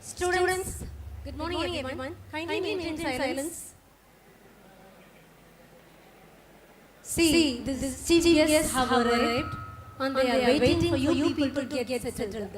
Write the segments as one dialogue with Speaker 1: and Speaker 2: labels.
Speaker 1: Students, good morning everyone. Kindly maintain silence. See, this chief guests have arrived and they are waiting for you people to get settled.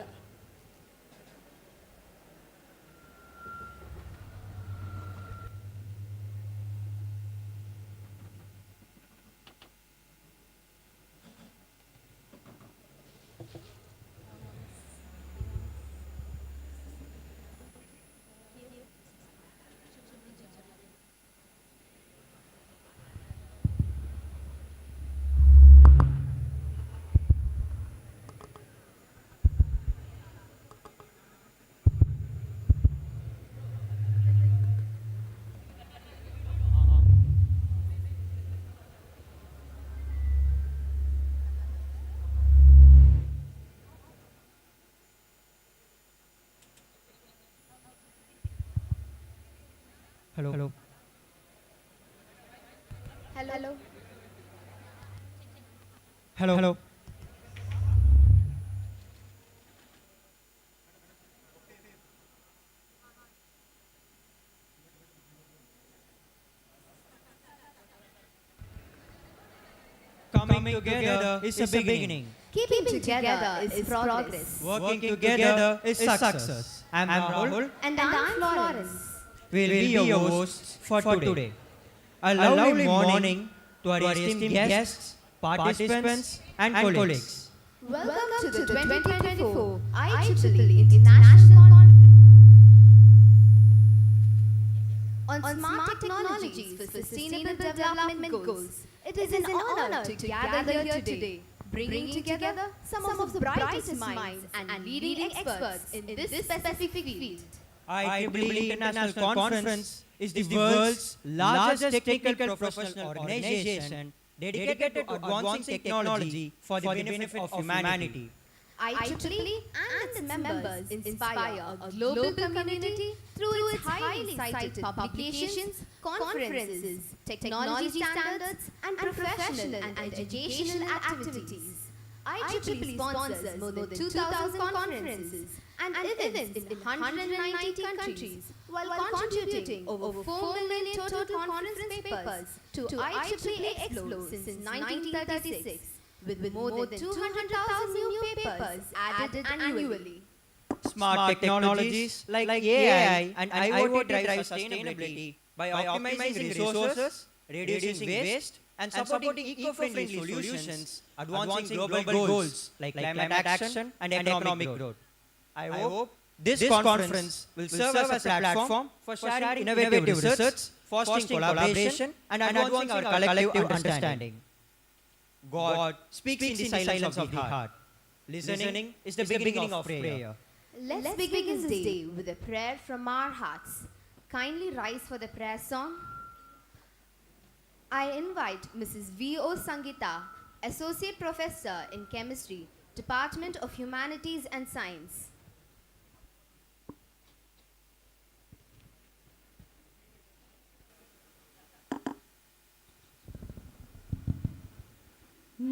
Speaker 2: Hello.
Speaker 3: Hello.
Speaker 2: Hello. Coming together is a beginning.
Speaker 4: Keeping together is progress.
Speaker 2: Working together is success. I'm Rahul.
Speaker 4: And I'm Florence.
Speaker 2: Will be your hosts for today. A lovely morning to our esteemed guests, participants, and colleagues.
Speaker 4: Welcome to the 2024 IEEE International Conference on Smart Technologies for Sustainable Development Goals. It is an honor to gather here today, bringing together some of the brightest minds and leading experts in this specific field.
Speaker 2: IEEE International Conference is the world's largest technical professional organization dedicated to advancing technology for the benefit of humanity.
Speaker 4: IEEE and its members inspire a global community through its highly cited publications, conferences, technology standards, and professional and educational activities. IEEE sponsors more than 2,000 conferences and events in 190 countries, while contributing over 4 million total conference papers to IEEE Explore since 1936, with more than 200,000 new papers added annually.
Speaker 2: Smart technologies like AI and IoT drive sustainability by optimizing resources, reducing waste, and supporting eco-friendly solutions, advancing global goals like climate action and economic growth. I hope this conference will serve as a platform for sharing innovative research, fostering collaboration, and advancing our collective understanding. God speaks in the silence of the heart. Listening is the beginning of prayer.
Speaker 4: Let's begin this day with a prayer from our hearts. Kindly rise for the prayer song. I invite Mrs. V.O. Sangita, Associate Professor in Chemistry, Department of Humanities and Science.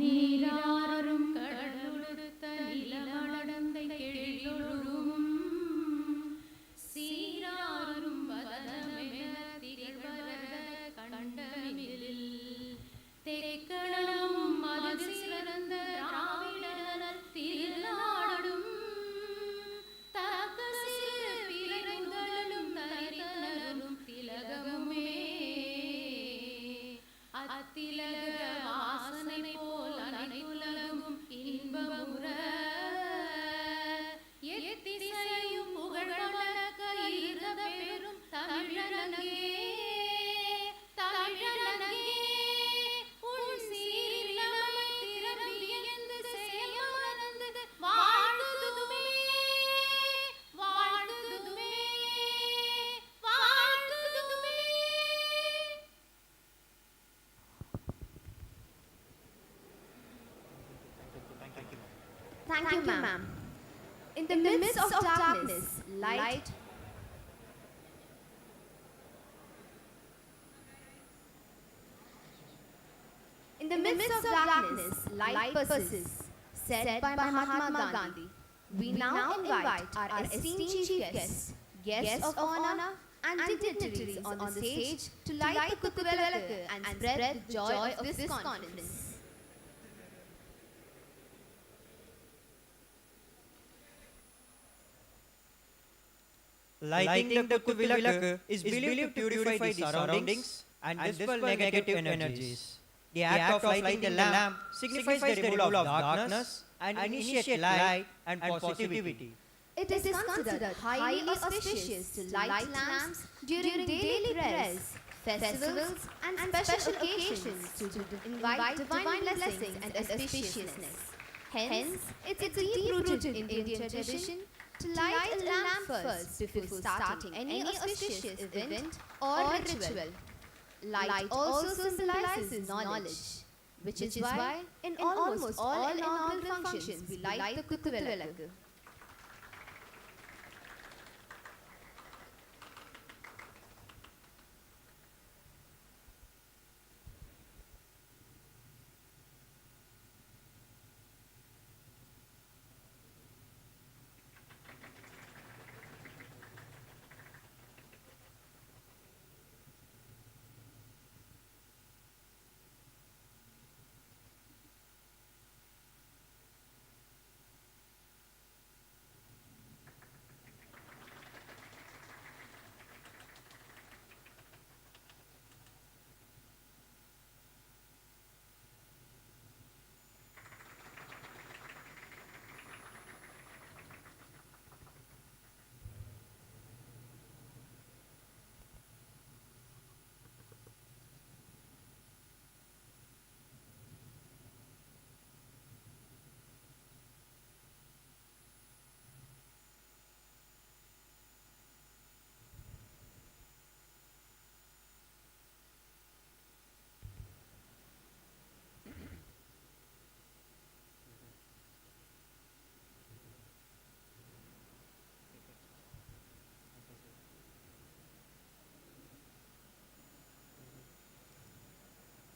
Speaker 5: நீராறும் கடலுடுத்த நிலமடந்தை கெழிலொழுகும் சீராறும் வதனமென திகழ்வரத கண்டமிழில் தெக்கணமும் மது சிறந்த திராவிடர் திருநாடும் தக்க சிறு பிறங்களும் தரித்தனரும் திலகமுமே அத்திலக வாசனை போல் அனைத்துலகும் இன்பமுற எத்திசையும் புகழ்வழக்க இருந்த பெரும் தமிழனங்கே உன் சீரிலமை திறமியந்து செய்ய மறந்தது வாழ்த்துதுமே வாழ்த்துதுமே வாழ்த்துதுமே.
Speaker 4: Thank you, ma'am. In the midst of darkness, light. In the midst of darkness, light persists, said by Mahatma Gandhi. We now invite our esteemed chief guests guests of honor, and dignitaries on the stage to light the kuthuviளக்கு and spread the joy of this conference.
Speaker 2: Lighting the kuthuviளக்கு is believed to purify the surroundings and dispel negative energies. The act of lighting the lamp signifies the removal of darkness and initiate light and positivity.
Speaker 4: It is considered highly auspicious to light lamps during daily prayers, festivals, and special occasions to invite divine blessings and auspiciousness. Hence, it is a deep-rooted Indian tradition to light a lamp first before starting any auspicious event or ritual. Light also symbolizes knowledge, which is why in almost all inaugural functions we light the kuthuviளக்கு.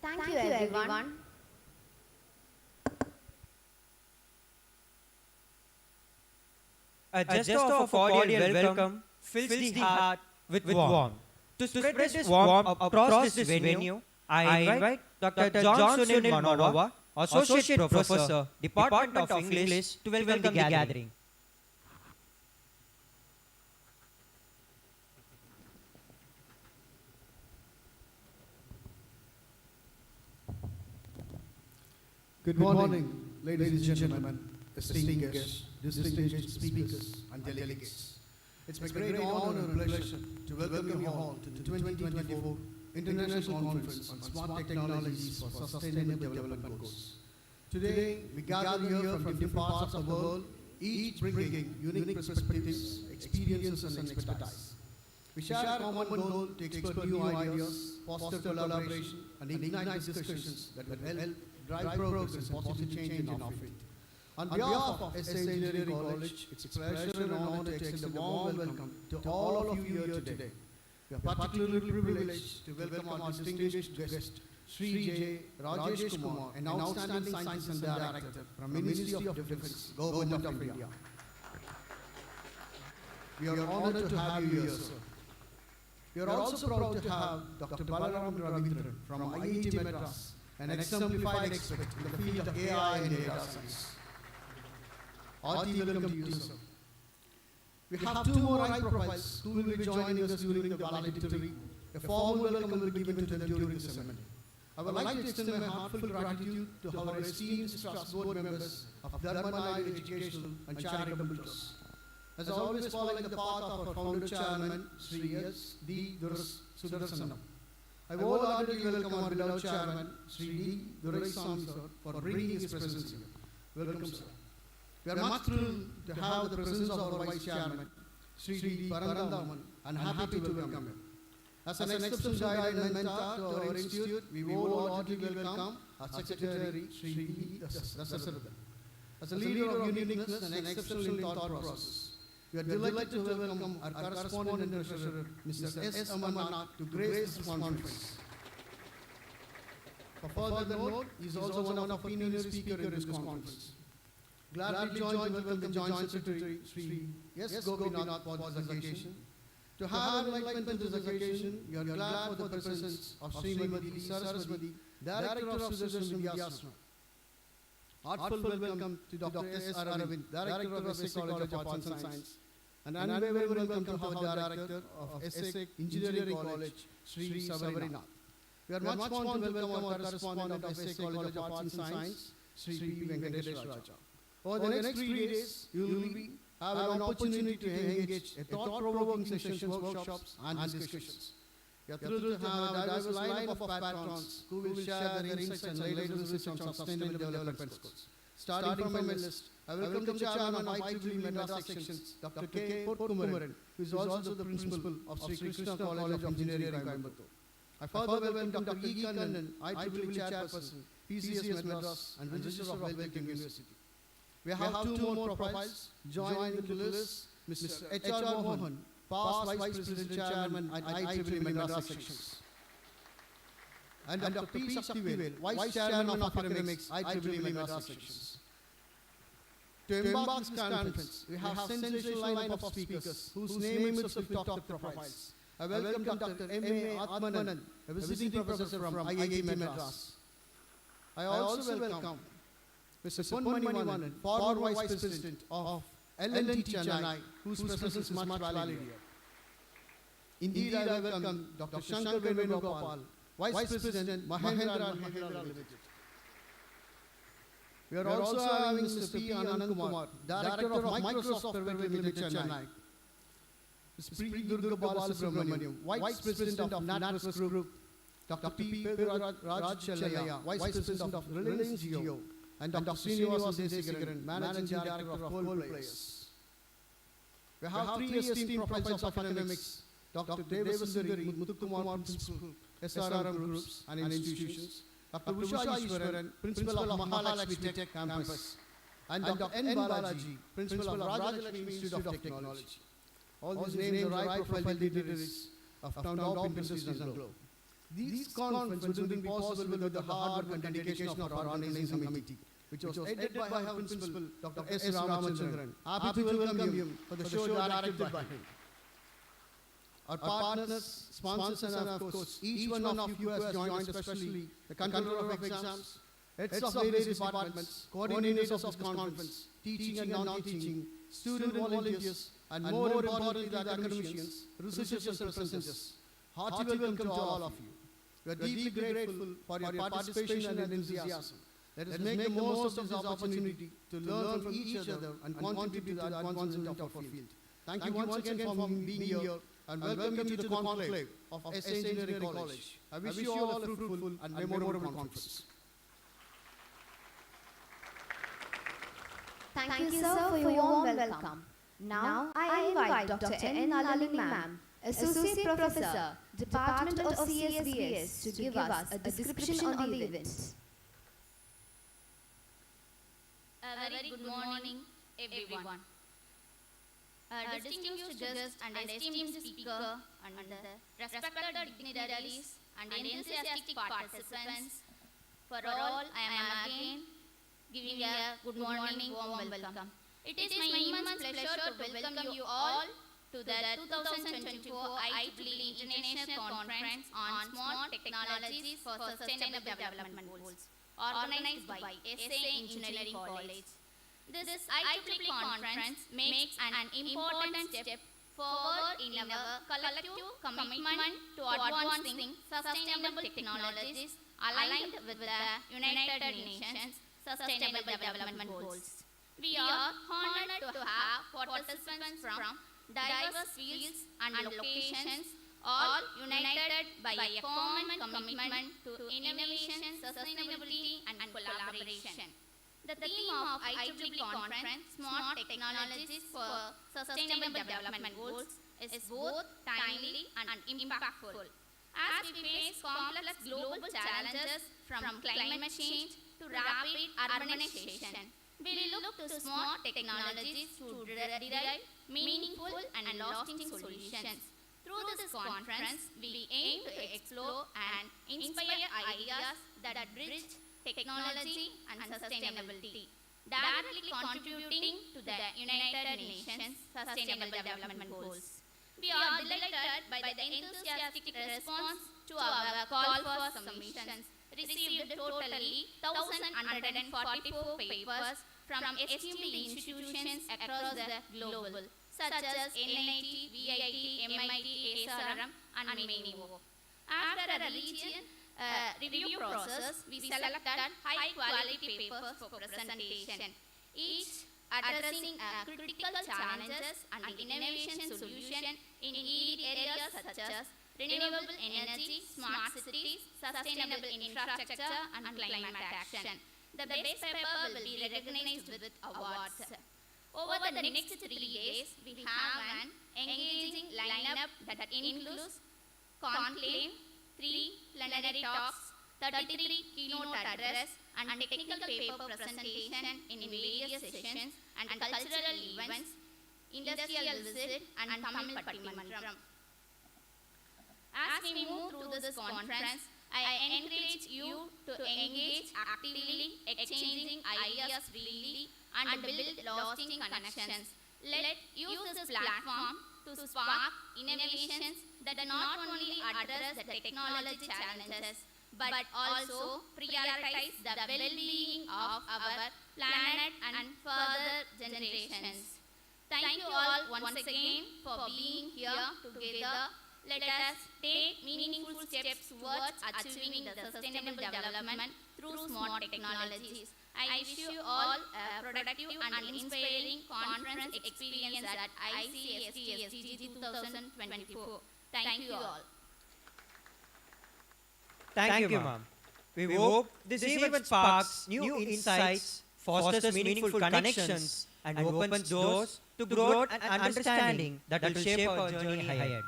Speaker 4: Thank you everyone.
Speaker 2: A gesture of cordial welcome fills the heart with warmth. To spread this warmth across this venue, I invite Dr. John Sunil Manova, Associate Professor, Department of English, to welcome the gathering.
Speaker 3: Good morning, ladies and gentlemen, esteemed guests, distinguished speakers, and delegates. It's my great honor and pleasure to welcome you all to the 2024 International Conference on Smart Technologies for Sustainable Development Goals. Today, we gather here from different parts of the world, each bringing unique perspectives, experiences, and expertise. We share a common goal to explore new ideas, foster collaboration, and ignite discussions that will help drive progress and positive change in our field. On behalf of SA Engineering College, it's a pleasure and honor to extend a warm welcome to all of you here today. We are particularly privileged to welcome our distinguished guest, Sri J. Rajesh Kumar, an outstanding science and director from Ministry of Defence, Government of India. We are honored to have you here, sir. We are also proud to have Dr. Balaram Ravindran from IIT Madras, an exemplified expert in the field of AI and data science. Hearty welcome to you, sir. We have two more high profiles who will be joining us during the valedictory. A formal welcome will be given to them during the ceremony. I would like to extend my heartfelt gratitude to our esteemed trust board members of Dharmanaya Educational and Charitable Trust. As always, following the path of our founder chairman, Sri S. D. Sudarsanam. I wholeheartedly welcome our beloved chairman, Sri D. Duraisamy sir, for bringing his presence here. Welcome, sir. We are much thrilled to have the presence of our vice chairman, Sri D. Parandaman, and happy to welcome him. As an exceptional guide and mentor to our institute, we wholeheartedly welcome our secretary, Sri D. Dasaradan. As a leader of uniqueness and exceptional in thought process, we are delighted to welcome our correspondent and treasurer, Mr. S. Amarnath, to grace this conference. For further note, he is also one of the pioneer speakers in this conference. Gladly joined to welcome the Joint Secretary, Sri S. Gopinath, for this occasion. To have enlightenment to this occasion, we are glad for the presence of Srimati Saraswati, Director of Sudarshan Vidyasana. Heartfelt welcome to Dr. S. Aravind, Director of SA College of Arts and Science, and unwavering welcome to our Director of SA Engineering College, Sri Savarinath. We are much fond to welcome our correspondent of SA College of Arts and Science, Sri P. Venkatesh Raja. Over the next 3 days, you will have an opportunity to engage in thought-provoking sessions, workshops, and discussions. We are thrilled to have a diverse lineup of patrons who will share their insights and latest research on sustainable development goals. Starting from my list, I welcome the chairman of IEEE Madras sections, Dr. K. Porkumaran, who is also the principal of Sri Krishna College of Engineering, Coimbatore. I further welcome Dr. E. Kannan, IEEE chairperson, PCS Madras, and Registrar of Wealth University. We have 2 more profiles. Joining the list, Mr. H.R. Mohan, past Vice President Chairman at IEEE Madras sections. And Dr. P. Shaktivel, Vice Chairman of Academics, IEEE Madras sections. To embark this conference, we have sensational lineup of speakers whose name itself will talk profiles. I welcome Dr. M.A. Atmanan, a visiting professor from IIT Madras. I also welcome Mr. Pon Manivanan, former Vice President of L&T Chennai, whose presence is much valued here. Indeed, I welcome Dr. Shankar Venugopal, Vice President, Mahindra & Mahindra Limited. We are also having Mr. P. Anand Kumar, Director of Microsoft Private Limited, Chennai. Mr. P. Durga Balasubramaniam, Vice President of NatWest Group. Dr. P. Raj Chellaya, Vice President of Reliance Jio. And Dr. Srinivasan Desigaran, Managing Director of Coal Players. We have 3 esteemed profiles of academics, Dr. Devasundari Muthukumar, Principal, SRM Groups and Institutions, Dr. Usha Ishwaran, Principal of Mahalakshmi Tech Campus, and Dr. N. Balaji, Principal of Rajalakshmi Institute of Technology. All these names are high-profile dignitaries of top industries and globe. These conferences would be possible with the hard work and dedication of our organizing committee, which was headed by our principal, Dr. S. Ramachandran. Happy to welcome you for the show directed by him. Our partners, sponsors, and of course, each one of you has joined, especially the controller of exams, heads of various departments, coordinators of this conference, teaching and non-teaching, student volunteers, and more importantly, the academicians, researchers, and presenters. Hearty welcome to all of you. We are deeply grateful for your participation and enthusiasm. Let us make the most of this opportunity to learn from each other and contribute to the advancement of our field. Thank you once again for being here, and welcome you to the conclave of SA Engineering College. I wish you all a fruitful and memorable conference.
Speaker 4: Thank you, sir, for your warm welcome. Now, I invite Dr. N. Nalini Ma'am, Associate Professor, Department of CSBS, to give us a description on the event.
Speaker 5: A very good morning, everyone. Distinguished guests and esteemed speaker and respected dignitaries and enthusiastic participants, for all I am again giving a good morning, warm welcome. It is my immense pleasure to welcome you all to the 2024 IEEE International Conference on Smart Technologies for Sustainable Development Goals, organized by SA Engineering College. This IEEE conference makes an important step forward in our collective commitment to advancing sustainable technologies aligned with the United Nations Sustainable Development Goals. We are honored to have participants from diverse fields and locations, all united by a common commitment to innovation, sustainability, and collaboration. The theme of IEEE Conference, Smart Technologies for Sustainable Development Goals, is both timely and impactful. As we face complex global challenges from climate change to rapid urbanization, we look to smart technologies to derive meaningful and lasting solutions. Through this conference, we aim to explore and inspire ideas that bridge technology and sustainability, directly contributing to the United Nations Sustainable Development Goals. We are delighted by the enthusiastic response to our call for submissions. Received totally 1,144 papers from esteemed institutions across the globe, such as NIT, VIT, MIT, SRM, and many more. After a religion review process, we selected high-quality papers for presentation, each addressing critical challenges and innovation solution in key areas such as renewable energy, smart cities, sustainable infrastructure, and climate action. The best paper will be recognized with awards. Over the next 3 days, we have an engaging lineup that includes conclave, 3 plenary talks, 33 keynote address, and technical paper presentation in various sessions and cultural events, industrial visit, and Tamil Pattimantram. As we move through this conference, I encourage you to engage actively, exchanging ideas freely, and build lasting connections. Let's use this platform to spark innovations that not only address the technology challenges, but also prioritize the well-being of our planet and further generations. Thank you all once again for being here together. Let us take meaningful steps towards achieving the sustainable development through smart technologies. I wish you all a productive and inspiring conference experience at ICST SDG 2024. Thank you all.
Speaker 2: Thank you, ma'am. We hope this event sparks new insights, fosters meaningful connections, and opens doors to growth and understanding that will shape our journey ahead.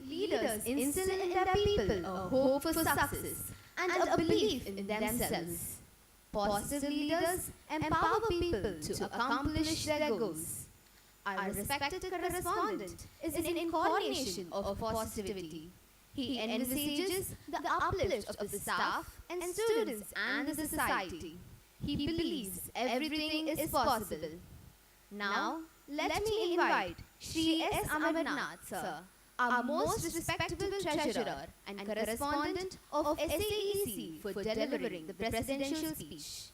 Speaker 4: Leaders instill in their people a hope for success and a belief in themselves. Positive leaders empower people to accomplish their goals. Our respected correspondent is an incarnation of positivity. He envisages the uplift of the staff and students and the society. He believes everything is possible. Now, let me invite Shri S. Amarnath, sir, our most respectable treasurer and correspondent of SAEC, for delivering the presidential speech.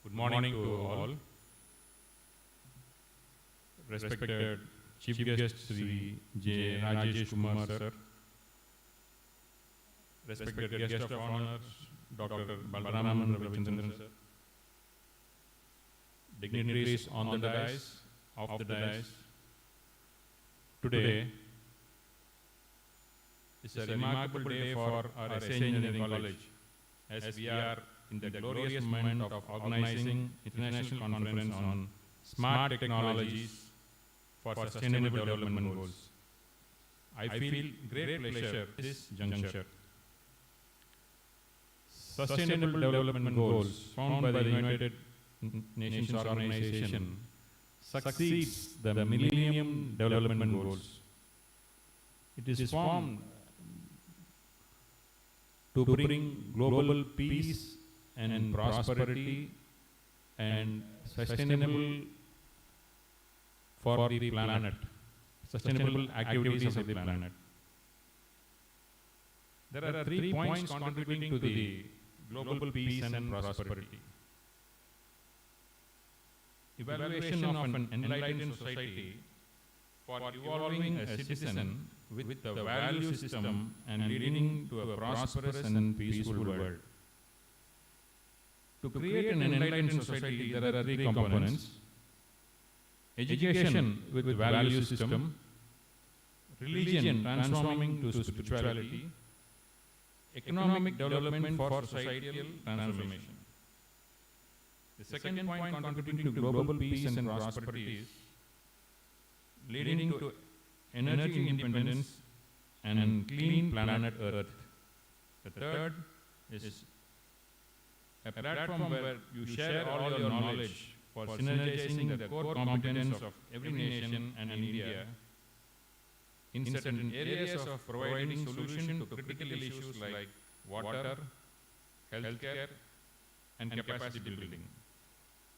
Speaker 6: Good morning to all. Respected Chief Guest Sri J. Rajesh Kumar sir, respected guest of honor Dr. Balaraman Ravichandran sir, dignitaries on the dais, off the dais. Today is a remarkable day for our SA Engineering College, as we are in the glorious moment of organizing international conference on smart technologies for sustainable development goals. I feel great pleasure at this juncture. Sustainable development goals found by the United Nations Organization succeeds the Millennium Development Goals. It is formed to bring global peace and prosperity and sustainable for the planet, sustainable activities of the planet. There are 3 points contributing to the global peace and prosperity. Evaluation of an enlightened society for evolving a citizen with the value system and leading to a prosperous and peaceful world. To create an enlightened society, there are 3 components: education with value system, religion transforming to spirituality, economic development for societal transformation. The second point contributing to global peace and prosperity is leading to energy independence and clean planet Earth. The third is a platform where you share all your knowledge for synergizing the core competence of every nation and India in certain areas of providing solutions to critical issues like water, healthcare, and capacity building.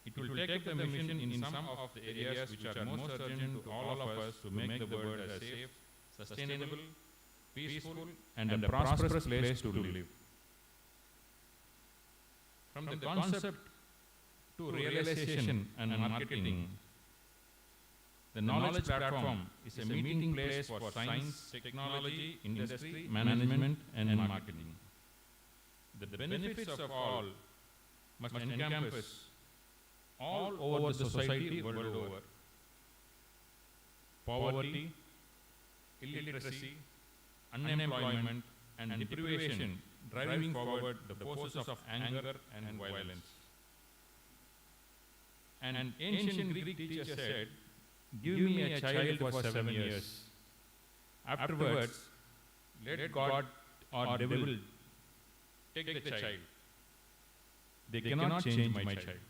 Speaker 6: It will take up the mission in some of the areas which are most urgent to all of us to make the world a safe, sustainable, peaceful, and a prosperous place to live. From the concept to realization and marketing, the knowledge platform is a meeting place for science, technology, industry, management, and marketing. The benefits of all must encompass all over the society world over. Poverty, illiteracy, unemployment, and deprivation driving forward the forces of anger and violence. An ancient Greek teacher said, "Give me a child for 7 years. Afterwards, let God or devil take the child. They cannot change my child."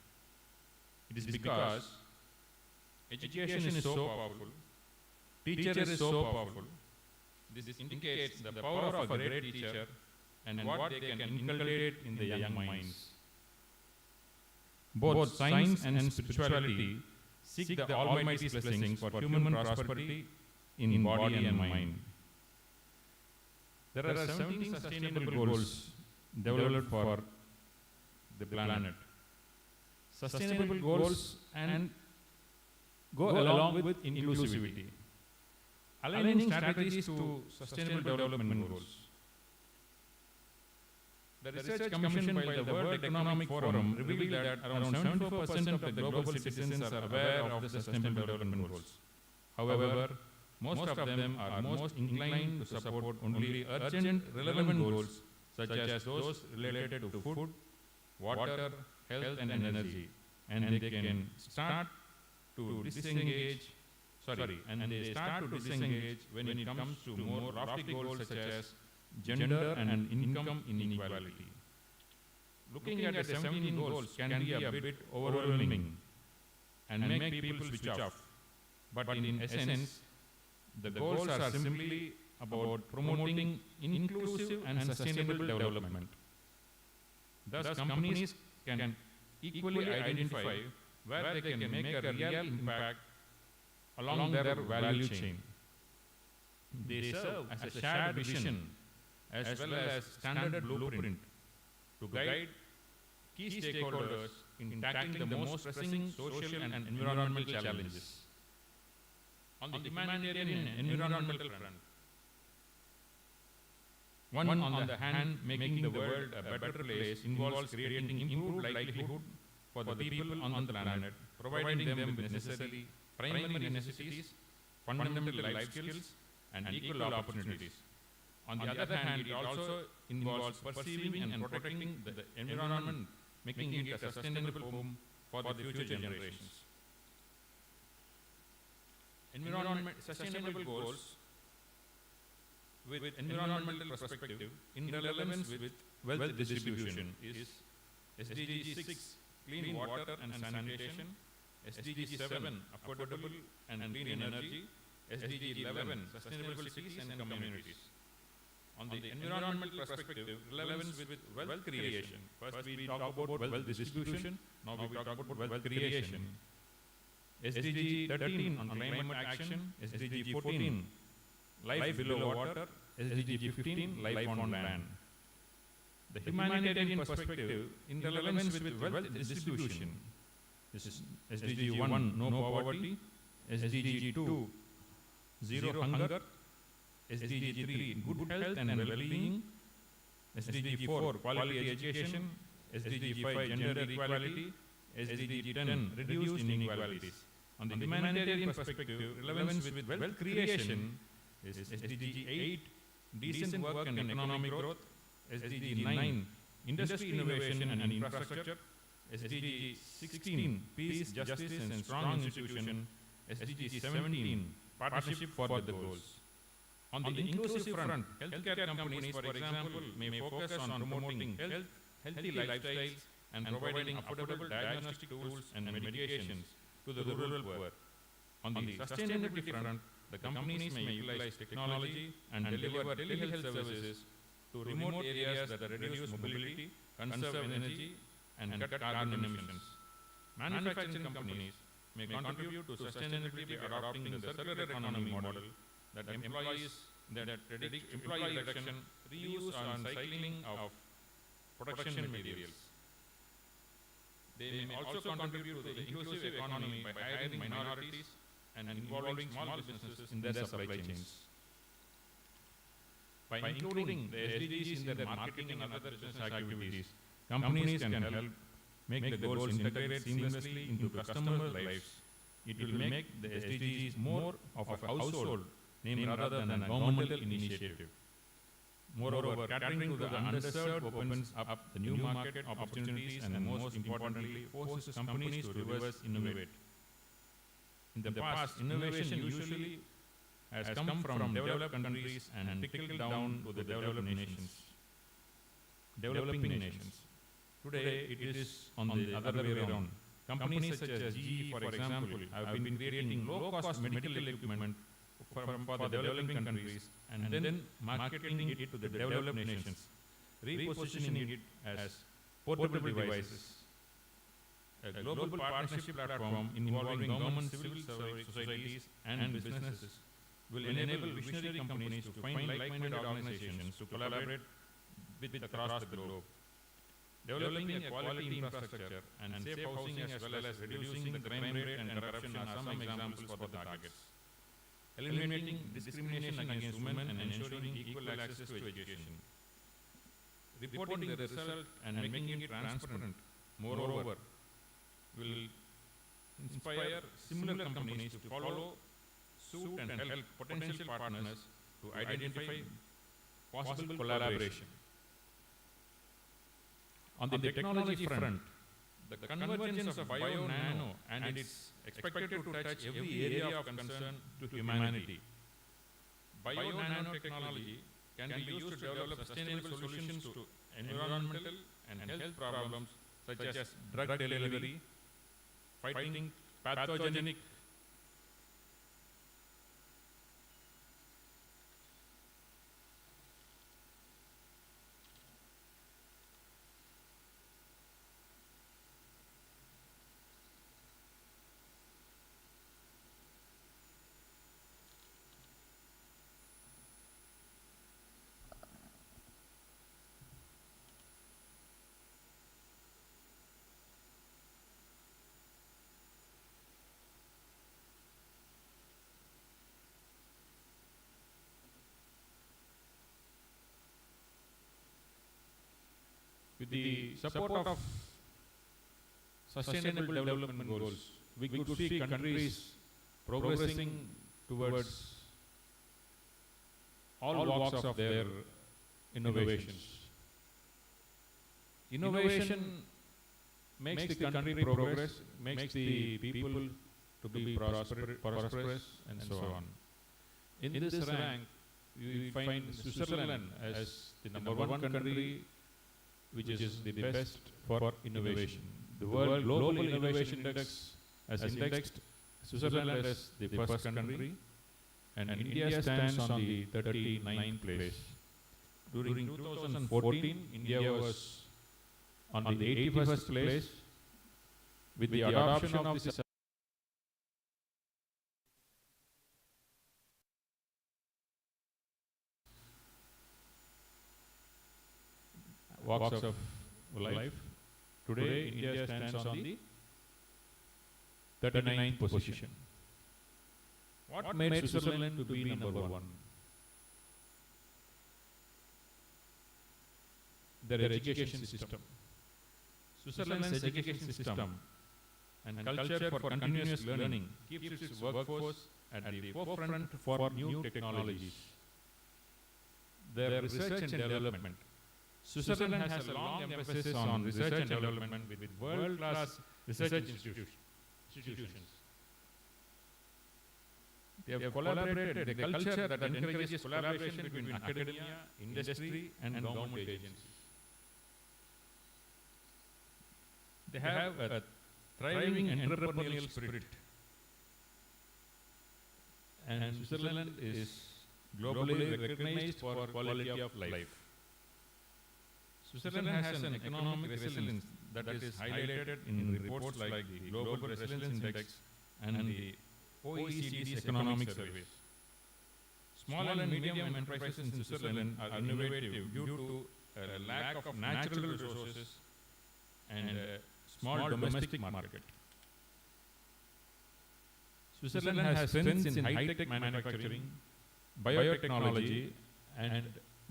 Speaker 6: It is because education is so powerful, teacher is so powerful. This indicates the power of a great teacher and what they can inculcate in the young minds. Both science and spirituality seek the Almighty's blessings for human prosperity in body and mind. There are 17 sustainable goals developed for the planet. Sustainable goals and go along with inclusivity, aligning strategies to sustainable development goals. The research commissioned by the World Economic Forum revealed that around 74% of the global citizens are aware of the sustainable development goals. However, most of them are most inclined to support only urgent, relevant goals such as those related to food, water, health, and energy, and they can start to disengage when it comes to more lofty goals such as gender and income inequality. Looking at the 17 goals can be a bit overwhelming and make people switch off, but in essence, the goals are simply about promoting inclusive and sustainable development. Thus, companies can equally identify where they can make a real impact along their value chain. They serve as a shared vision as well as standard blueprint to guide key stakeholders in tackling the most pressing social and environmental challenges. On the humanitarian and environmental front, one on the hand, making the world a better place involves creating improved livelihood for the people on the planet, providing them with necessary primary necessities, fundamental life skills, and equal opportunities. On the other hand, it also involves perceiving and protecting the environment, making it a sustainable home for the future generations. Sustainable goals with environmental perspective in relevance with wealth distribution is SDG 6, clean water and sanitation, SDG 7, affordable and clean energy, SDG 11, sustainable cities and communities. On the environmental perspective, relevance with wealth creation. First we talk about wealth distribution, now we talk about wealth creation. SDG 13 on climate action, SDG 14 life below water, SDG 15 life on land. The humanitarian perspective in relevance with wealth distribution. This is SDG 1 no poverty, SDG 2 zero hunger, SDG 3 good health and well-being, SDG 4 quality education, SDG 5 gender equality, SDG 10 reduced inequalities. On the humanitarian perspective, relevance with wealth creation is SDG 8 decent work and economic growth, SDG 9 industry innovation and infrastructure, SDG 16 peace, justice and strong institution, SDG 17 partnership for the goals. On the inclusive front, healthcare companies, for example, may focus on promoting healthy lifestyles and providing affordable diagnostic tools and medications to the rural poor. On the sustainability front, the companies may utilize technology and deliver telehealth services to remote areas that reduce mobility, conserve energy, and cut carbon emissions. Manufacturing companies may contribute to sustainability by adopting the circular economy model that employs employee reduction, reuse, and cycling of production materials. They may also contribute to the inclusive economy by hiring minorities and involving small businesses in their supply chains. By including the SDGs in their marketing and other business activities, companies can help make the goals integrate seamlessly into customers' lives. It will make the SDGs more of a household name rather than a governmental initiative. Moreover, catering to the underserved opens up the new market opportunities and most importantly, forces companies to reverse innovate. In the past, innovation usually has come from developed countries and trickled down to the developing nations. Today, it is on the other way around. Companies such as GE, for example, have been creating low-cost medical equipment for the developing countries and then marketing it to the developed nations, repositioning it as portable devices. A global partnership platform involving government, civil societies, and businesses will enable visionary companies to find like-minded organizations to collaborate with across the globe. Developing a quality infrastructure and safe housing as well as reducing the crime rate and corruption are some examples for the targets. Eliminating discrimination against women and ensuring equal access to education. Reporting the result and making it transparent, moreover, will inspire similar companies to follow suit and help potential partners to identify possible collaboration. On the technology front, the convergence of bio-nano and it's expected to touch every area of concern to humanity. Bio-nanotechnology can be used to develop sustainable solutions to environmental and health problems such as drug delivery, fighting pathogenic with the support of sustainable development goals, we could see countries progressing towards all walks of their innovations. Innovation makes the country progress, makes the people to be prosperous, and so on. In this rank, we find Switzerland as the #1 country which is the best for innovation. The World Global Innovation Index has indexed Switzerland as the first country, and India stands on the 39th place. During 2014, India was on the 81st place. With the adoption of this walks of life, today India stands on the 39th position. What made Switzerland to be #1? Their education system. Switzerland's education system and culture for continuous learning keeps its workforce at the forefront for new technologies. Their research and development. Switzerland has a long emphasis on research and development with world-class research institutions. They have collaborated. The culture that encourages collaboration between academia, industry, and government agencies. They have a thriving entrepreneurial spirit. And Switzerland is globally recognized for quality of life. Switzerland has an economic resilience that is highlighted in reports like the Global Resilience Index and the OECD's economic surveys. Small and medium enterprises in Switzerland are innovative due to a lack of natural resources and a small domestic market. Switzerland has strengths in high-tech manufacturing, biotechnology, and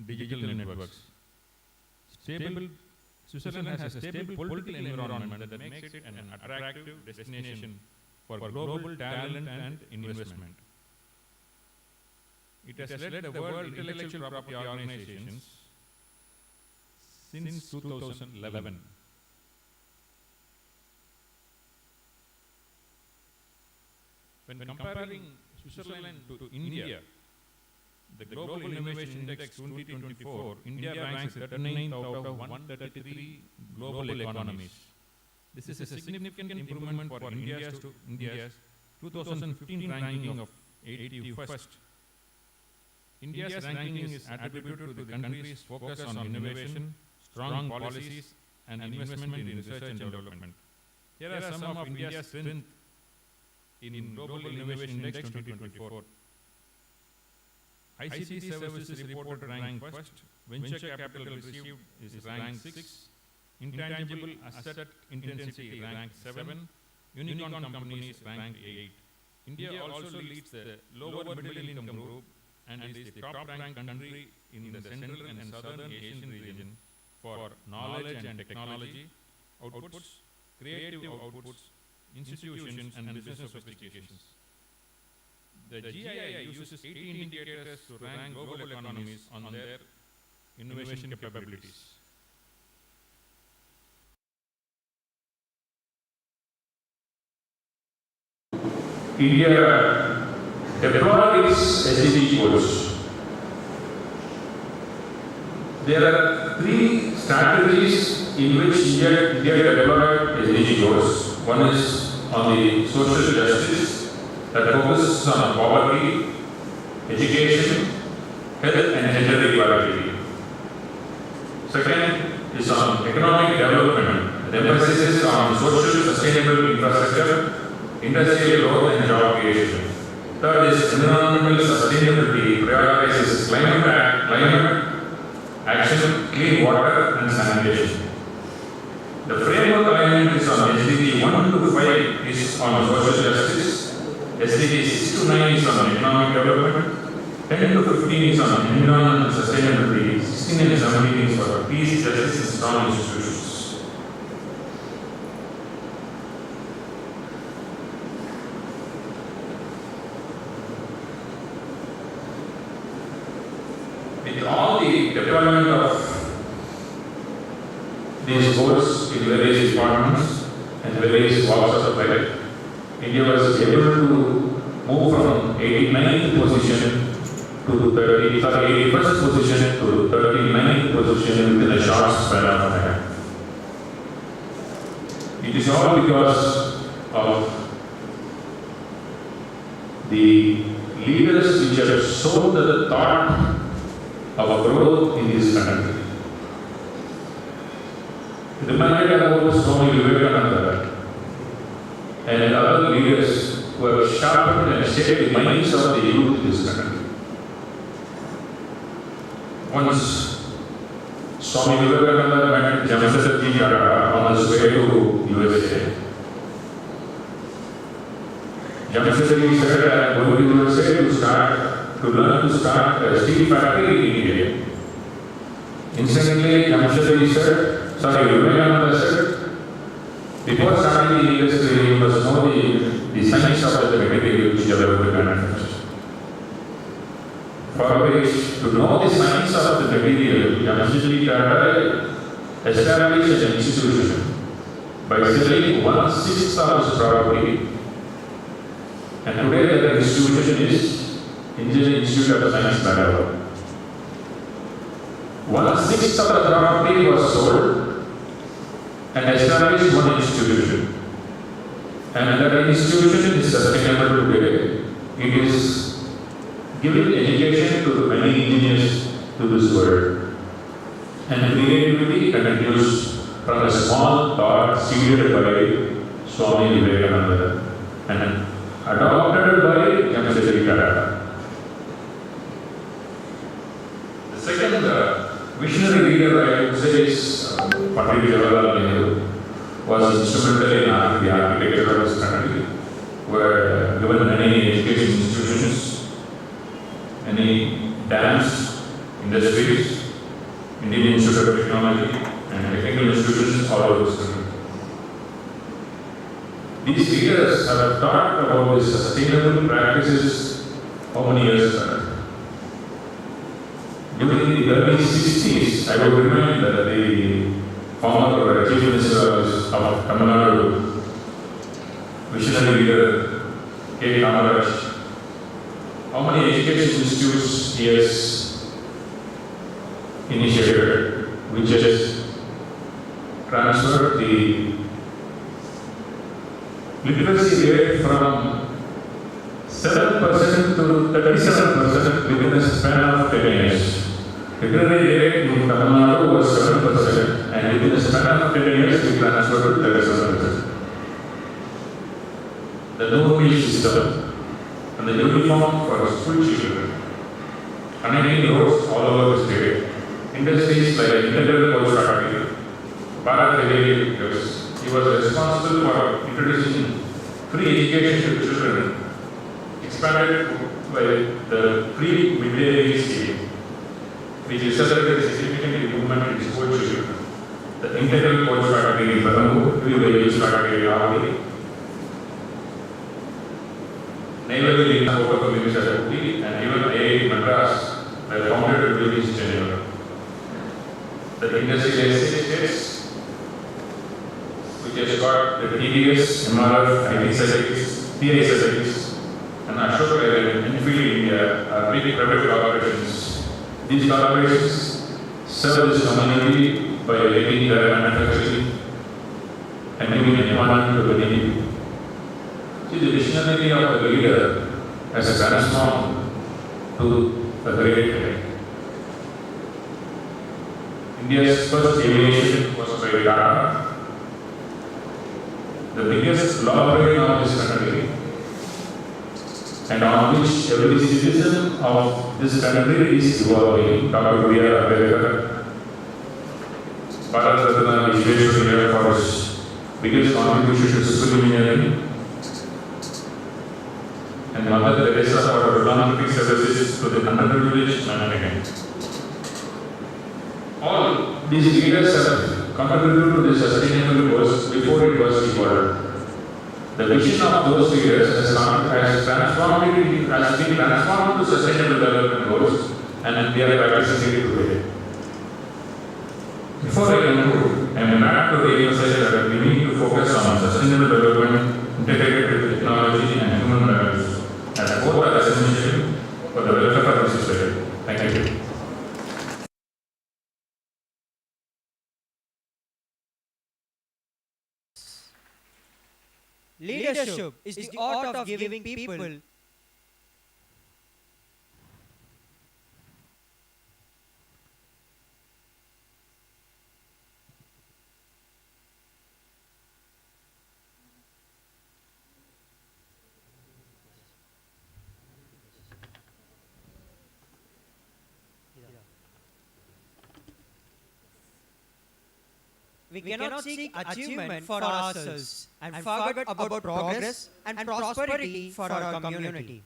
Speaker 6: digital networks. Switzerland has a stable political environment that makes it an attractive destination for global talent and investment. It has led the World Intellectual Property Organizations since 2011. When comparing Switzerland to India, the Global Innovation Index 2024, India ranks 39th out of 133 global economies. This is a significant improvement for India's 2015 ranking of 81st. India's ranking is attributed to the country's focus on innovation, strong policies, and investment in research and development. Here are some of India's strengths in Global Innovation Index 2024. ICT services reported ranked first, venture capital received is ranked 6, intangible asset intensity ranked 7, unicorn companies ranked 8. India also leads the lower middle income group and is the top ranked country in the Central and Southern Asian region for knowledge and technology outputs, creative outputs, institutions, and business sophistications. The GII uses 18 indicators to rank global economies on their innovation capabilities.
Speaker 7: India deployed its SDG goals. There are 3 strategies in which India deployed SDG goals. One is on the social justice that focuses on poverty, education, health and gender equality. Second is on economic development that emphasizes on social sustainable infrastructure, industrial growth and job creation. Third is environmental sustainability, prioritizes climate action, clean water and sanitation. The framework alignment is on SDG 1 to 5 is on social justice, SDG 6 to 9 is on economic development, 10 to 15 is on environmental sustainability, 16 and 17 is for peace, justice and strong institutions. With all the deployment of these goals in various departments and various walks of life, India was able to move from 89th position to 81st position to 39th position within a short span of time. It is all because of the leaders which have sown the thought of growth in this country. Reminded about Swami Vivekananda and other leaders who have sharpened and shaped the minds of the youth in this country. Once Swami Vivekananda met Jamshedji Tata on his way to USA. Jamshedji said, I am going to USA to learn to start a steel factory in India. Instantly, Jamshedji said, Vivekananda said, before starting the industry, you must know the science of the material which you are going to manufacture. For which, to know the science of the material, Jamshedji Tata established an institution by selling 1/6 of his property. And today, the institution is Indian Institute of Science, Bangalore. 1/6 of the property was sold and established one institution. And that institution is sustainable today. It is giving education to many engineers to this world. And creativity continues from a small thought seeded by Swami Vivekananda and adopted by Jamshedji Tata. The second visionary leader I would say is Pandit Jawaharlal Nehru was instrumental in the architecture of this country, where given many education institutions, many dams, industries, Indian Institute of Technology, and technical institutions all over this country. These leaders have talked about the sustainable practices how many years back? During the early 60s, I would remind that the former Chief Minister of Tamil Nadu, visionary leader K. Kamaraj, how many education institutes he has initiated, which has transferred the literacy rate from 7% to 37% within a span of 10 years. Literacy rate in Tamil Nadu was 7%, and within a span of 10 years, we transferred to 37%. The no meal system and the uniform for school children, connecting roads all over the state, industries like Integral Coach Factory, Bharat Heavy Vehicles. He was responsible for introducing free education to children, expanded by the free midday meal scheme, which resulted in significant improvement in school children. The Integral Coach Factory in Bangalore, Free Vehicles Factory in Avadi, Naval League Photo Community, and even IIT Madras were founded during his tenure. The industrial estates, which has got the TDS, MRF, IT Certificates, PI Certificates, and Ashok Leyland, Enfield India are big private corporations. These corporations serve this community by making their manufacturing and giving employment to the needy. See, the visionary of the leader has transformed to a great height. India's first aviation was by Tata, the biggest lawbreaker of this country, and on which every citizen of this country is evolving. Dr. B.R. Ambedkar, Bharat Ratna Vishweshwaraya for his biggest contribution to civil engineering, and Mother Teresa for her philanthropic services to the underprivileged mankind. All these leaders have contributed to the sustainable goals before it was evolved. The vision of those leaders has been transformed to sustainable development goals, and they are practicing it today. Before I conclude, I am glad to re-emphasize that we need to focus on sustainable development integrated with technology and human values, as both are essential for the welfare of society. Thank you.
Speaker 2: Leadership is the art of giving people we cannot seek achievement for ourselves and forget about progress and prosperity for our community.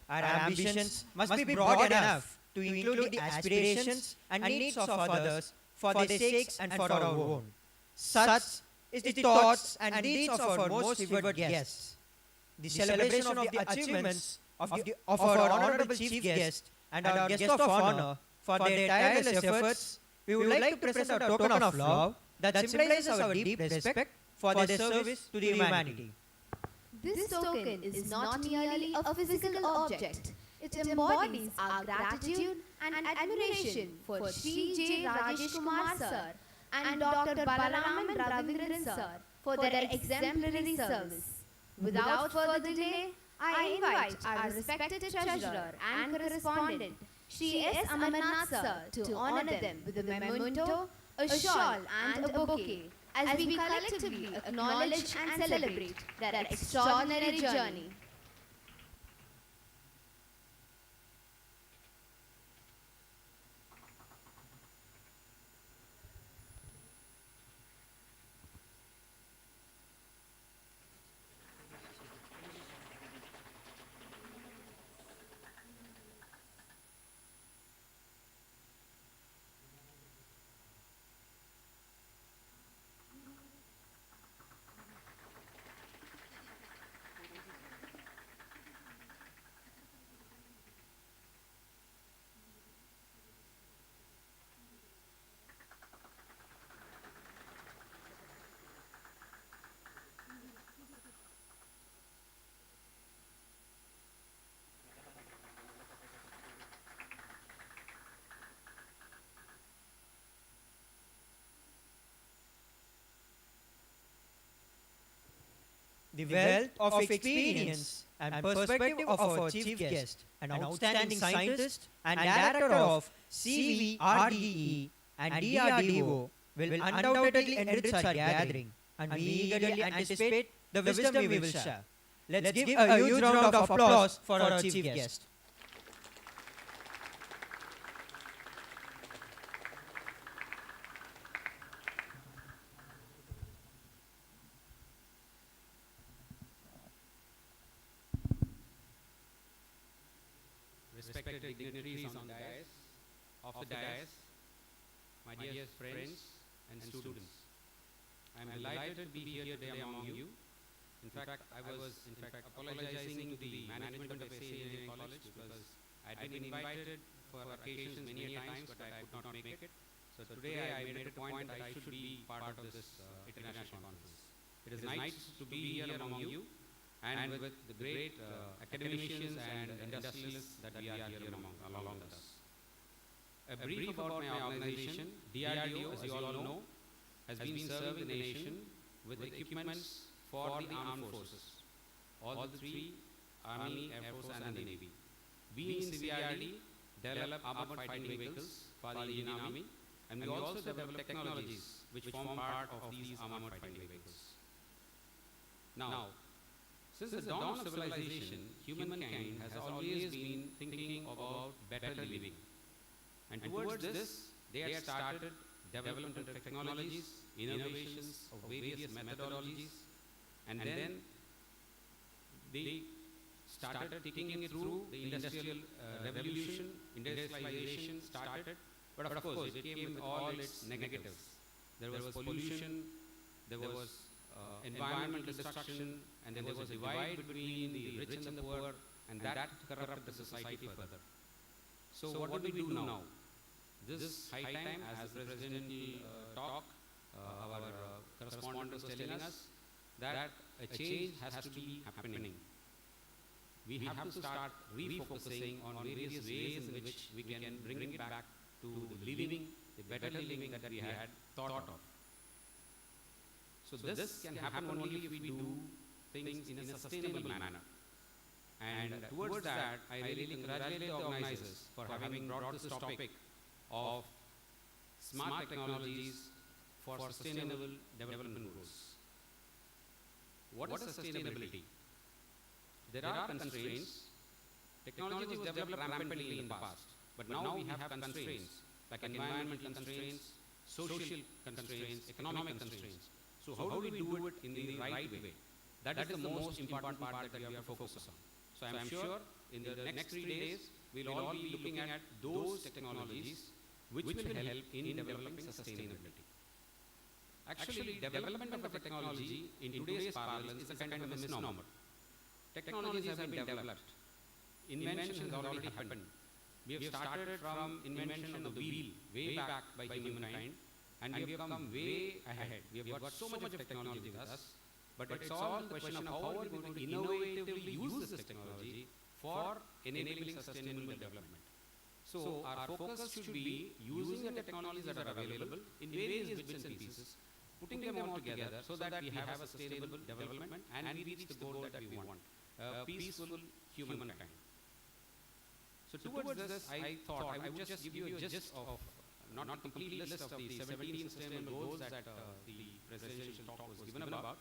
Speaker 2: Our ambitions must be broad enough to include the aspirations and needs of others for their sakes and for our own. Such is the thoughts and deeds of our most revered guests. The celebration of the achievements of our honorable chief guest and our guest of honor for their tireless efforts, we would like to present a token of love that symbolizes our deep respect for their service to the humanity.
Speaker 4: This token is not merely a physical object. It embodies our gratitude and admiration for Sri J. Rajesh Kumar sir and Dr. Balaraman Ravindran sir for their exemplary service. Without further delay, I invite our respected treasurer and correspondent, Shri S. Amarnath sir, to honor them with a memento, a shawl and a bouquet as we collectively acknowledge and celebrate their extraordinary journey.
Speaker 2: The wealth of experience and perspective of our chief guest, an outstanding scientist and director of CVRDE and DRDO, will undoubtedly enrich our gathering, and we eagerly anticipate the wisdom we will share. Let's give a huge round of applause for our chief guest.
Speaker 8: Respected dignitaries on the dais, my dear friends and students. I am delighted to be here today among you. In fact, I was apologizing to the management of SA Engineering College because I had been invited for occasions many times, but I could not make it. So today I made it a point that I should be part of this international conference. It is nice to be here among you and with the great academicians and industrialists that we are here along with us. A brief about my organization, DRDO, as you all know, has been serving the nation with equipments for the armed forces, all the three, Army, Air Force and the Navy. We in CVRD develop armored fighting vehicles for the Indian Army, and we also develop technologies which form part of these armored fighting vehicles. Now, since the dawn of civilization, humankind has always been thinking about better living. And towards this, they had started development of technologies, innovations of various methodologies, and then they started taking it through the industrial revolution, industrialization started, but of course it came with all its negatives. There was pollution, there was environmental destruction, and there was a divide between the rich and the poor, and that corrupted the society further. So what do we do now? This high time, as the president talk, our correspondent was telling us that a change has to be happening. We have to start refocusing on various ways in which we can bring it back to the living, the better living that we had thought of. So this can happen only if we do things in a sustainable manner. And towards that, I really congratulate the organizers for having brought this topic of smart technologies for sustainable development goals. What is sustainability? There are constraints. Technology was developed rampantly in the past, but now we have constraints like environmental constraints, social constraints, economic constraints. So how do we do it in the right way? That is the most important part that we have to focus on. So I am sure in the next 3 days, we'll all be looking at those technologies which will help in developing sustainability. Actually, development of a technology in today's parlance is a kind of a misnomer. Technologies have been developed. Invention has already happened. We have started from invention of the wheel way back by humankind, and we have come way ahead. We have got so much of technology with us but it's all the question of how are we going to innovatively use this technology for enabling sustainable development. So our focus should be using the technologies that are available in various bits and pieces, putting them all together so that we have a sustainable development and we reach the goal that we want, peaceful humankind. So towards this, I thought I would just give you a gist of, not complete list of the 17 sustainable goals that the presidential talk was given about.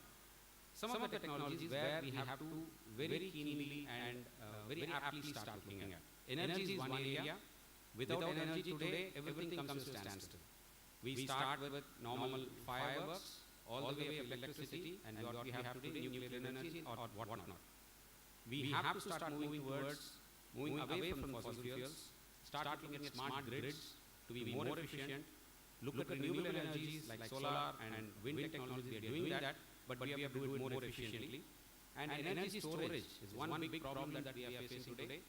Speaker 8: Some of the technologies where we have to very keenly and very aptly start looking at. Energy is one area. Without energy today, everything comes to a standstill. We start with normal fireworks, all the way of electricity, and what we have today, nuclear energy or whatnot. We have to start moving away from fossil fuels, start looking at smart grids to be more efficient, look at renewable energies like solar and wind technology. We are doing that, but we have to do it more efficiently. And energy storage is one big problem that we are facing today.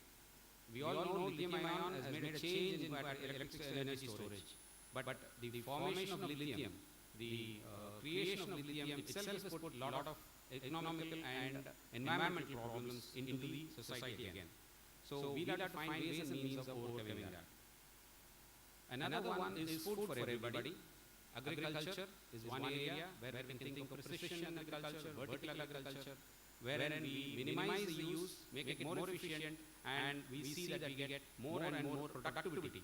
Speaker 8: We all know lithium-ion has made a change in electric energy storage. But the formation of lithium, the creation of lithium itself has put a lot of economical and environmental problems into the society again. So we have to find ways and means of overcoming that. Another one is food for everybody. Agriculture is one area where we can think of precision agriculture, vertical agriculture, wherein we minimize the use, make it more efficient, and we see that we get more and more productivity.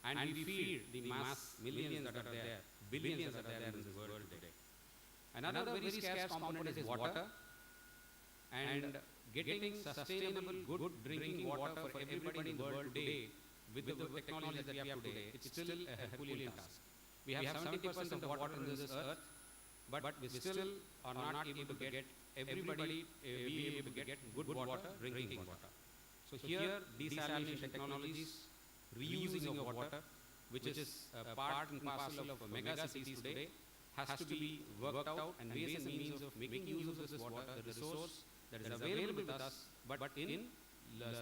Speaker 8: And we feed the mass millions that are there, billions that are there in this world today. Another very scarce component is water, and getting sustainable, good drinking water for everybody in the world today, with the technology that we have today, it's still a Herculean task. We have 70% of water on this earth, but we still are not able to get everybody be able to get good water, drinking water. So here, desalination technologies, reusing of water, which is part and parcel of mega cities today, has to be worked out, and ways and means of making use of this water, the resource that is available with us, but in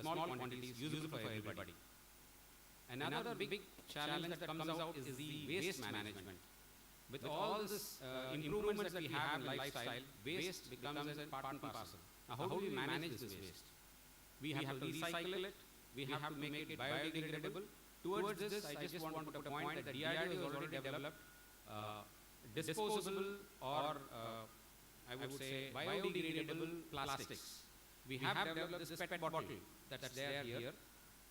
Speaker 8: small quantities, usable for everybody. Another big challenge that comes out is the waste management. With all this improvements that we have in lifestyle, waste becomes a part and parcel. Now, how do we manage this waste? We have to recycle it. We have to make it biodegradable. Towards this, I just want to put a point that DRDO has already developed disposable or I would say biodegradable plastics. We have developed this PET bottle that's there here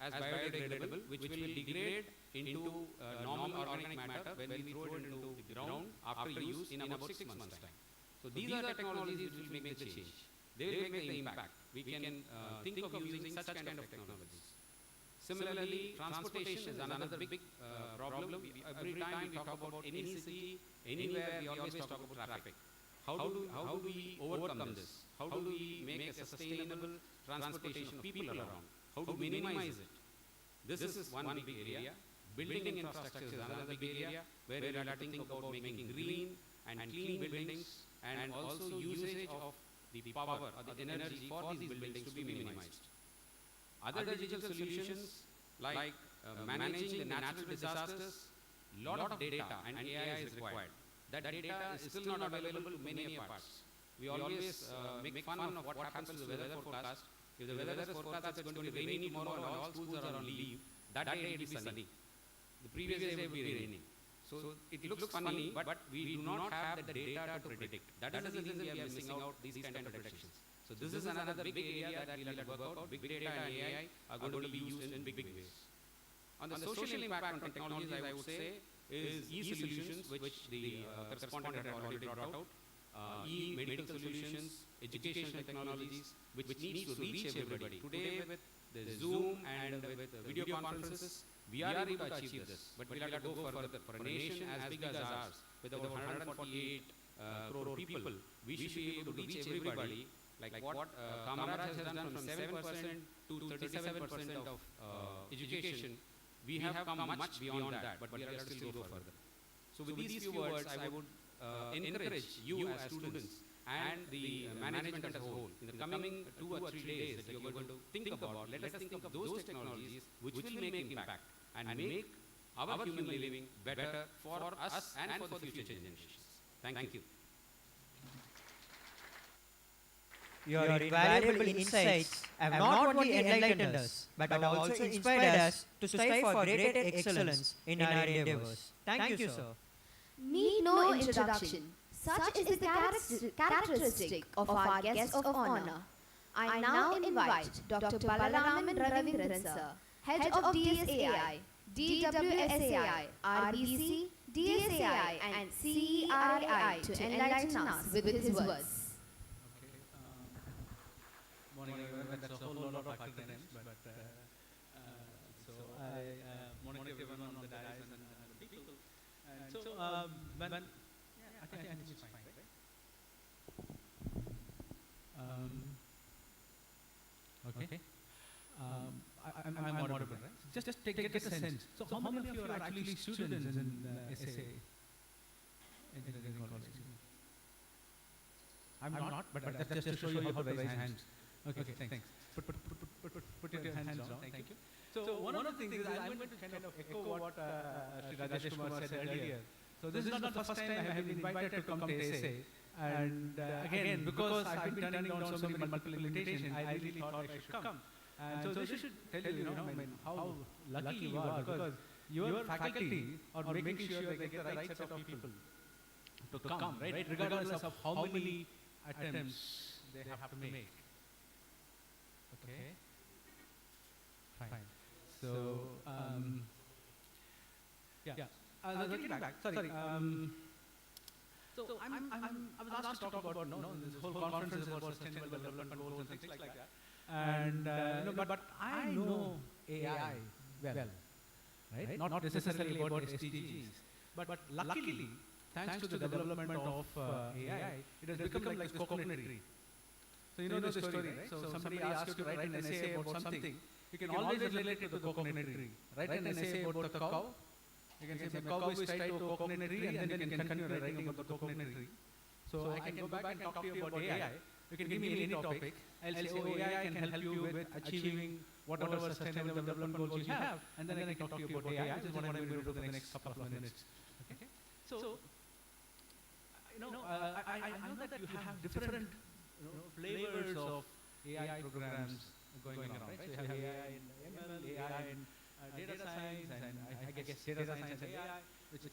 Speaker 8: as biodegradable, which will degrade into normal organic matter when we throw it into the ground after use in about 6 months' time. So these are technologies which will make the change. They will make the impact. We can think of using such kind of technologies. Similarly, transportation is another big problem. Every time we talk about any city, anywhere, we always talk about traffic. How do we overcome this? How do we make a sustainable transportation of people around? How to minimize it? This is one big area. Building infrastructure is another big area where we have to think about making green and clean buildings and also usage of the power or the energy for these buildings to be minimized. Other digital solutions like managing the natural disasters, lot of data and AI is required. That data is still not available to many parts. We always make fun of what happens to the weather forecast. If the weather forecast is going to be rainy tomorrow and all schools are on leave, that day it will be sunny. The previous day will be raining. So it looks funny, but we do not have the data to predict. That is the reason we are missing out these kind of predictions. So this is another big area that we will have to work out. Big data and AI are going to be used in big ways. On the social impact on technologies, I would say, is e-solutions, which the correspondent had already brought out. E-medical solutions, educational technologies, which needs to reach everybody. Today with the Zoom and with video conferences, we are able to achieve this. But we'll have to go further. For a nation as big as ours, with about 148 crore people, we should be able to reach everybody. Like what Kamaraj has done from 7% to 37% of education, we have come much beyond that, but we are still go further. So with these few words, I would encourage you as students and the management as a whole, in the coming 2 or 3 days that you are going to think about, let us think of those technologies which will make impact and make our human living better for us and for the future generations. Thank you.
Speaker 2: Your invaluable insights have not only enlightened us, but have also inspired us to strive for greater excellence in our endeavors. Thank you, sir.
Speaker 4: Need no introduction. Such is the characteristic of our guest of honor. I now invite Dr. Balaraman Ravindran, sir, Head of DSAI, DWSAI, RBC, DSAI and CERAI to enlighten us with his words.
Speaker 9: Okay. Morning everyone. That's a whole lot of acronyms, but so I morning everyone on the dais and the people. And so when I think it's fine, right? Okay. I'm audible, right? Just get a sense. So how many of you are actually students in SA engineering college? I'm not, but that's just to show you how to raise hands. Okay, thanks. Put your hands down. Thank you. So one of the things is I'm going to kind of echo what Shri Rajesh Kumar said earlier. So this is not the first time I have been invited to come to SA. And again, because I've been turning down so many multiple invitations, I really thought I should come. And so this should tell you, how lucky you are, because your faculty are making sure they get the right set of people to come, right? Regardless of how many attempts they have to make. Okay? Fine. So, getting back. Sorry. So I was asked to talk about this whole conference is about sustainable development goals and things like that. And but I know AI well, right? Not necessarily about SDGs, but luckily, thanks to the development of AI, it has become like this coconut tree. So you know the story, right? So somebody asks you to write an essay about something, you can always relate it to the coconut tree. Write an essay about the cow. You can say the cow is tied to a coconut tree, and then you can continue writing about the coconut tree. So I can go back and talk to you about AI. You can give me any topic. I'll say, AI can help you with achieving whatever sustainable development goals you have, and then I can talk to you about AI. This is what I'm going to do for the next couple of minutes. Okay? So, I know that you have different flavors of AI programs going around, right? So you have AI in ML, AI in data science, and I guess data science and AI, which is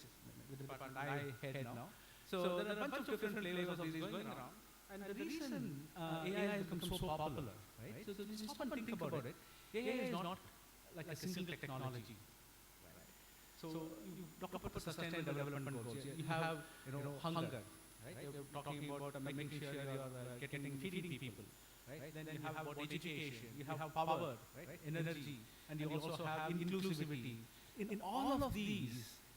Speaker 9: the department I head now. So there are a bunch of different flavors of these going around. And the reason AI has become so popular, right? So just stop and think about it. AI is not like a single technology, right? So you talk about sustainable development goals. You have hunger, right? You're talking about making sure you're feeding people, right? Then you have about education. You have power, right? Energy, and you also have inclusivity. In all of these,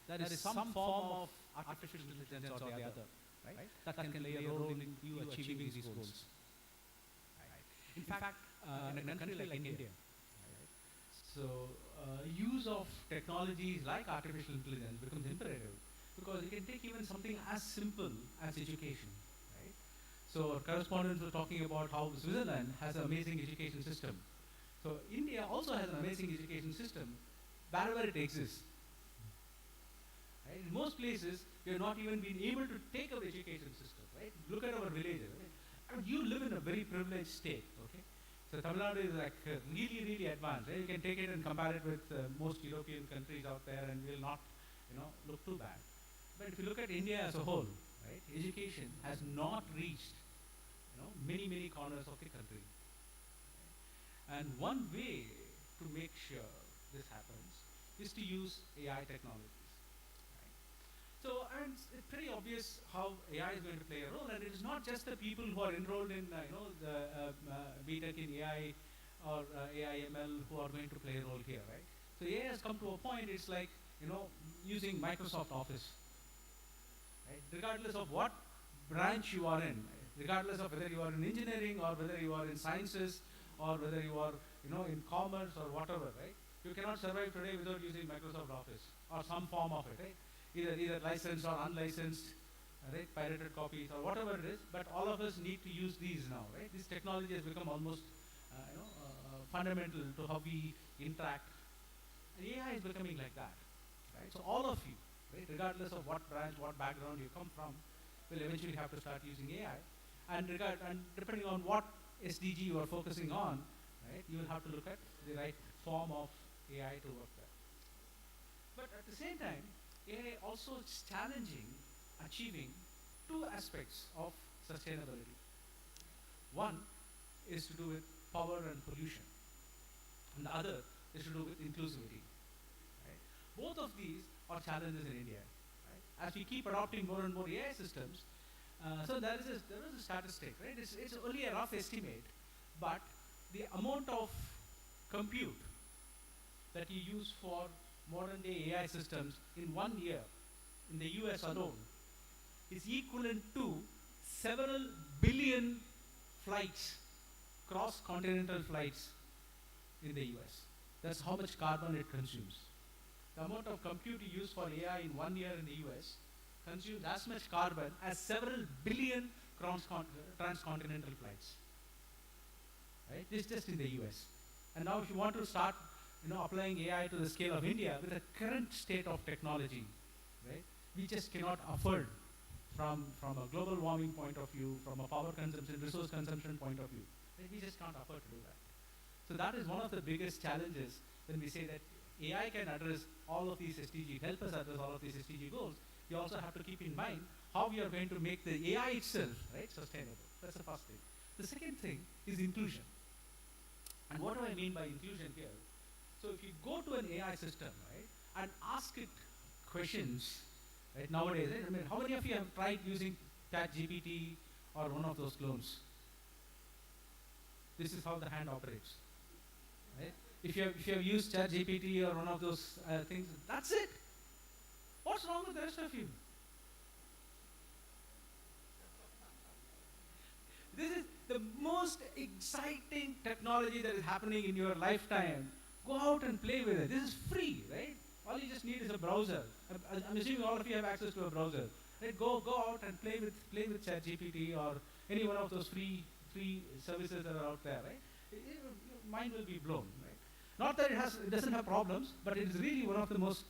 Speaker 9: there is some form of artificial intelligence or the other. Right? That can play a role in you achieving these goals. Right? In fact, in a country like India, right? So use of technologies like artificial intelligence becomes imperative, because it can take even something as simple as education. Right? So our correspondent was talking about how Switzerland has an amazing education system. So India also has an amazing education system wherever it exists. Right? In most places, we have not even been able to take our education system, right? Look at our villages. Right? I mean, you live in a very privileged state, okay? So Tamil Nadu is like really, really advanced. Right? You can take it and compare it with most European countries out there, and will not, look too bad. But if you look at India as a whole, right, education has not reached, many, many corners of the country. Right? And one way to make sure this happens is to use AI technology. So, and it's pretty obvious how AI is going to play a role, and it is not just the people who are enrolled in, the BTech in AI or AI/ML who are going to play a role here, right? So AI has come to a point. It's like using Microsoft Office, right? Regardless of what branch you are in, regardless of whether you are in engineering or whether you are in sciences or whether you are in commerce or whatever, right? You cannot survive today without using Microsoft Office or some form of it, right? Either licensed or unlicensed, right? Pirated copies or whatever it is, but all of us need to use these now, right? This technology has become almost, fundamental to how we interact. And AI is becoming like that, right? So all of you, right, regardless of what branch, what background you come from, will eventually have to start using AI, and depending on what SDG you are focusing on, right, you will have to look at the right form of AI to work there. But at the same time, AI also is challenging achieving two aspects of sustainability. One is to do with power and pollution, and the other is to do with inclusivity. Right? Both of these are challenges in India. Right? As we keep adopting more and more AI systems, so there is a statistic, right? It's only a rough estimate, but the amount of compute that you use for modern day AI systems in 1 year in the US alone is equivalent to several billion flights, cross-continental flights in the US. That's how much carbon it consumes. The amount of compute you use for AI in 1 year in the US consumes as much carbon as several billion transcontinental flights. Right? This is just in the US. And now if you want to start applying AI to the scale of India with the current state of technology, right, we just cannot afford from a global warming point of view, from a power consumption, resource consumption point of view. Right? We just can't afford to do that. So that is one of the biggest challenges when we say that AI can address all of these SDG, help us address all of these SDG goals. We also have to keep in mind how we are going to make the AI itself, right, sustainable. That's the first thing. The second thing is inclusion. And what do I mean by inclusion here? So if you go to an AI system, right, and ask it questions, right, nowadays, right, I mean, how many of you have tried using ChatGPT or one of those clones? This is how the hand operates. Right? If you have used ChatGPT or one of those things, that's it. What's wrong with the rest of you? This is the most exciting technology that is happening in your lifetime. Go out and play with it. This is free, right? All you just need is a browser. I'm assuming all of you have access to a browser. Right? Go out and play with ChatGPT or any one of those free services that are out there, right? Your mind will be blown, right? Not that it doesn't have problems, but it is really one of the most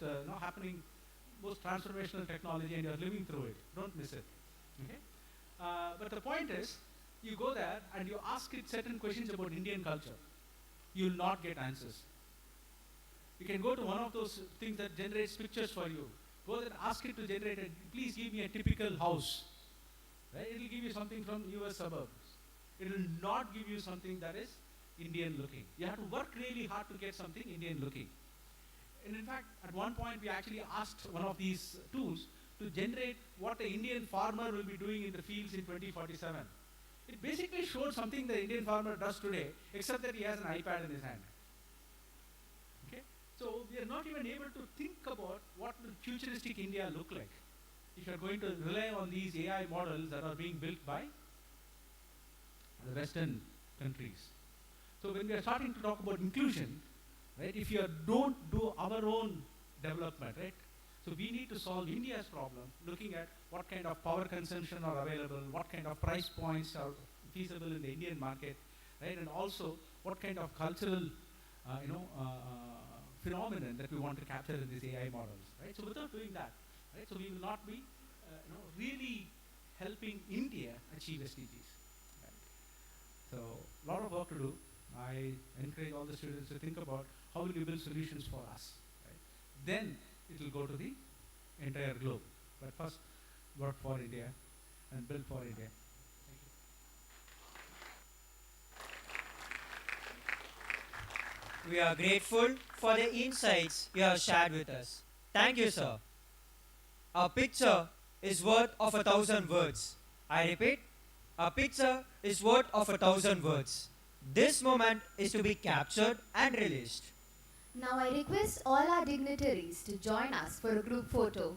Speaker 9: most transformational technology, and you're living through it. Don't miss it. Okay? But the point is, you go there and you ask it certain questions about Indian culture. You will not get answers. You can go to one of those things that generates pictures for you. Go there and ask it to generate it. Please give me a typical house. Right? It will give you something from US suburbs. It will not give you something that is Indian looking. You have to work really hard to get something Indian looking. And in fact, at one point we actually asked one of these tools to generate what the Indian farmer will be doing in the fields in 2047. It basically showed something the Indian farmer does today, except that he has an iPad in his hand. Okay? So we are not even able to think about what will futuristic India look like if you are going to rely on these AI models that are being built by the Western countries. So when we are starting to talk about inclusion, right, if you don't do our own development, right, so we need to solve India's problem, looking at what kind of power consumption are available, what kind of price points are feasible in the Indian market, right, and also what kind of cultural, phenomenon that we want to capture in these AI models, right. So without doing that, right, so we will not be, really helping India achieve SDGs. Right. So a lot of work to do. I encourage all the students to think about how will you build solutions for us. Right? Then it will go to the entire globe. But first, work for India and build for India. Thank you.
Speaker 2: We are grateful for the insights you have shared with us. Thank you, sir. A picture is worth of 1,000 words. I repeat, a picture is worth of 1,000 words. This moment is to be captured and released.
Speaker 4: Now I request all our dignitaries to join us for a group photo.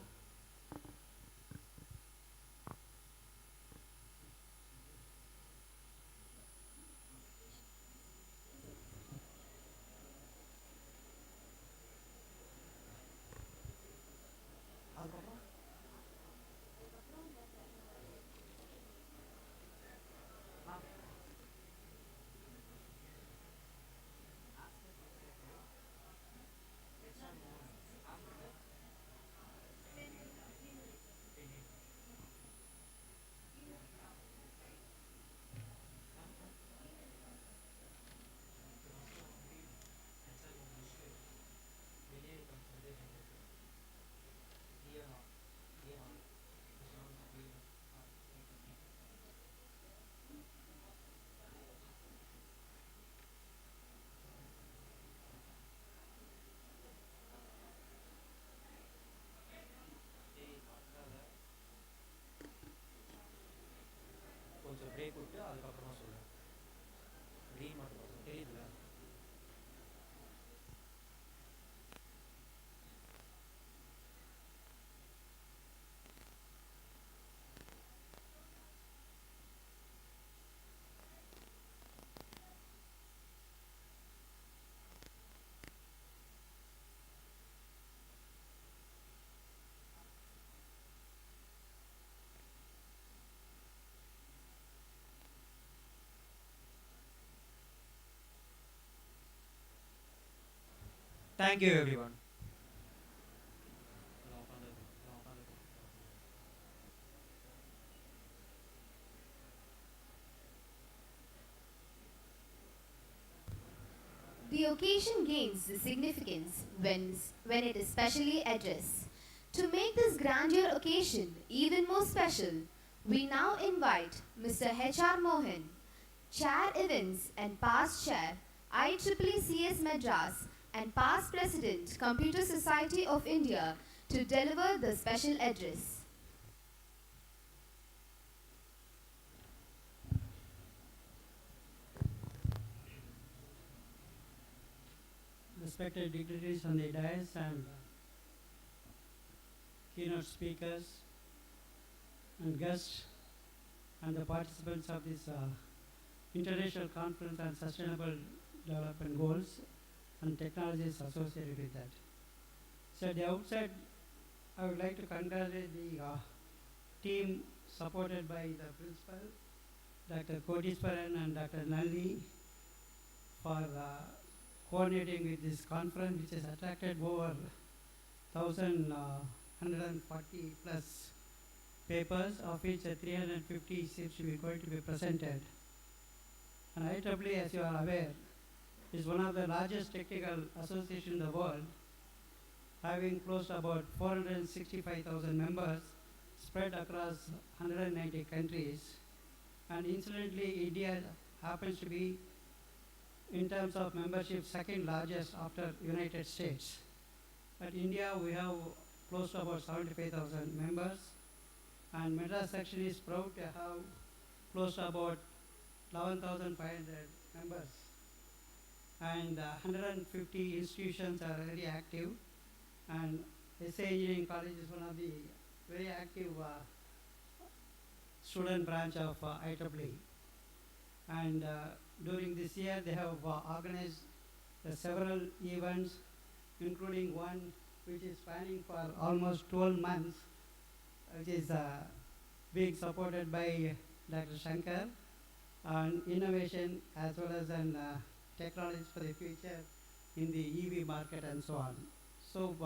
Speaker 2: Thank you, everyone.
Speaker 4: The occasion gains the significance when it is specially addressed. To make this grandeur occasion even more special, we now invite Mr. H.R. Mohan, Chair Events and Past Chair, IEEE CS Madras and Past President, Computer Society of India, to deliver the special address.
Speaker 10: Respected dignitaries on the dais and keynote speakers and guests and the participants of this International Conference on Sustainable Development Goals and technologies associated with that. So at the outset, I would like to congratulate the team supported by the principal, Dr. Kodiswaran and Dr. Nalini, for coordinating with this conference, which has attracted over 1,140 plus papers, of which 350 seems to be going to be presented. And IEEE, as you are aware, is one of the largest technical associations in the world, having close to about 465,000 members spread across 190 countries. And incidentally, India happens to be, in terms of membership, second largest after United States. But India, we have close to about 75,000 members, and Madras section is proud to have close to about 11,500 members. And 150 institutions are very active, and SA Engineering College is one of the very active student branch of IEEE. And during this year, they have organized several events, including one which is spanning for almost 12 months, which is being supported by Dr. Shankar on innovation as well as on technologies for the future in the EV market and so on. So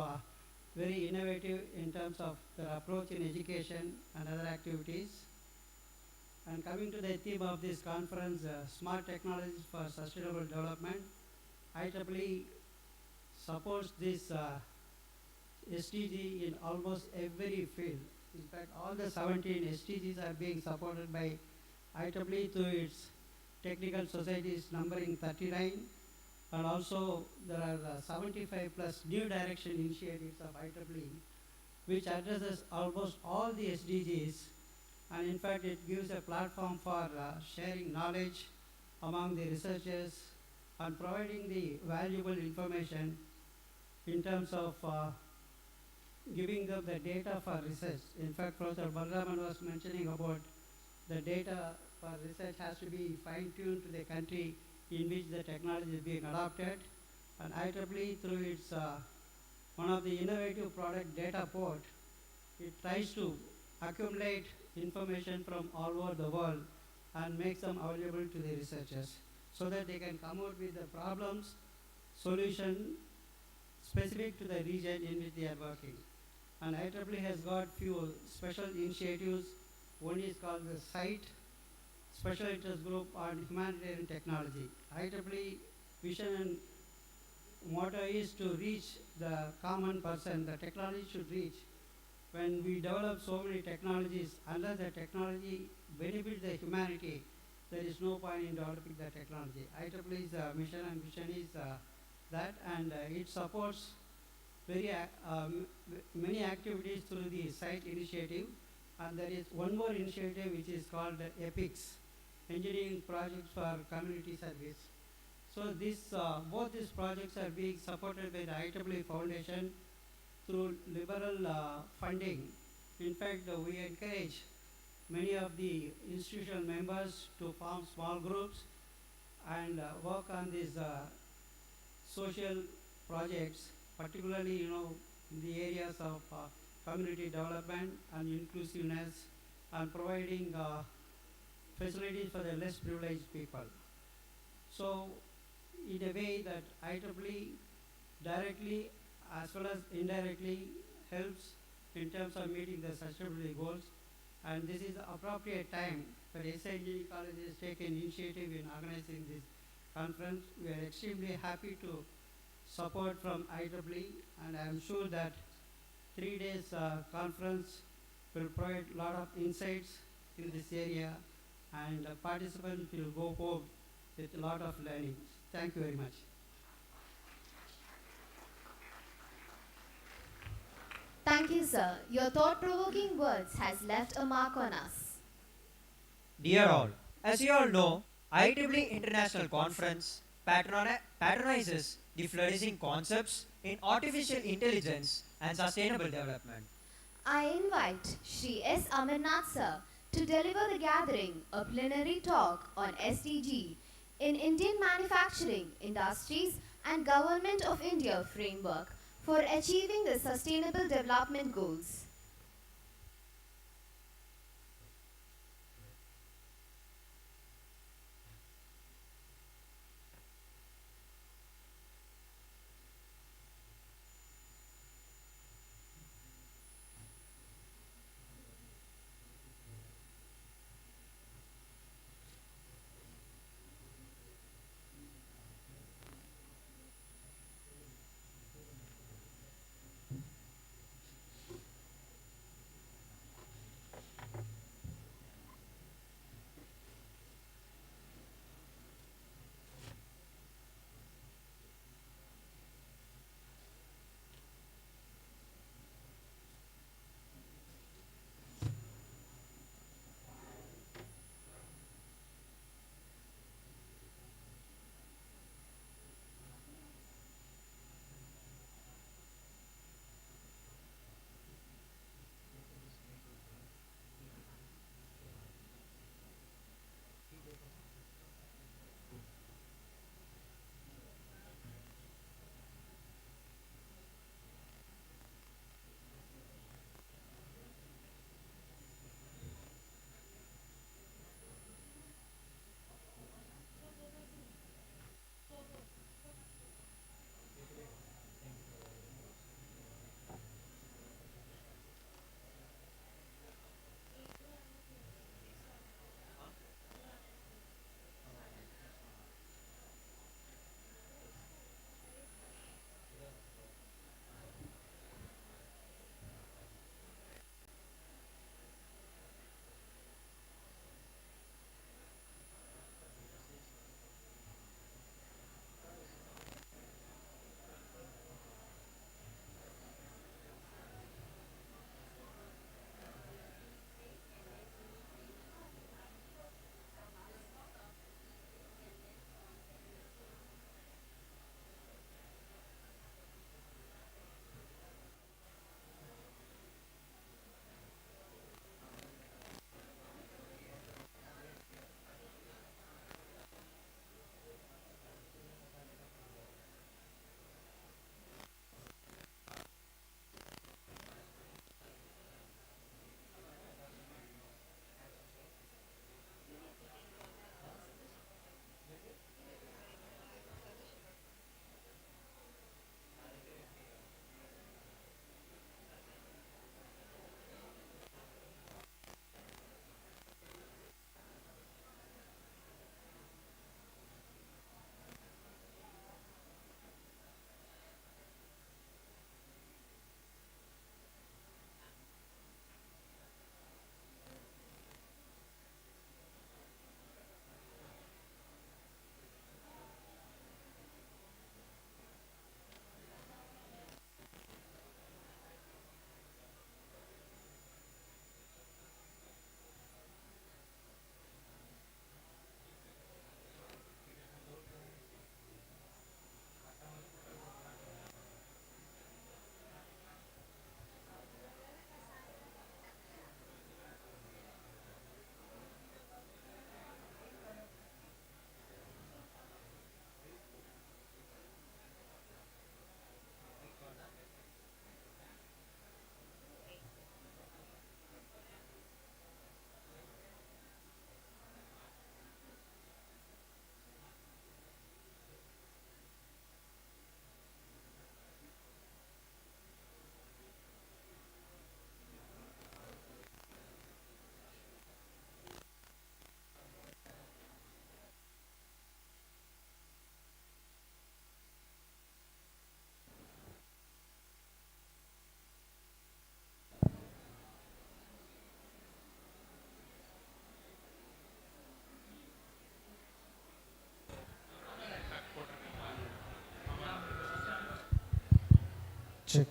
Speaker 10: very innovative in terms of their approach in education and other activities. And coming to the theme of this conference, smart technologies for sustainable development, IEEE supports this SDG in almost every field. In fact, all the 17 SDGs are being supported by IEEE through its technical societies numbering 39, and also there are 75 plus new direction initiatives of IEEE, which addresses almost all the SDGs. And in fact, it gives a platform for sharing knowledge among the researchers and providing the valuable information in terms of giving them the data for research. In fact, Professor Balraman was mentioning about the data for research has to be fine-tuned to the country in which the technology is being adopted. And IEEE, through its one of the innovative product data port, it tries to accumulate information from all over the world and makes them available to the researchers so that they can come out with the problems, solution specific to the region in which they are working. And IEEE has got few special initiatives. One is called the SITE, Special Interest Group on Humanitarian Technology. IEEE vision and motto is to reach the common person. The technology should reach. When we develop so many technologies, unless the technology benefits the humanity, there is no point in developing the technology. IEEE's mission and vision is that, and it supports very many activities through the SITE initiative. And there is one more initiative which is called EPICS, Engineering Projects for Community Service. So this, both these projects are being supported by the IEEE Foundation through liberal funding. In fact, we encourage many of the institutional members to form small groups and work on these social projects, particularly, in the areas of community development and inclusiveness, and providing facilities for the less privileged people. So, in a way that IEEE directly as well as indirectly helps in terms of meeting the sustainability goals. And this is the appropriate time for SIG colleges take an initiative in organizing this conference. We are extremely happy to support from IEEE, and I am sure that 3 days conference will provide a lot of insights in this area, and participants will go home with a lot of learning. Thank you very much.
Speaker 4: Thank you, sir. Your thought-provoking words has left a mark on us.
Speaker 2: Dear all, as you all know, IEEE International Conference patronizes the flourishing concepts in artificial intelligence and sustainable development.
Speaker 4: I invite Shri S. Amarnath sir to deliver the gathering a plenary talk on SDG in Indian manufacturing, industries and Government of India framework for achieving the Sustainable Development Goals.
Speaker 11: Check.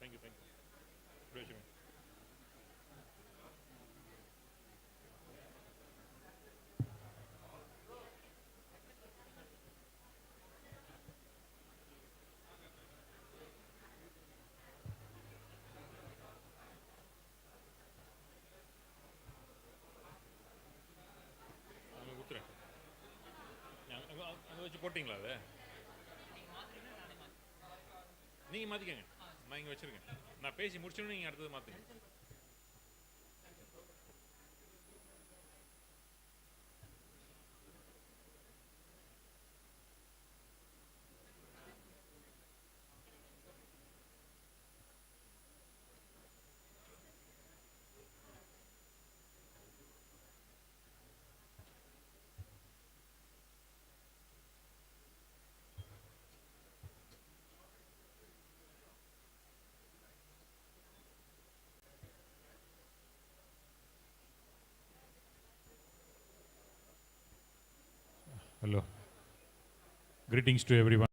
Speaker 6: Thank you. Great. அங்கே கொடுத்துறேன். அங்கே வச்சு போட்டிங்களா அதை? நீங்கள் மாற்றிக்கங்க. நான் இங்கே வச்சுருக்கேன். நான் பேசி முடிச்சோன்னு நீங்கள் அடுத்தது மாற்றுங்க. Hello. Greetings to everyone.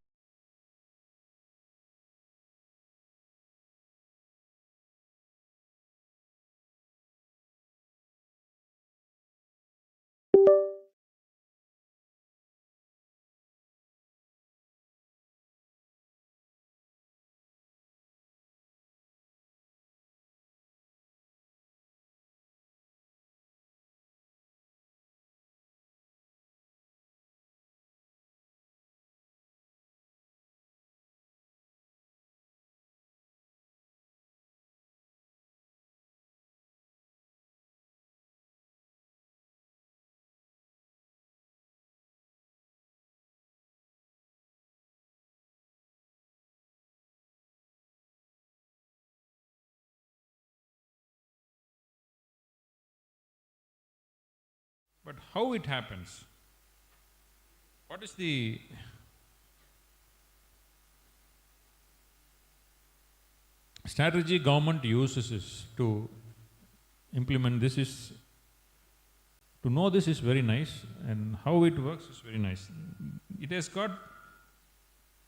Speaker 6: But how it happens? What is the strategy government uses is to implement this is to know this is very nice, and how it works is very nice. It has got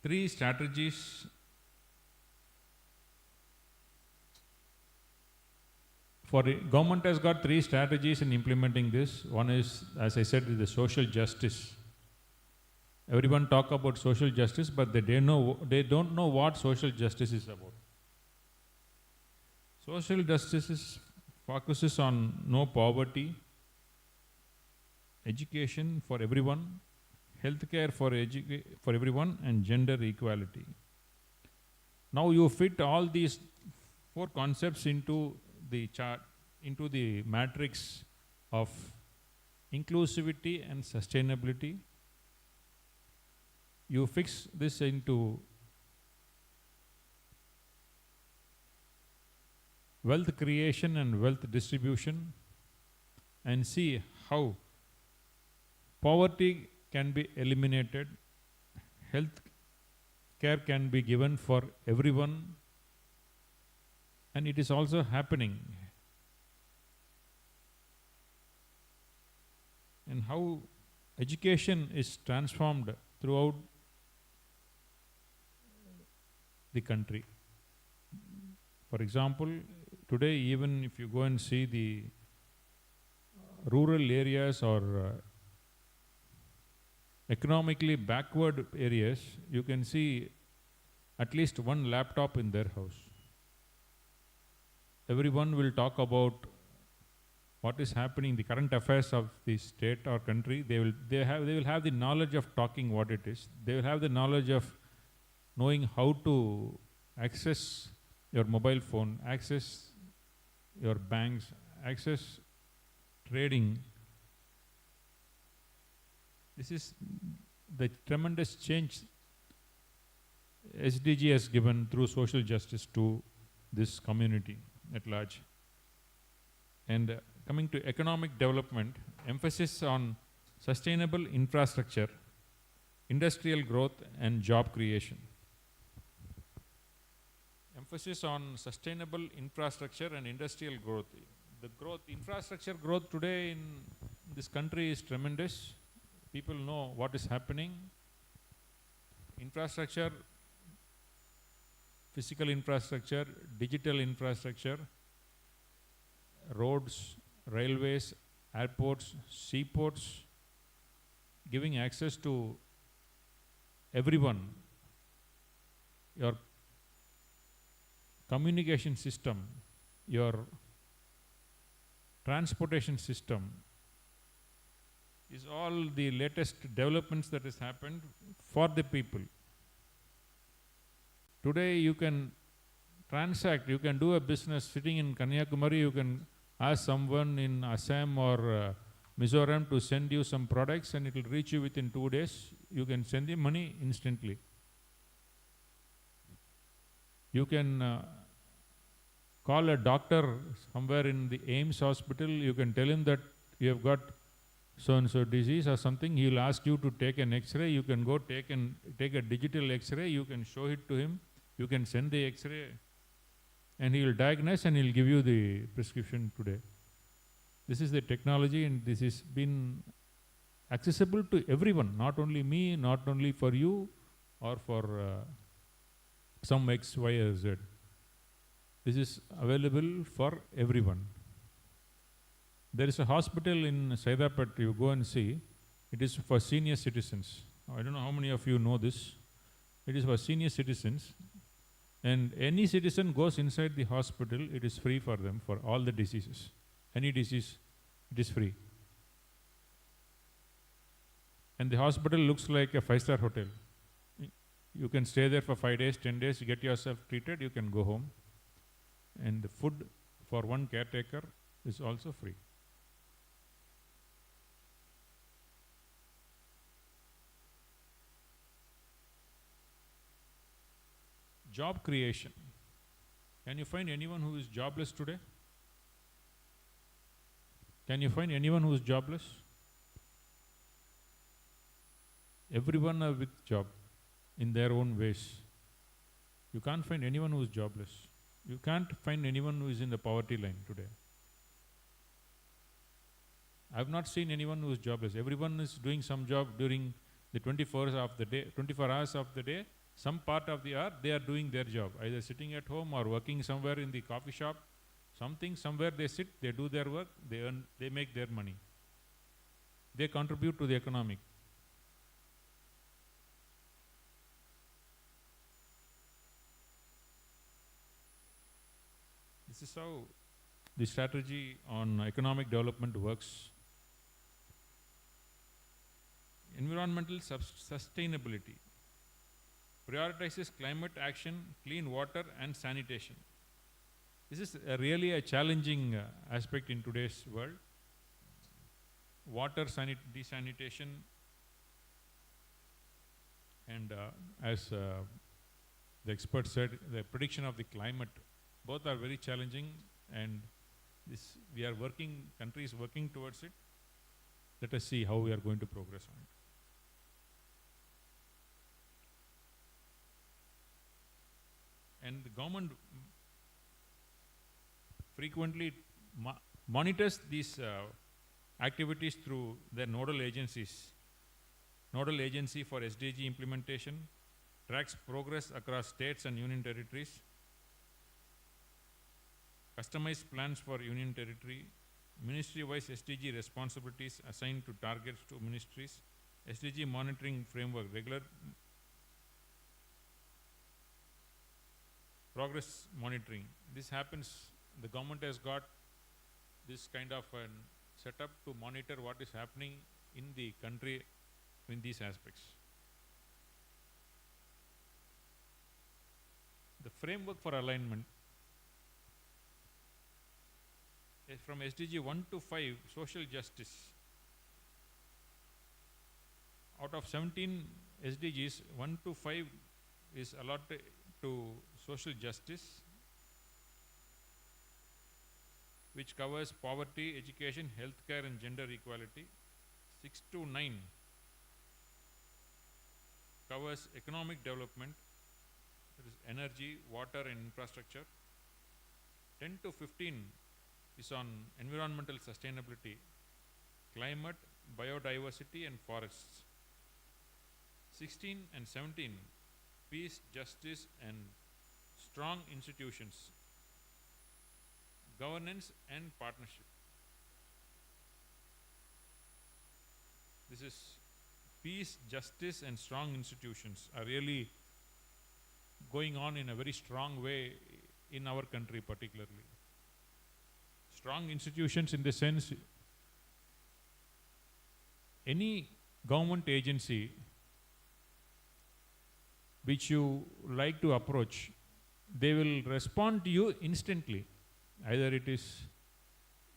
Speaker 6: 3 strategies Government has got 3 strategies in implementing this. One is, as I said, the social justice. Everyone talk about social justice, but they don't know what social justice is about. Social justice focuses on no poverty, education for everyone, healthcare for everyone, and gender equality. Now you fit all these 4 concepts into the chart, into the matrix of inclusivity and sustainability. You fix this into wealth creation and wealth distribution, and see how poverty can be eliminated, health care can be given for everyone, and it is also happening. And how education is transformed throughout the country. For example, today even if you go and see the rural areas or economically backward areas, you can see at least one laptop in their house. Everyone will talk about what is happening, the current affairs of the state or country. They will have the knowledge of talking what it is. They will have the knowledge of knowing how to access your mobile phone, access your banks, access trading. This is the tremendous change SDG has given through social justice to this community at large. And coming to economic development, emphasis on sustainable infrastructure, industrial growth, and job creation. Emphasis on sustainable infrastructure and industrial growth. Infrastructure growth today in this country is tremendous. People know what is happening. Infrastructure, physical infrastructure, digital infrastructure, roads, railways, airports, seaports, giving access to everyone. Your communication system, your transportation system is all the latest developments that has happened for the people. Today you can transact, you can do a business sitting in Kanyakumari, you can ask someone in Assam or Mizoram to send you some products and it will reach you within 2 days. You can send the money instantly. You can call a doctor somewhere in the AIMS hospital, you can tell him that you have got so-and-so disease or something, he will ask you to take an X-ray, you can go take a digital X-ray, you can show it to him, you can send the X-ray and he will diagnose and he will give you the prescription today. This is the technology and this has been accessible to everyone, not only me, not only for you or for some X, Y or Z. This is available for everyone. There is a hospital in Saidapat, you go and see, it is for senior citizens. I don't know how many of you know this. It is for senior citizens and any citizen goes inside the hospital, it is free for them for all the diseases. Any disease, it is free. And the hospital looks like a 5-star hotel. You can stay there for 5 days, 10 days, get yourself treated, you can go home. And the food for one caretaker is also free. Job creation. Can you find anyone who is jobless today? Can you find anyone who is jobless? Everyone are with job in their own ways. You can't find anyone who is jobless. You can't find anyone who is in the poverty line today. I have not seen anyone who is jobless. Everyone is doing some job during the 24 hours of the day. Some part of the hour they are doing their job, either sitting at home or working somewhere in the coffee shop. Something, somewhere they sit, they do their work, they earn, they make their money. They contribute to the economic. This is how the strategy on economic development works. Environmental sustainability prioritizes climate action, clean water and sanitation. This is really a challenging aspect in today's world. Water desanitation and as the expert said, the prediction of the climate, both are very challenging, and this we are working, country is working towards it. Let us see how we are going to progress on it. And the government frequently monitors these activities through their nodal agencies. Nodal agency for SDG implementation tracks progress across states and union territories. Customized plans for union territory. Ministry-wise SDG responsibilities assigned to targets to ministries. SDG monitoring framework, regular progress monitoring. This happens, the government has got this kind of an setup to monitor what is happening in the country in these aspects. The framework for alignment is from SDG 1 to 5, social justice. Out of 17 SDGs, 1 to 5 is allotted to social justice, which covers poverty, education, healthcare and gender equality. 6 to 9 covers economic development, that is energy, water and infrastructure. 10 to 15 is on environmental sustainability, climate, biodiversity and forests. 16 and 17, peace, justice and strong institutions, governance and partnership. This is peace, justice and strong institutions are really going on in a very strong way in our country particularly. Strong institutions in the sense, any government agency which you like to approach, they will respond to you instantly. Either it is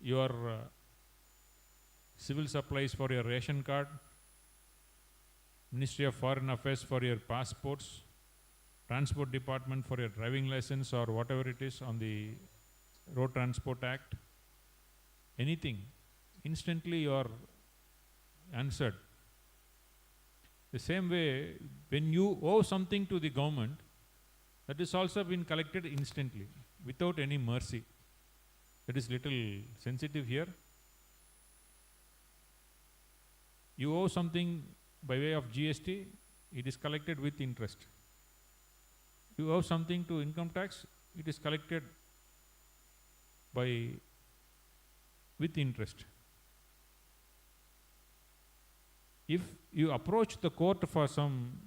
Speaker 6: your civil supplies for your ration card, Ministry of Foreign Affairs for your passports, Transport Department for your driving license or whatever it is on the Road Transport Act, anything, instantly you are answered. The same way, when you owe something to the government, that is also been collected instantly, without any mercy. That is little sensitive here. You owe something by way of GST, it is collected with interest. You owe something to income tax, it is collected with interest. If you approach the court for some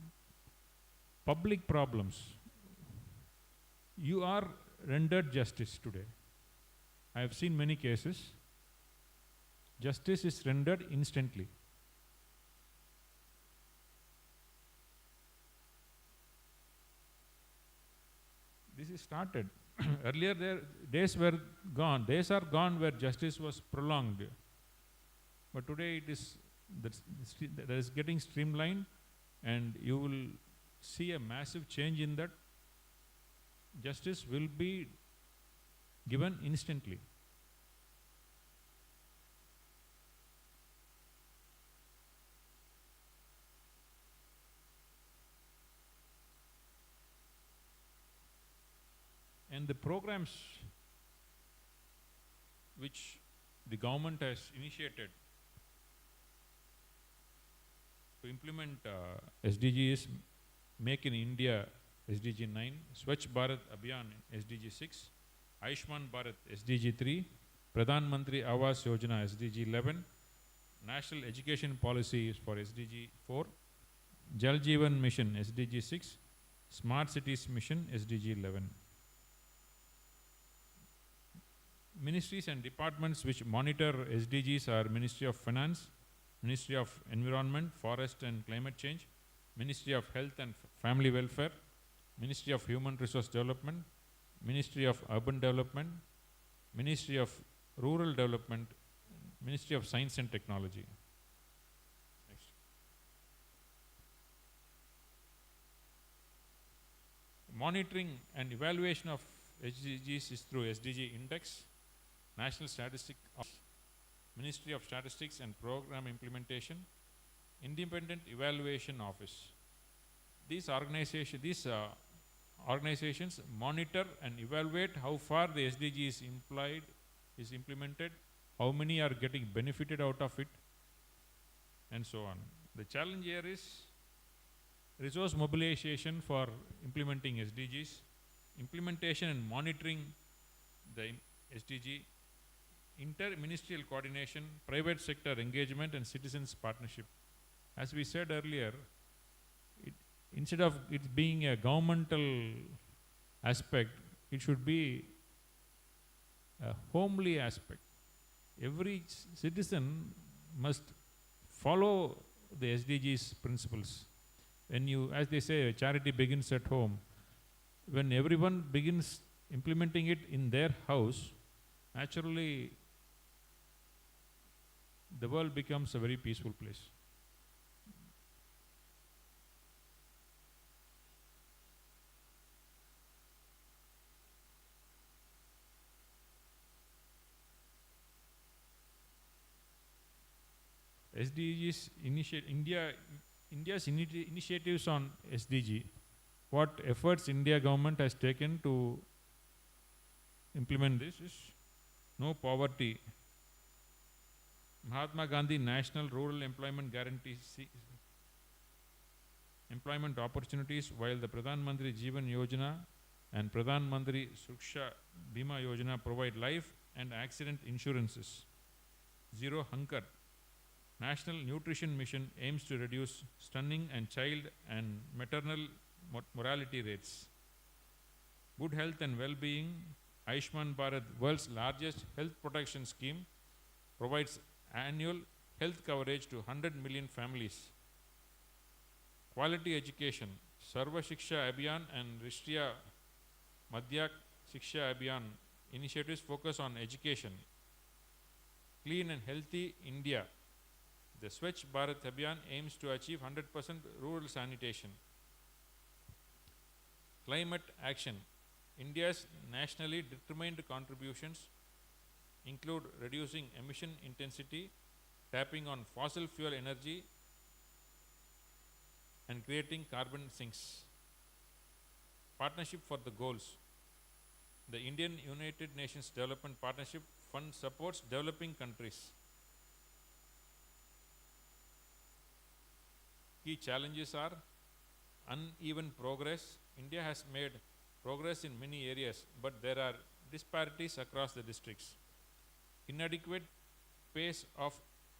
Speaker 6: public problems, you are rendered justice today. I have seen many cases. Justice is rendered instantly. This is started. Earlier days are gone where justice was prolonged. But today it is that is getting streamlined, and you will see a massive change in that. Justice will be given instantly. And the programs which the government has initiated to implement SDGs, Make in India SDG 9, Swachh Bharat Abhiyan SDG 6, Ayushman Bharat SDG 3, Pradhan Mantri Awas Yojana SDG 11, National Education Policy is for SDG 4, Jal Jeevan Mission SDG 6, Smart Cities Mission SDG 11. Ministries and departments which monitor SDGs are Ministry of Finance, Ministry of Environment, Forest and Climate Change, Ministry of Health and Family Welfare, Ministry of Human Resource Development, Ministry of Urban Development, Ministry of Rural Development, Ministry of Science and Technology. Next. Monitoring and evaluation of SDGs is through SDG Index, National Statistic Office, Ministry of Statistics and Program Implementation, Independent Evaluation Office. These organizations monitor and evaluate how far the SDG is implemented, how many are getting benefited out of it, and so on. The challenge here is resource mobilization for implementing SDGs, implementation and monitoring the SDG, inter-ministerial coordination, private sector engagement and citizens partnership. As we said earlier, instead of it being a governmental aspect, it should be a homely aspect. Every citizen must follow the SDGs principles. When you, as they say, charity begins at home. When everyone begins implementing it in their house, naturally the world becomes a very peaceful place. SDGs India's initiatives on SDG. What efforts India government has taken to implement this is no poverty. Mahatma Gandhi National Rural Employment Guarantee employment opportunities, while the Pradhan Mantri Jeevan Yojana and Pradhan Mantri Suksha Bima Yojana provide life and accident insurances. Zero hunger. National Nutrition Mission aims to reduce stunning and child and maternal mortality rates. Good health and well-being. Ayushman Bharat, world's largest health protection scheme, provides annual health coverage to 100 million families. Quality education. Sarva Shiksha Abhiyan and Rishtriya Madhyak Shiksha Abhiyan initiatives focus on education. Clean and healthy India. The Swachh Bharat Abhiyan aims to achieve 100% rural sanitation. Climate action. India's nationally determined contributions include reducing emission intensity, tapping on fossil fuel energy, and creating carbon sinks. Partnership for the goals. The Indian United Nations Development Partnership Fund supports developing countries. Key challenges are uneven progress. India has made progress in many areas, but there are disparities across the districts. Inadequate pace of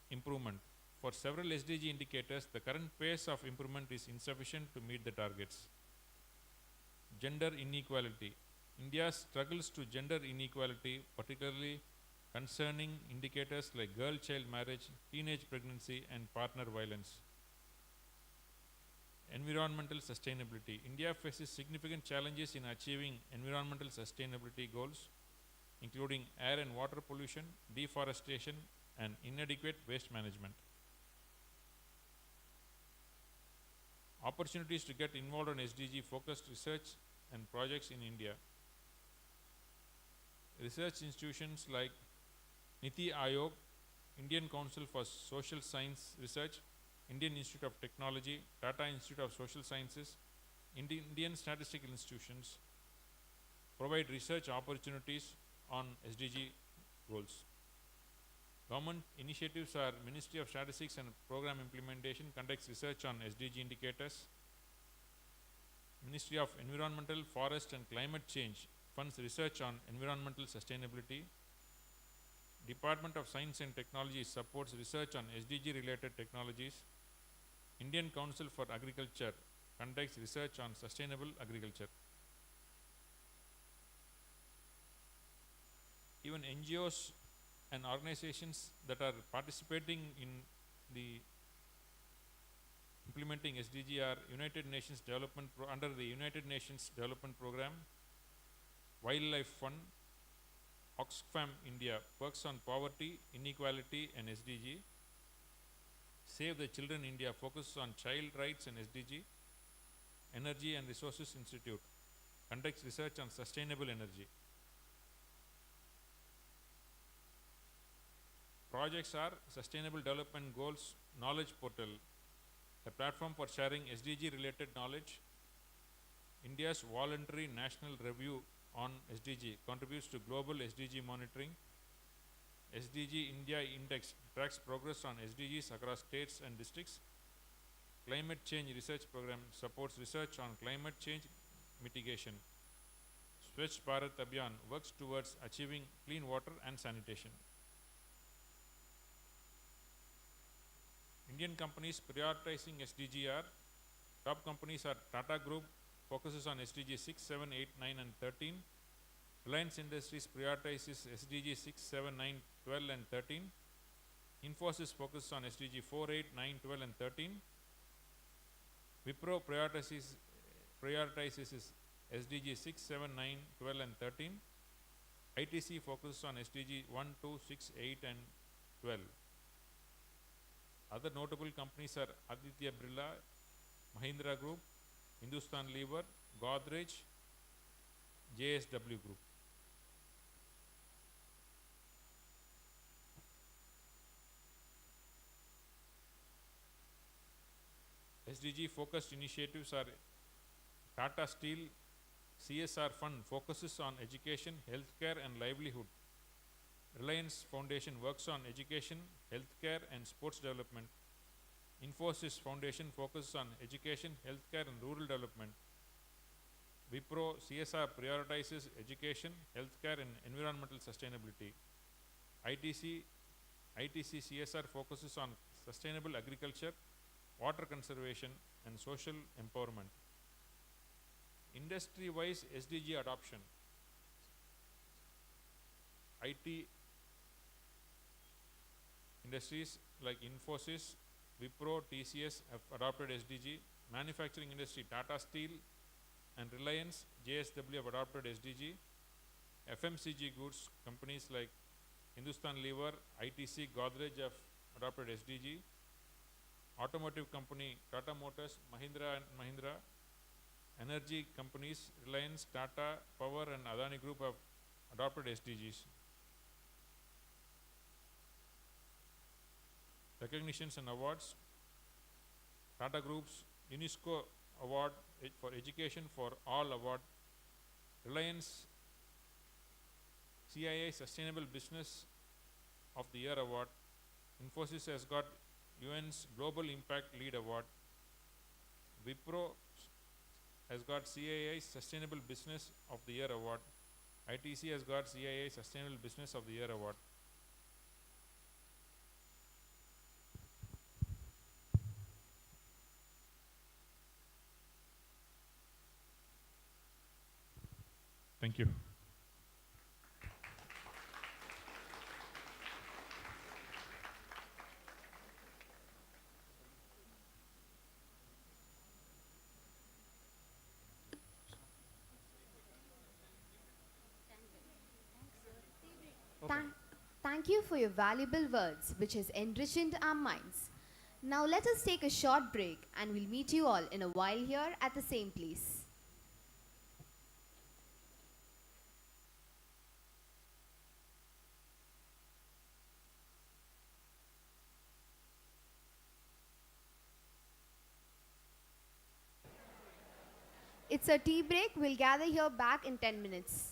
Speaker 6: improvement. For several SDG indicators, the current pace of improvement is insufficient to meet the targets. Gender inequality. India struggles to gender inequality, particularly concerning indicators like girl-child marriage, teenage pregnancy, and partner violence. Environmental sustainability. India faces significant challenges in achieving environmental sustainability goals, including air and water pollution, deforestation, and inadequate waste management. Opportunities to get involved on SDG-focused research and projects in India. Research institutions like Niti Aayog, Indian Council for Social Science Research, Indian Institute of Technology, Tata Institute of Social Sciences, Indian Statistical Institutions provide research opportunities on SDG goals. Government initiatives are Ministry of Statistics and Program Implementation conducts research on SDG indicators. Ministry of Environmental, Forest and Climate Change funds research on environmental sustainability. Department of Science and Technology supports research on SDG related technologies. Indian Council for Agriculture conducts research on sustainable agriculture. Even NGOs and organizations that are participating in the implementing SDG are United Nations Development under the United Nations Development Program, Wildlife Fund, Oxfam India works on poverty, inequality and SDG. Save the Children India focuses on child rights and SDG. Energy and Resources Institute conducts research on sustainable energy. Projects are Sustainable Development Goals Knowledge Portal, a platform for sharing SDG related knowledge. India's voluntary national review on SDG contributes to global SDG monitoring. SDG India Index tracks progress on SDGs across states and districts. Climate Change Research Program supports research on climate change mitigation. Swachh Bharat Abhiyan works towards achieving clean water and sanitation. Indian companies prioritizing SDG are top companies are Tata Group focuses on SDG 6, 7, 8, 9 and 13. Reliance Industries prioritizes SDG 6, 7, 9, 12 and 13. Infosys focuses on SDG 4, 8, 9, 12 and 13. Wipro prioritizes SDG 6, 7, 9, 12 and 13. ITC focuses on SDG 1, 2, 6, 8 and 12. Other notable companies are Aditya Birla, Mahindra Group, Hindustan Lever, Godrej, JSW Group. SDG focused initiatives are Tata Steel CSR Fund focuses on education, healthcare and livelihood. Reliance Foundation works on education, healthcare and sports development. Infosys Foundation focuses on education, healthcare and rural development. Wipro CSR prioritizes education, healthcare and environmental sustainability. ITC CSR focuses on sustainable agriculture, water conservation and social empowerment. Industry-wise SDG adoption. IT industries like Infosys, Wipro, TCS have adopted SDG. Manufacturing industry Tata Steel and Reliance, JSW have adopted SDG. FMCG goods companies like Hindustan Lever, ITC, Godrej have adopted SDG. Automotive company Tata Motors, Mahindra and Mahindra. Energy companies Reliance, Tata Power and Adani Group have adopted SDGs. Recognitions and awards. Tata Group's UNESCO Award for Education for All Award. Reliance CIA Sustainable Business of the Year Award. Infosys has got UN's Global Impact Lead Award. Wipro has got CII Sustainable Business of the Year Award. ITC has got CII Sustainable Business of the Year Award. Thank you.
Speaker 4: Thank you for your valuable words, which has enriched our minds. Now let us take a short break and we'll meet you all in a while here at the same place. It's a tea break. We'll gather here back in 10 minutes.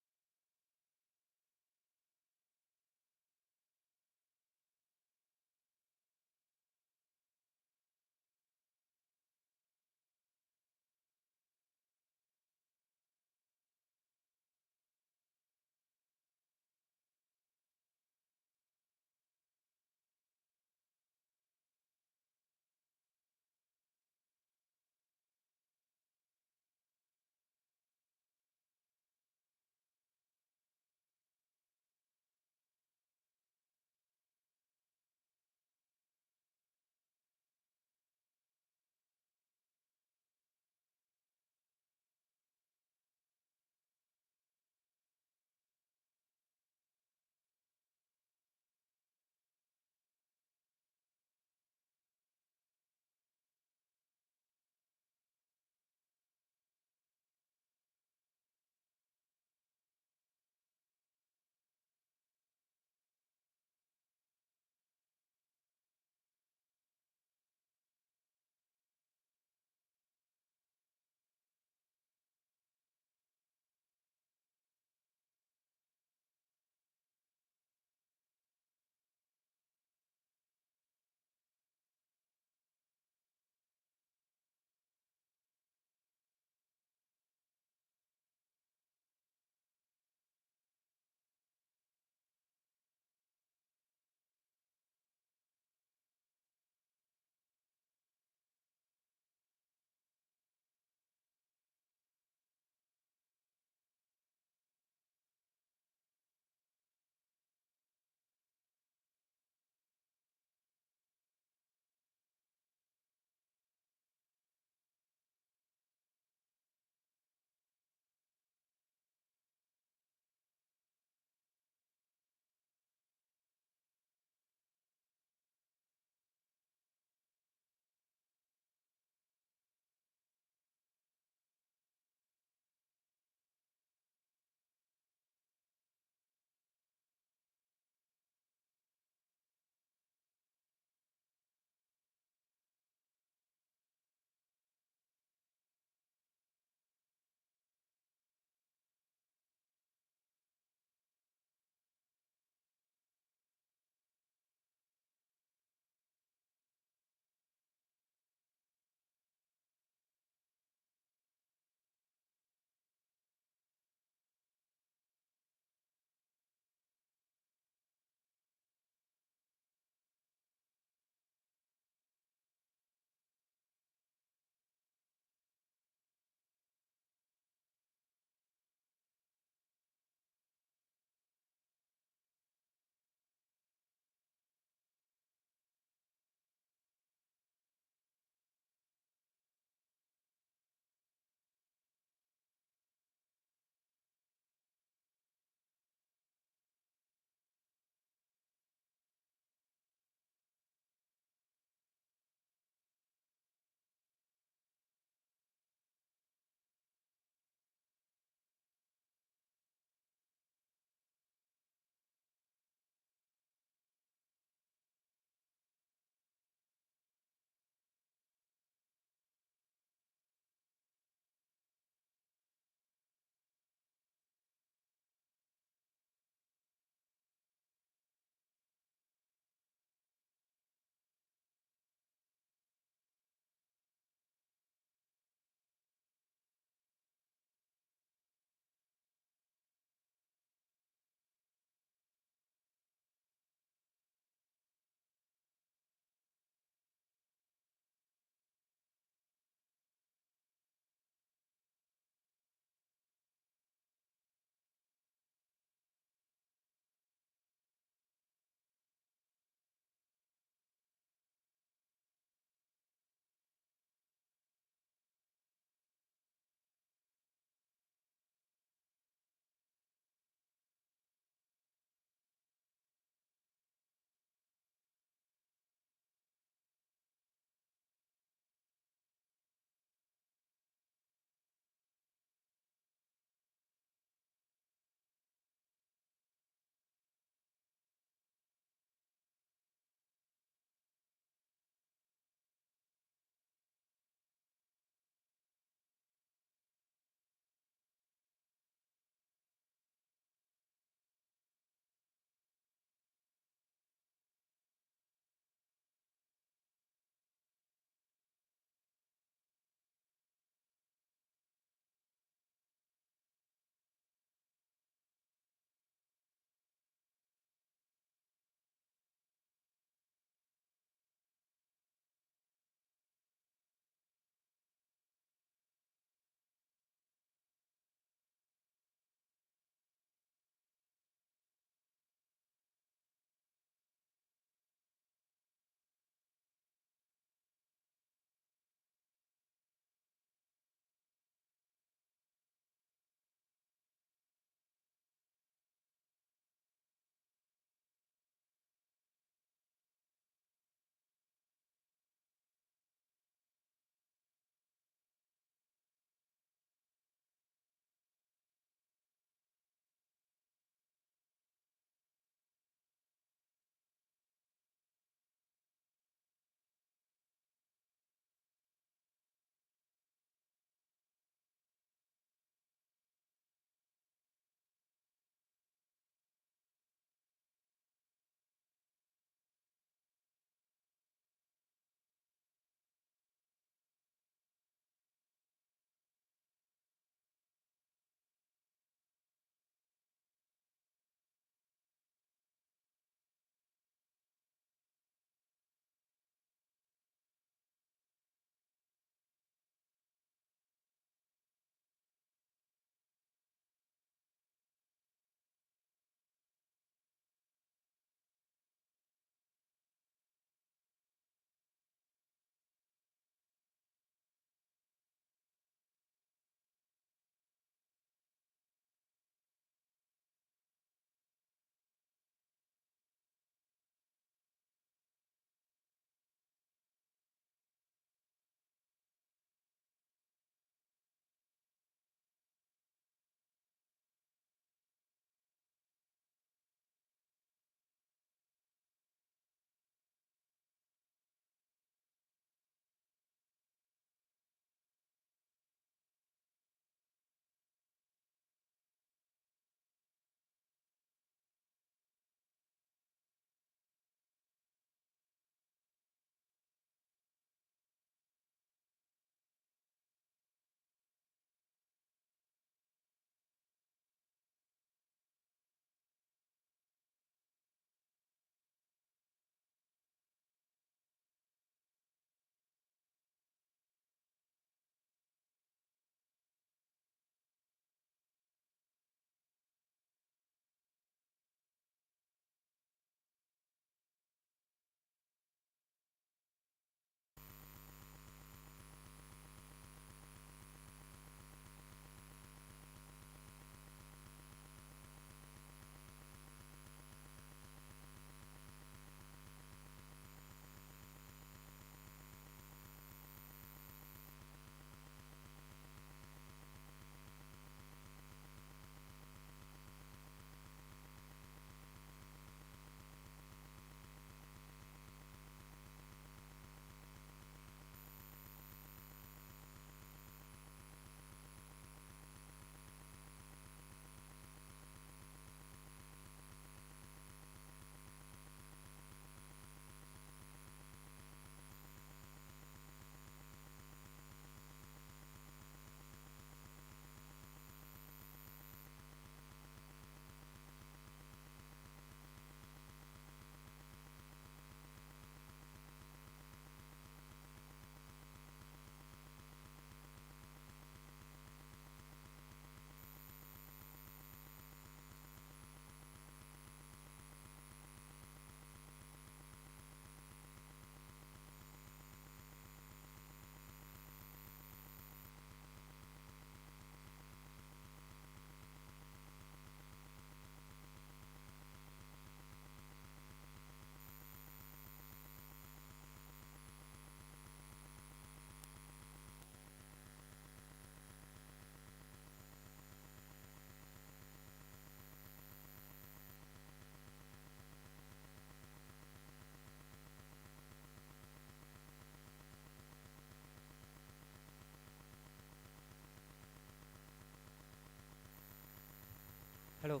Speaker 2: Hello.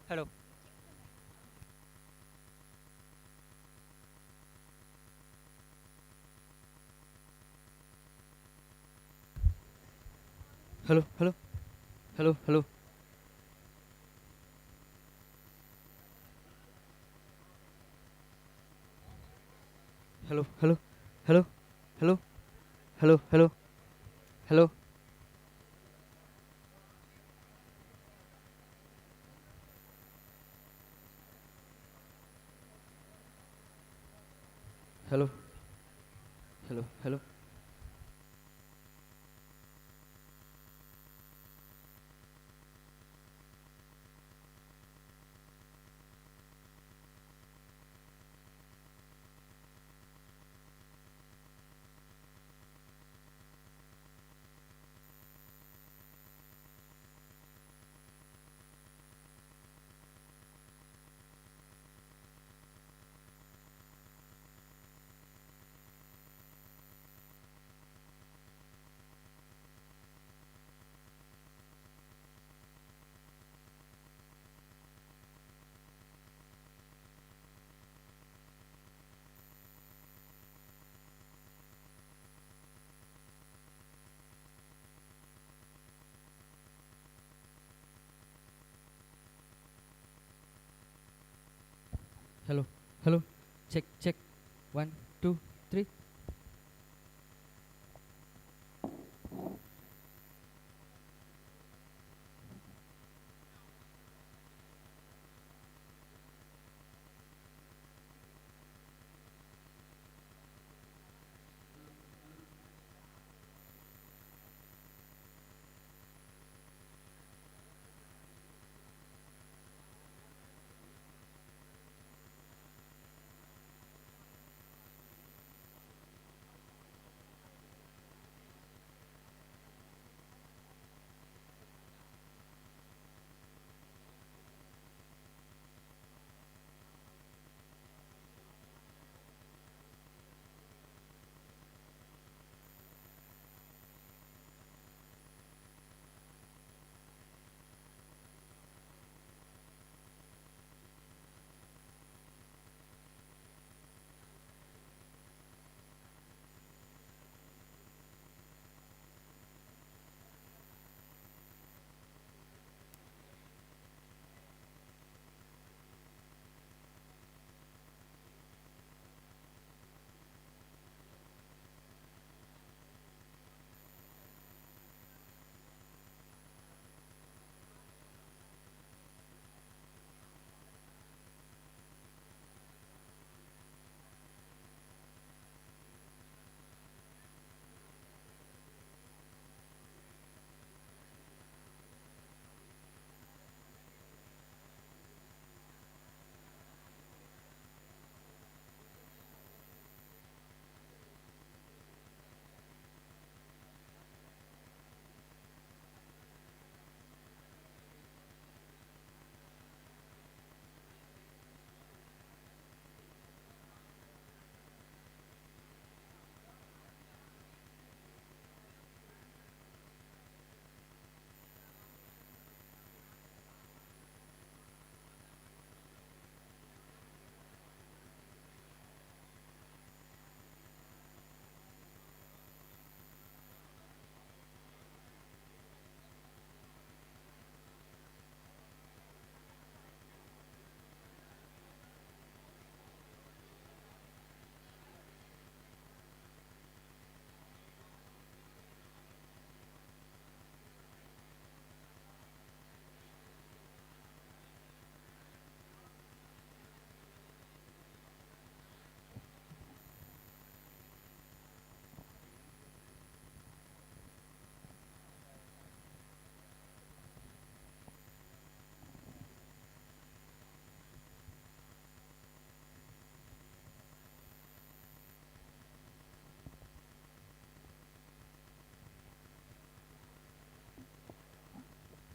Speaker 2: Hello. Hello. Hello. Hello. Hello. Hello. Hello. Hello. Hello. Hello. Hello. Hello. Hello. Hello. Hello. Hello. Hello. Check. Check. 1, 2, 3.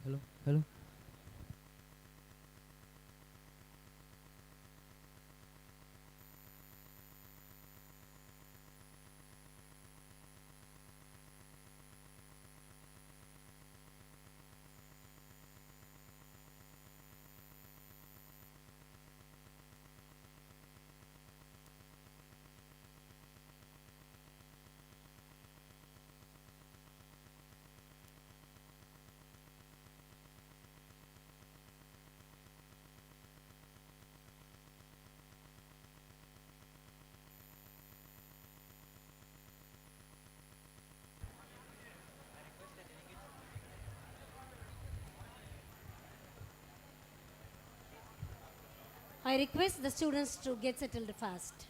Speaker 2: Hello. Hello.
Speaker 1: I request the students to get settled fast.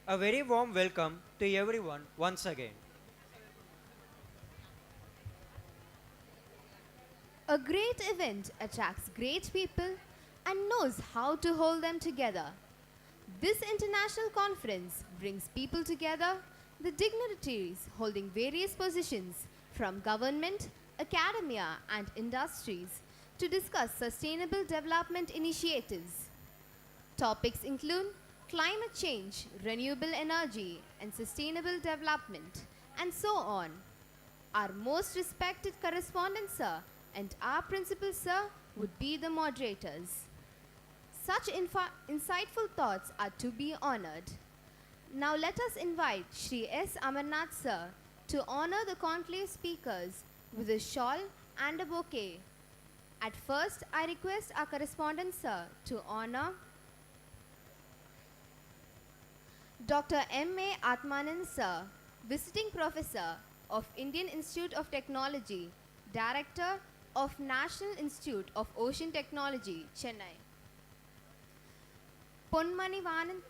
Speaker 2: A very warm welcome to everyone once again.
Speaker 4: A great event attracts great people and knows how to hold them together. This international conference brings people together, the dignitaries holding various positions from government, academia, and industries to discuss sustainable development initiatives. Topics include climate change, renewable energy, and sustainable development, and so on. Our most respected correspondent, sir, and our principal, sir, would be the moderators. Such insightful thoughts are to be honored. Now let us invite Shri S. Amarnath, sir, to honor the conclave speakers with a shawl and a bouquet. At first, I request our correspondent, sir, to honor Dr. M.A. Atmanan, sir, Visiting Professor of Indian Institute of Technology, Director of National Institute of Ocean Technology, Chennai. Ponmani Vanan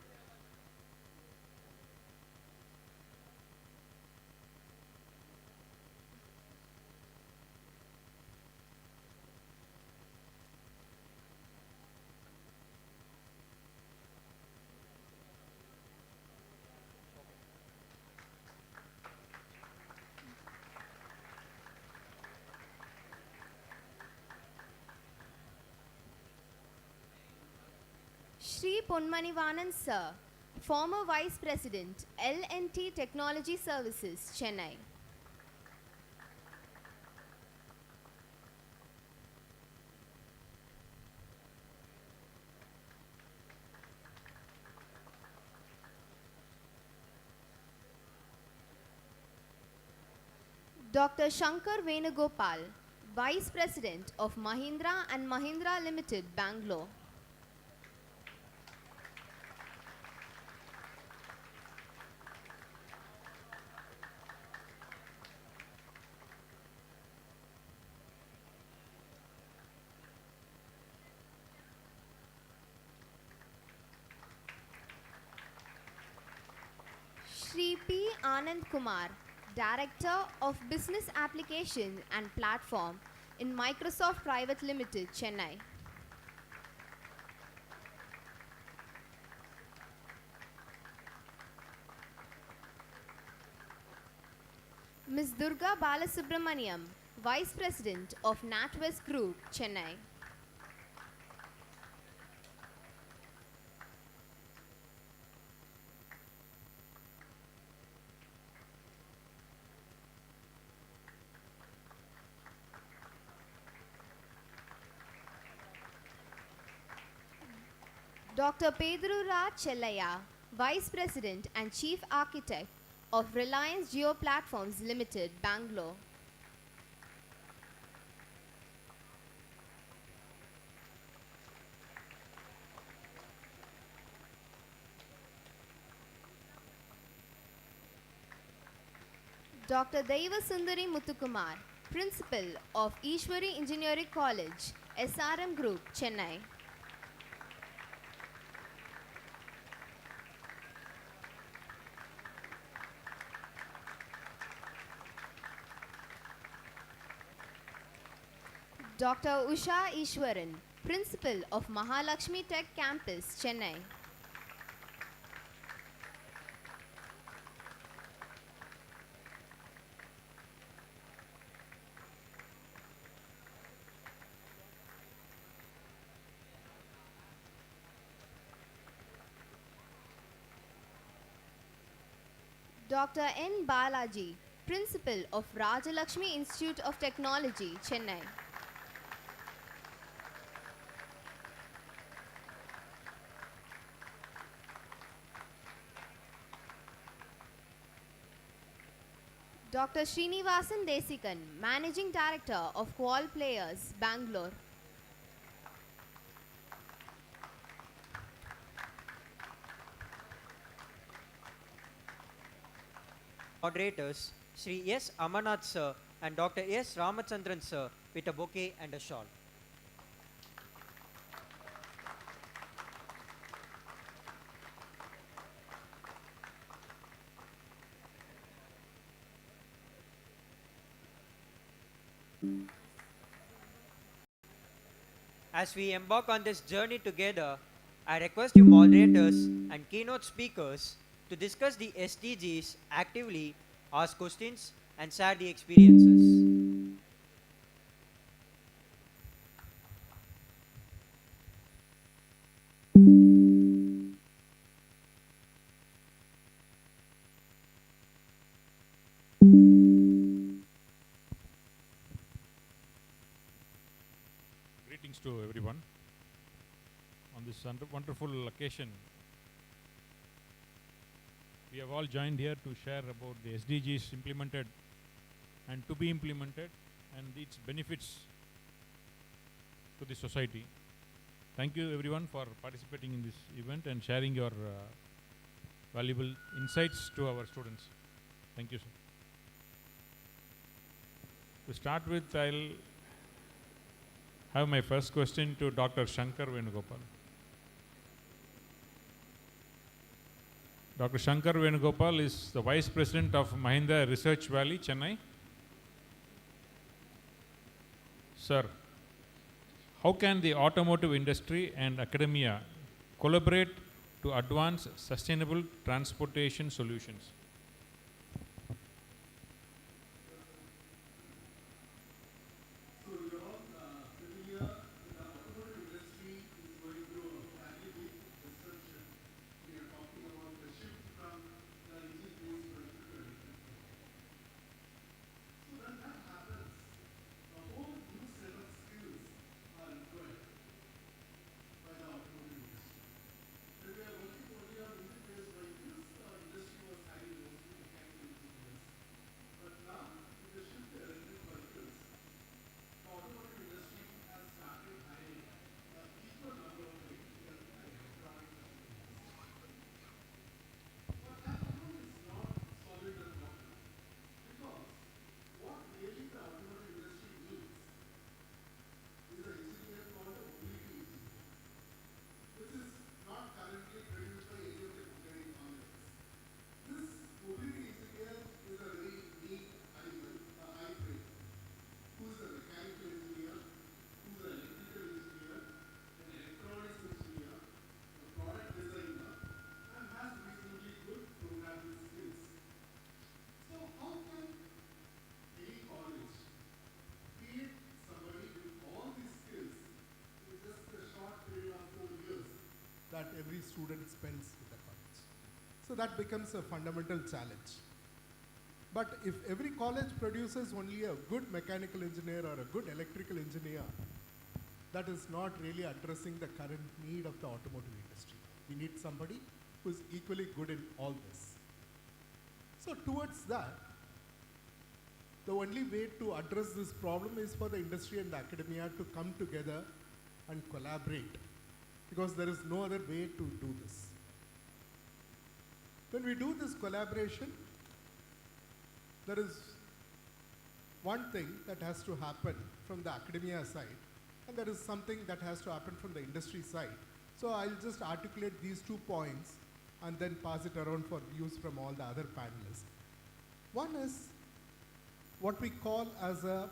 Speaker 4: Shri Ponmanivanan, sir, former Vice President, L&T Technology Services, Chennai. Dr. Shankar Venugopal, Vice President of Mahindra and Mahindra Limited, Bangalore. Shri P. Anand Kumar, Director of Business Application and Platform in Microsoft Private Limited, Chennai. Ms. Durga Balasubramaniam, Vice President of NatWest Group, Chennai. Dr. Pedro Raj Chellaya, Vice President and Chief Architect of Reliance Jio Platforms Limited, Bangalore. Dr. Deva Sundari Muthukumar, Principal of Ishwari Engineering College, SRM Group, Chennai. Dr. Usha Ishwaran, Principal of Mahalakshmi Tech Campus, Chennai. Dr. N. Balaji, Principal of Rajalakshmi Institute of Technology, Chennai. Dr. Srinivasan Desikan, Managing Director of Qual Players, Bangalore.
Speaker 2: Moderators, Sri S. Amarnath Sir and Dr. S. Ramachandran Sir with a bouquet and a shawl. As we embark on this journey together, I request you moderators and keynote speakers to discuss the SDGs actively, ask questions, and share the experiences.
Speaker 6: Greetings to everyone. On this wonderful occasion, we have all joined here to share about the SDGs implemented and to be implemented and its benefits to the society. Thank you everyone for participating in this event and sharing your valuable insights to our students. Thank you, sir. To start with, I'll have my first question to Dr. Shankar Venugopal. Dr. Shankar Venugopal is the Vice President of Mahindra Research Valley, Chennai. Sir, how can the automotive industry and academia collaborate to advance sustainable transportation solutions?
Speaker 3: That every student spends with the college. So that becomes a fundamental challenge. But if every college produces only a good mechanical engineer or a good electrical engineer, that is not really addressing the current need of the automotive industry. We need somebody who is equally good in all this. So towards that, the only way to address this problem is for the industry and the academia to come together and collaborate, because there is no other way to do this. When we do this collaboration, there is
Speaker 11: one thing that has to happen from the academia side, and there is something that has to happen from the industry side. So I'll just articulate these 2 points and then pass it around for views from all the other panelists. One is what we call as a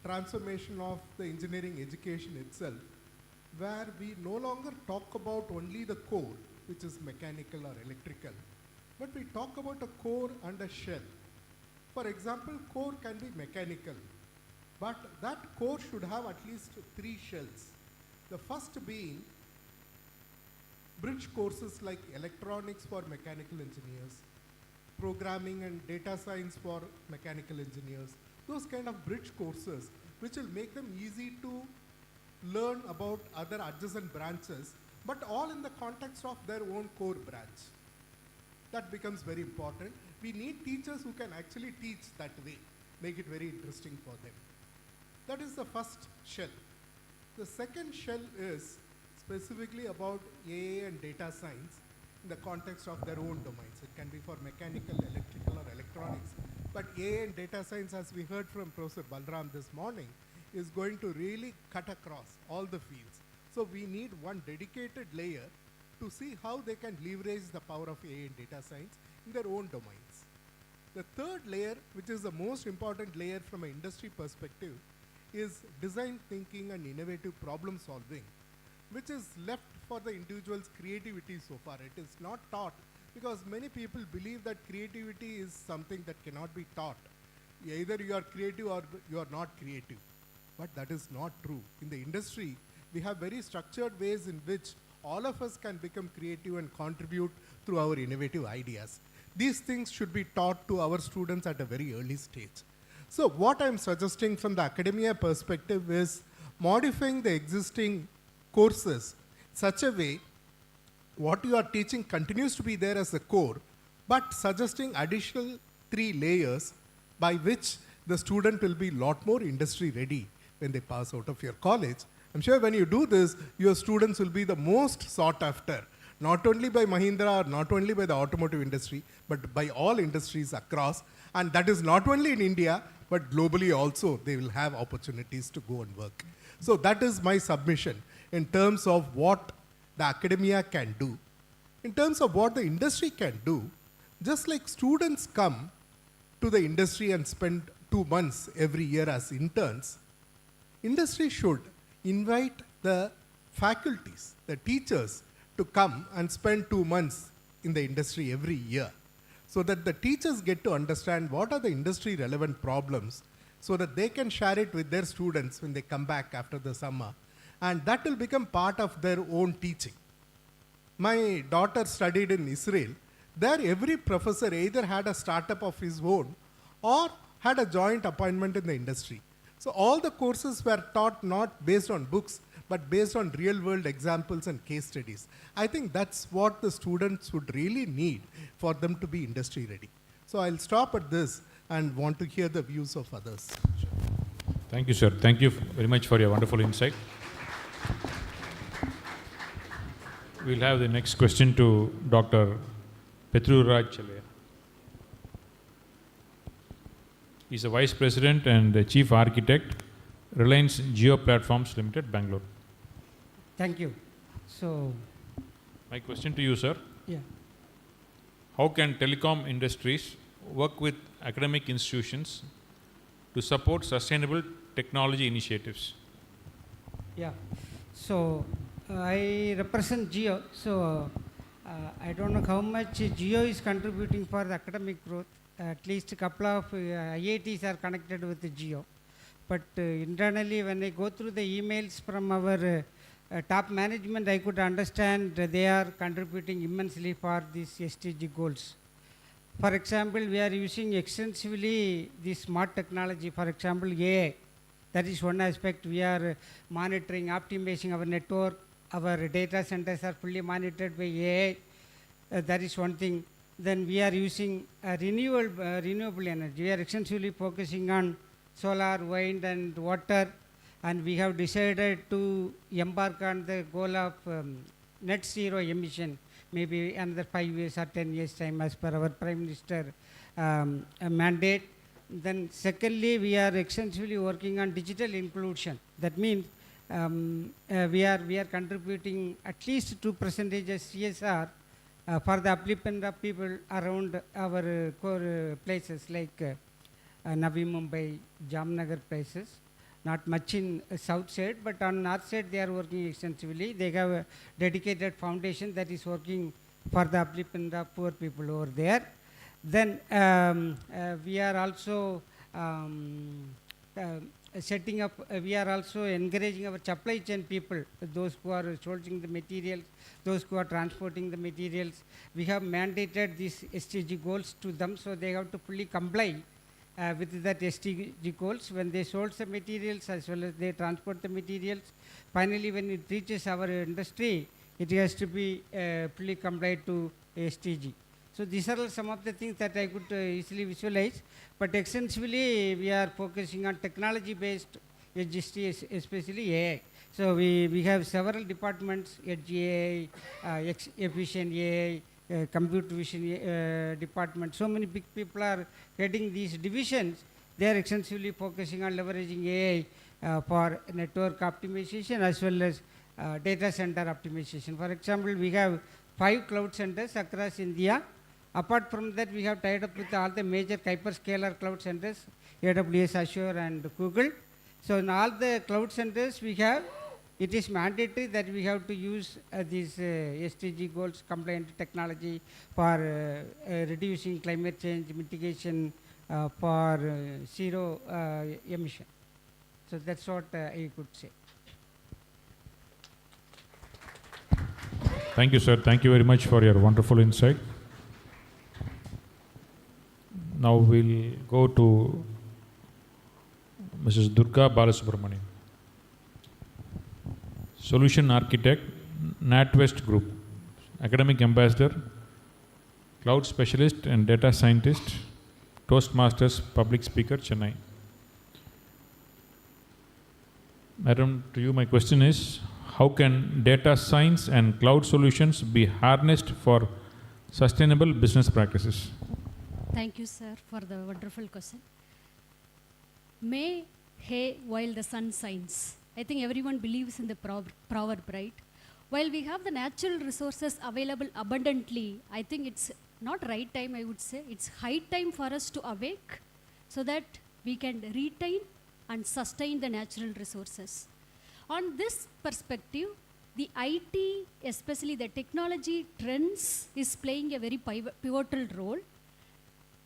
Speaker 11: transformation of the engineering education itself, where we no longer talk about only the core, which is mechanical or electrical, but we talk about a core and a shell. For example, core can be mechanical, but that core should have at least 3 shells. The first being bridge courses like electronics for mechanical engineers, programming and data science for mechanical engineers, those kind of bridge courses which will make them easy to learn about other adjacent branches, but all in the context of their own core branch. That becomes very important. We need teachers who can actually teach that way, make it very interesting for them. That is the first shell. The second shell is specifically about AI and data science in the context of their own domains. It can be for mechanical, electrical, or electronics. But AI and data science, as we heard from Professor Balram this morning, is going to really cut across all the fields. So we need one dedicated layer to see how they can leverage the power of AI and data science in their own domains. The third layer, which is the most important layer from an industry perspective, is design thinking and innovative problem solving, which is left for the individual's creativity so far. It is not taught because many people believe that creativity is something that cannot be taught. Either you are creative or you are not creative. But that is not true. In the industry, we have very structured ways in which all of us can become creative and contribute through our innovative ideas. These things should be taught to our students at a very early stage. So what I'm suggesting from the academia perspective is modifying the existing courses such a way what you are teaching continues to be there as a core, but suggesting additional 3 layers by which the student will be a lot more industry ready when they pass out of your college. I'm sure when you do this, your students will be the most sought after, not only by Mahindra or not only by the automotive industry, but by all industries across. And that is not only in India, but globally also they will have opportunities to go and work. So that is my submission in terms of what the academia can do. In terms of what the industry can do, just like students come to the industry and spend 2 months every year as interns, industry should invite the faculties, the teachers, to come and spend 2 months in the industry every year, so that the teachers get to understand what are the industry relevant problems, so that they can share it with their students when they come back after the summer, and that will become part of their own teaching. My daughter studied in Israel. There every professor either had a startup of his own or had a joint appointment in the industry. So all the courses were taught not based on books, but based on real-world examples and case studies. I think that's what the students would really need for them to be industry ready. So I'll stop at this and want to hear the views of others.
Speaker 6: Thank you, sir. Thank you very much for your wonderful insight. We'll have the next question to Dr. Petruraj Chalaya. He's a Vice President and the Chief Architect, Reliance Geo Platforms Limited, Bangalore.
Speaker 10: Thank you. So,
Speaker 6: my question to you, sir.
Speaker 10: yeah.
Speaker 6: How can telecom industries work with academic institutions to support sustainable technology initiatives?
Speaker 10: Yeah. So, I represent Geo. So, I don't know how much Geo is contributing for the academic growth. At least a couple of IITs are connected with the Geo. But internally, when I go through the emails from our top management, I could understand they are contributing immensely for these SDG goals. For example, we are using extensively the smart technology, for example, AI. That is one aspect. We are monitoring, optimizing our network. Our data centers are fully monitored by AI. That is one thing. Then we are using renewable energy. We are extensively focusing on solar, wind and water, and we have decided to embark on the goal of net zero emission, maybe another 5 years or 10 years time as per our Prime Minister mandate. Then secondly, we are extensively working on digital inclusion. That means we are contributing at least 2% CSR for the upliftment of people around our core places like Navi Mumbai, Jamnagar places. Not much in south side, but on north side they are working extensively. They have a dedicated foundation that is working for the upliftment of poor people over there. Then we are also setting up, we are also encouraging our supply chain people, those who are sourcing the materials, those who are transporting the materials. We have mandated these SDG goals to them, so they have to fully comply with that SDG goals when they source the materials as well as they transport the materials. Finally, when it reaches our industry, it has to be fully complied to SDG. So these are some of the things that I could easily visualize, but extensively we are focusing on technology-based HGST, especially AI. So we have several departments, Edge AI, efficient AI, computer vision department. So many big people are heading these divisions. They are extensively focusing on leveraging AI for network optimization as well as data center optimization. For example, we have 5 cloud centers across India. Apart from that, we have tied up with all the major hyperscaler cloud centers, AWS, Azure, and Google. So in all the cloud centers we have, it is mandatory that we have to use these SDG goals compliant technology for reducing climate change mitigation for zero emission. So that's what I could say.
Speaker 6: Thank you, sir. Thank you very much for your wonderful insight. Now we'll go to Mrs. Durga Balasubramanian, Solution Architect, NatWest Group, Academic Ambassador, Cloud Specialist and Data Scientist, Toastmasters Public Speaker, Chennai. Madam, to you my question is, how can data science and cloud solutions be harnessed for sustainable business practices?
Speaker 1: Thank you, sir, for the wonderful question. May hay while the sun shines. I think everyone believes in the proverb, right? While we have the natural resources available abundantly, I think it's not right time, I would say. It's high time for us to awake so that we can retain and sustain the natural resources. On this perspective, the IT, especially the technology trends, is playing a very pivotal role.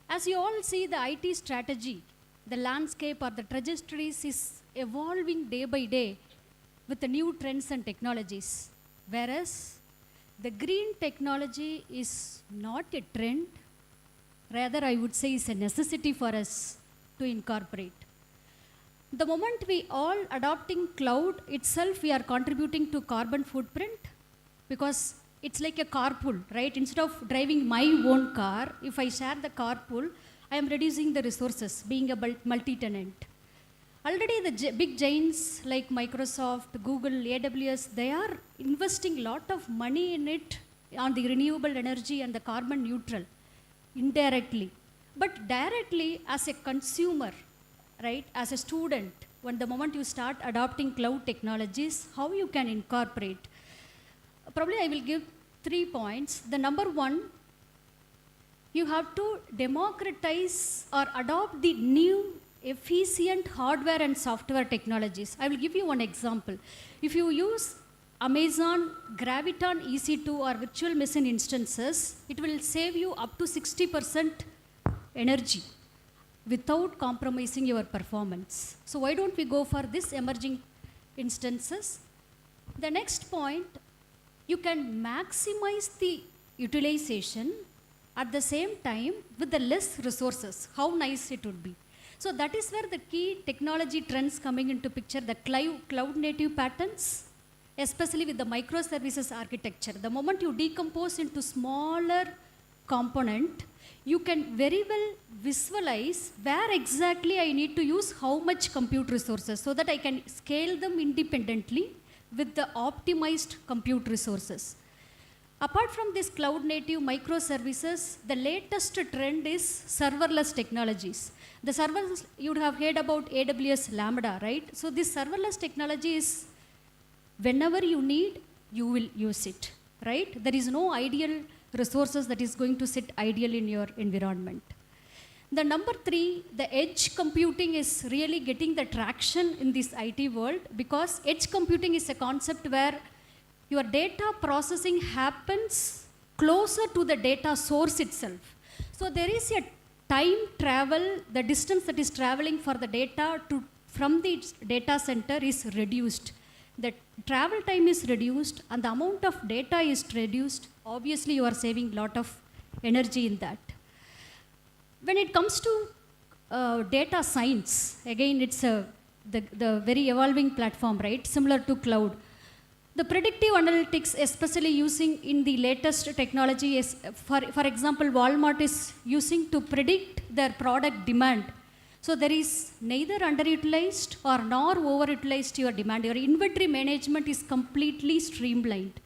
Speaker 1: As you all see, the IT strategy, the landscape or the trajectories is evolving day by day with the new trends and technologies. Whereas the green technology is not a trend, rather I would say is a necessity for us to incorporate. The moment we all adopting cloud itself, we are contributing to carbon footprint because it's like a carpool, right? Instead of driving my own car, if I share the carpool, I am reducing the resources, being a multi-tenant. Already the big giants like Microsoft, Google, AWS, they are investing a lot of money in it on the renewable energy and the carbon neutral, indirectly. But directly as a consumer, right, as a student, when the moment you start adopting cloud technologies, how you can incorporate. Probably I will give 3 points. The number 1, you have to democratize or adopt the new efficient hardware and software technologies. I will give you one example. If you use Amazon Graviton EC2 or virtual machine instances, it will save you up to 60% energy without compromising your performance. So why don't we go for this emerging instances? The next point, you can maximize the utilization at the same time with the less resources. How nice it would be. So that is where the key technology trends coming into picture, the cloud native patterns, especially with the microservices architecture. The moment you decompose into smaller component, you can very well visualize where exactly I need to use how much compute resources so that I can scale them independently with the optimized compute resources. Apart from this cloud native microservices, the latest trend is serverless technologies. The serverless, you would have heard about AWS Lambda, right? So this serverless technology is whenever you need, you will use it, right? There is no ideal resources that is going to sit ideal in your environment. The number 3, the edge computing is really getting the traction in this IT world, because edge computing is a concept where your data processing happens closer to the data source itself. So there is a time travel, the distance that is traveling for the data from the data center is reduced. The travel time is reduced and the amount of data is reduced. Obviously, you are saving a lot of energy in that. When it comes to data science, again, it's the very evolving platform, right? Similar to cloud. The predictive analytics, especially using in the latest technology, is, for example, Walmart is using to predict their product demand. So there is neither underutilized or nor overutilized your demand. Your inventory management is completely streamlined.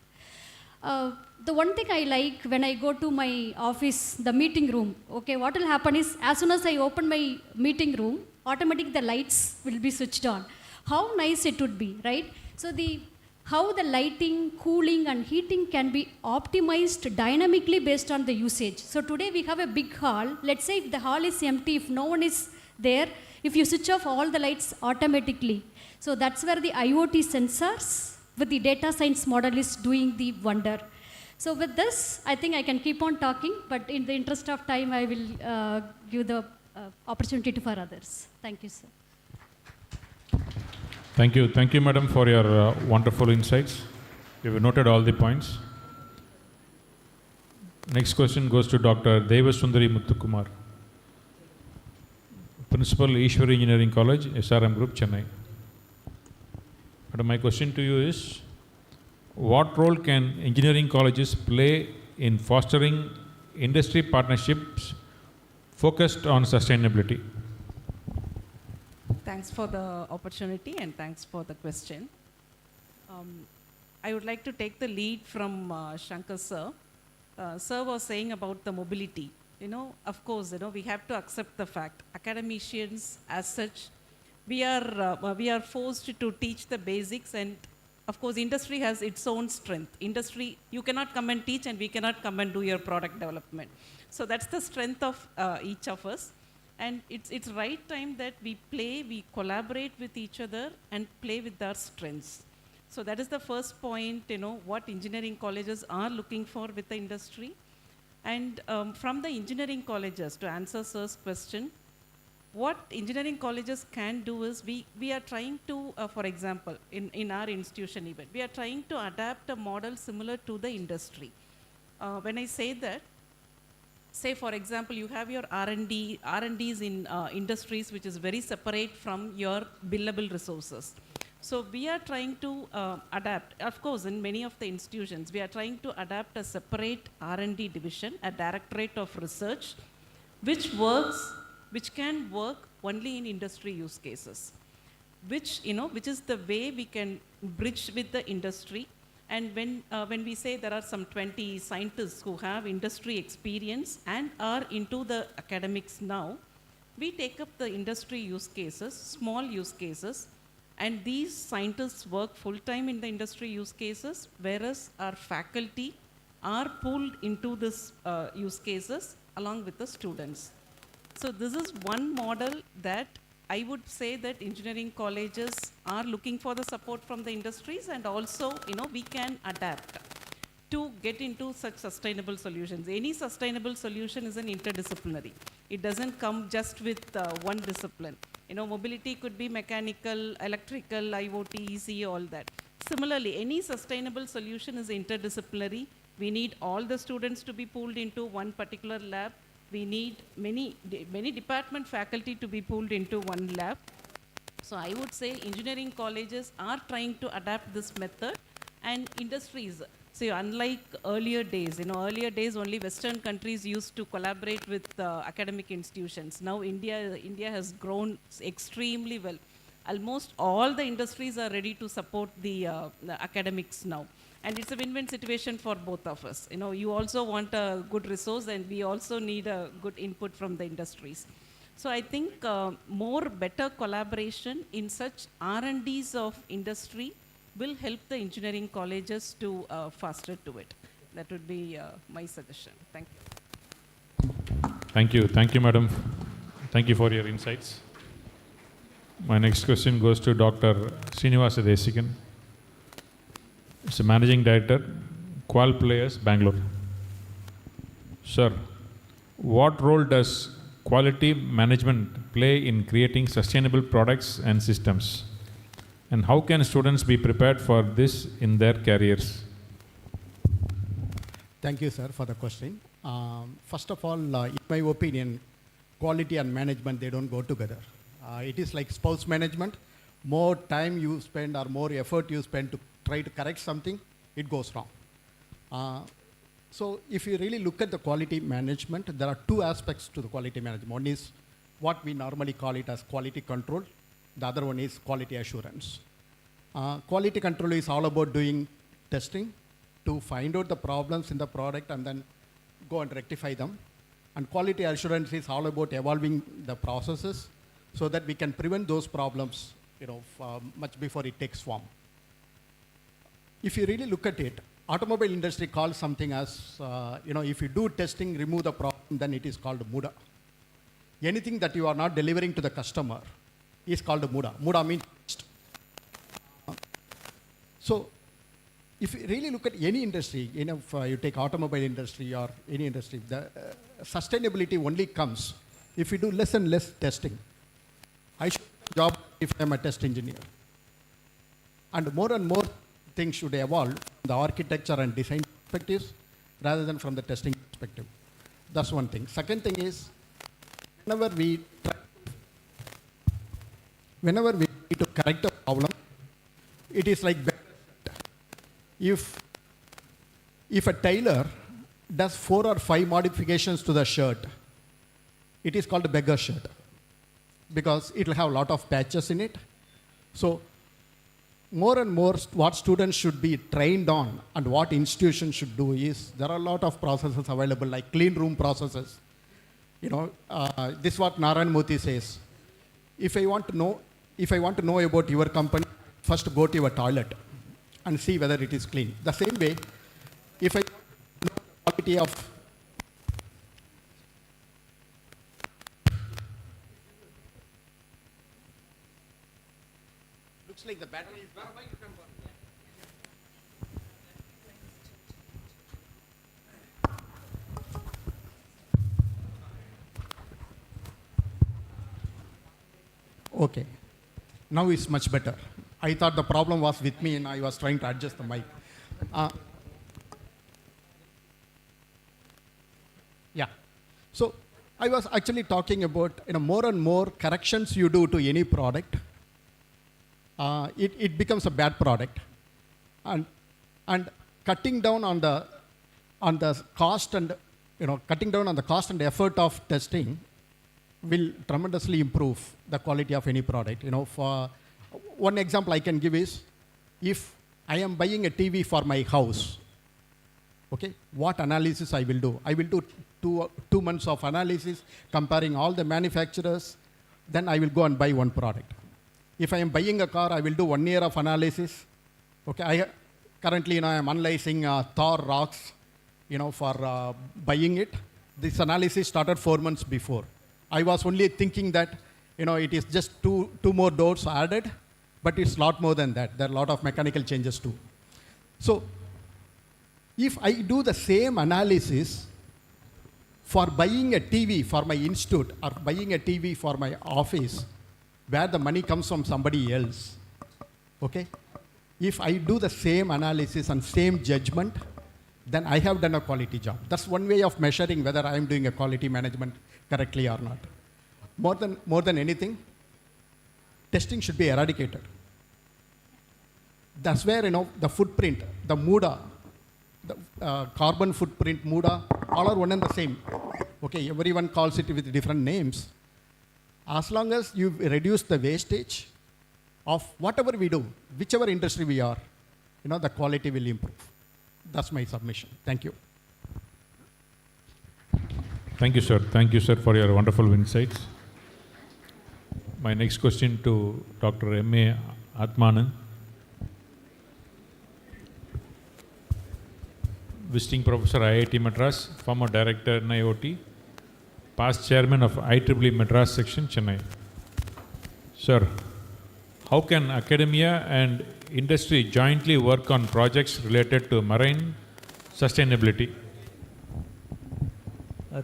Speaker 1: The one thing I like when I go to my office, the meeting room, okay, what will happen is as soon as I open my meeting room, automatically the lights will be switched on. How nice it would be, right? So how the lighting, cooling and heating can be optimized dynamically based on the usage. So today we have a big hall. Let's say if the hall is empty, if no one is there, if you switch off all the lights automatically. So that's where the IoT sensors with the data science model is doing the wonder. So with this, I think I can keep on talking, but in the interest of time, I will give the opportunity for others. Thank you, sir.
Speaker 6: Thank you, madam, for your wonderful insights. We have noted all the points. Next question goes to Dr. Devasundari Muthukumar, Principal, Ishwari Engineering College, SRM Group, Chennai. Madam, my question to you is, what role can engineering colleges play in fostering industry partnerships focused on sustainability?
Speaker 12: Thanks for the opportunity and thanks for the question. I would like to take the lead from Shankar sir. Sir was saying about the mobility. Of course, we have to accept the fact. Academicians, as such, we are forced to teach the basics, and of course, industry has its own strength. Industry, you cannot come and teach, and we cannot come and do your product development. So that's the strength of each of us. And it's right time that we collaborate with each other and play with our strengths. So that is the first point, what engineering colleges are looking for with the industry. And from the engineering colleges, to answer sir's question, what engineering colleges can do is we are trying to, for example, in our institution even, we are trying to adapt a model similar to the industry. When I say that, say for example, you have your R&Ds in industries which is very separate from your billable resources. So we are trying to adapt, of course in many of the institutions, we are trying to adapt a separate R&D division, a directorate of research, which can work only in industry use cases, which is the way we can bridge with the industry. And when we say there are some 20 scientists who have industry experience and are into the academics now, we take up the industry use cases, small use cases, and these scientists work full-time in the industry use cases, whereas our faculty are pulled into this use cases along with the students. So this is one model that I would say that engineering colleges are looking for the support from the industries, and also, we can adapt to get into such sustainable solutions. Any sustainable solution is an interdisciplinary. It doesn't come just with one discipline. Mobility could be mechanical, electrical, IoT, EC, all that. Similarly, any sustainable solution is interdisciplinary. We need all the students to be pulled into one particular lab. We need many department faculty to be pulled into one lab. So I would say engineering colleges are trying to adapt this method, and industries. So unlike earlier days, earlier days only Western countries used to collaborate with academic institutions. Now India has grown extremely well. Almost all the industries are ready to support the academics now. And it's a win-win situation for both of us. You also want a good resource, and we also need a good input from the industries. So I think more better collaboration in such R&Ds of industry will help the engineering colleges to faster to it. That would be my suggestion. Thank you.
Speaker 6: Thank you. Thank you, madam. Thank you for your insights. My next question goes to Dr. Srinivasa Desikan. It's a Managing Director, Qual Players, Bangalore. Sir, what role does quality management play in creating sustainable products and systems? And how can students be prepared for this in their careers?
Speaker 3: Thank you, sir, for the question. First of all, in my opinion, quality and management, they don't go together. It is like spouse management. More time you spend or more effort you spend to try to correct something, it goes wrong. So if you really look at the quality management, there are two aspects to the quality management. One is what we normally call it as quality control. The other one is quality assurance. Quality control is all about doing testing to find out the problems in the product and then go and rectify them. And quality assurance is all about evolving the processes so that we can prevent those problems, much before it takes form. If you really look at it, automobile industry calls something as, if you do testing, remove the problem, then it is called MUDA. Anything that you are not delivering to the customer is called MUDA. MUDA means test. So if you really look at any industry, if you take automobile industry or any industry, the sustainability only comes if you do less and less testing. I should do a job if I am a test engineer. And more things should evolve from the architecture and design perspectives rather than from the testing perspective. That's one thing. Second thing is, whenever we need to correct a problem, it is like if a tailor does 4 or 5 modifications to the shirt, it is called a beggar shirt because it will have a lot of patches in it. So more and more what students should be trained on and what institutions should do is, there are a lot of processes available like clean room processes. This is what Narayan Murthy says. If I want to know about your company, first go to your toilet and see whether it is clean. The same way, if I know the quality of looks like the battery is gone. Okay, now it's much better. I thought the problem was with me and I was trying to adjust the mic. Yeah, so I was actually talking about more and more corrections you do to any product, it becomes a bad product, and cutting down on the cost and cutting down on the cost and effort of testing will tremendously improve the quality of any product. For one example I can give is, if I am buying a TV for my house, okay, what analysis I will do? I will do 2 months of analysis comparing all the manufacturers, then I will go and buy one product. If I am buying a car, I will do 1 year of analysis. Okay, currently I am analyzing Thor rocks, for buying it. This analysis started 4 months before. I was only thinking that it is just two more doors added, but it's a lot more than that. There are a lot of mechanical changes too. So if I do the same analysis for buying a TV for my institute or buying a TV for my office, where the money comes from somebody else, okay? If I do the same analysis and same judgment, then I have done a quality job. That's one way of measuring whether I am doing a quality management correctly or not. More than anything, testing should be eradicated. That's where the footprint, the MUDA, the carbon footprint, MUDA, all are one and the same. Okay, everyone calls it with different names. As long as you reduce the wastage of whatever we do, whichever industry we are,
Speaker 13: the quality will improve. That's my submission. Thank you.
Speaker 6: Thank you, sir. Thank you, sir, for your wonderful insights. My next question to Dr. M.A. Atmanan. Visiting Professor IIT Madras, former Director NIOT, past Chairman of IEEE Madras Section, Chennai. Sir, how can academia and industry jointly work on projects related to marine sustainability?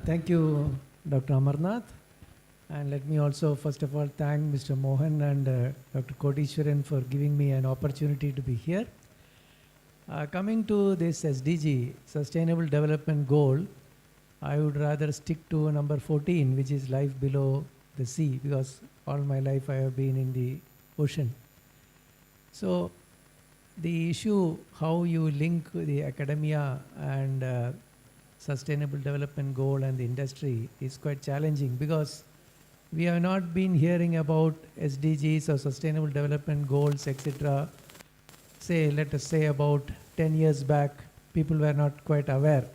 Speaker 14: Thank you, Dr. Amarnath. And let me also, first of all, thank Mr. Mohan and Dr. Kodishwaran for giving me an opportunity to be here. Coming to this SDG, Sustainable Development Goal, I would rather stick to number 14, which is life below the sea, because all my life I have been in the ocean. So the issue, how you link the academia and Sustainable Development Goal and the industry is quite challenging, because we have not been hearing about SDGs or Sustainable Development Goals, etc. Say, let us say about 10 years back, people were not quite aware.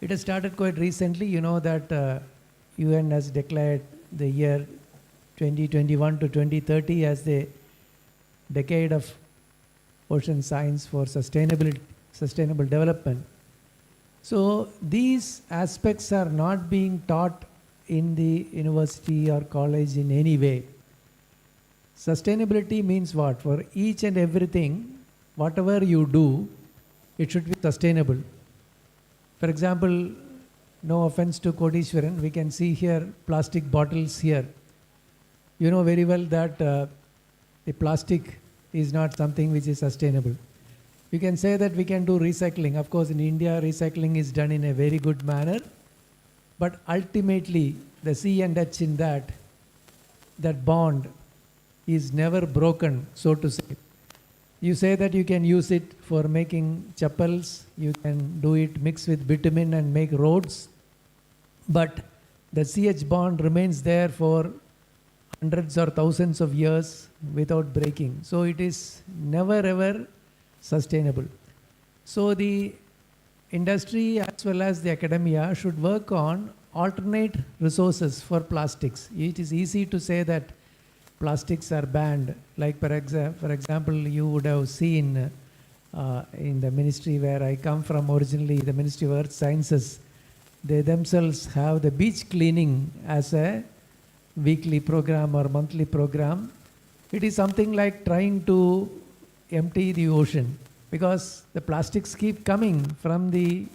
Speaker 14: It has started quite recently. You know that UN has declared the year 2021 to 2030 as the decade of ocean science for sustainable development. So these aspects are not being taught in the university or college in any way. Sustainability means what? For each and everything, whatever you do, it should be sustainable. For example, no offense to Kodishwaran, we can see here plastic bottles here. You know very well that the plastic is not something which is sustainable. You can say that we can do recycling. Of course, in India, recycling is done in a very good manner. But ultimately, the C and H in that bond is never broken, so to say. You say that you can use it for making chappals, you can do it mixed with bitumen and make roads, but the CH bond remains there for hundreds or thousands of years without breaking. So it is never ever sustainable. So the industry as well as the academia should work on alternate resources for plastics. It is easy to say that plastics are banned. Like for example, you would have seen in the ministry where I come from originally, the Ministry of Earth Sciences, they themselves have the beach cleaning as a weekly program or monthly program. It is something like trying to empty the ocean, because the plastics keep coming from the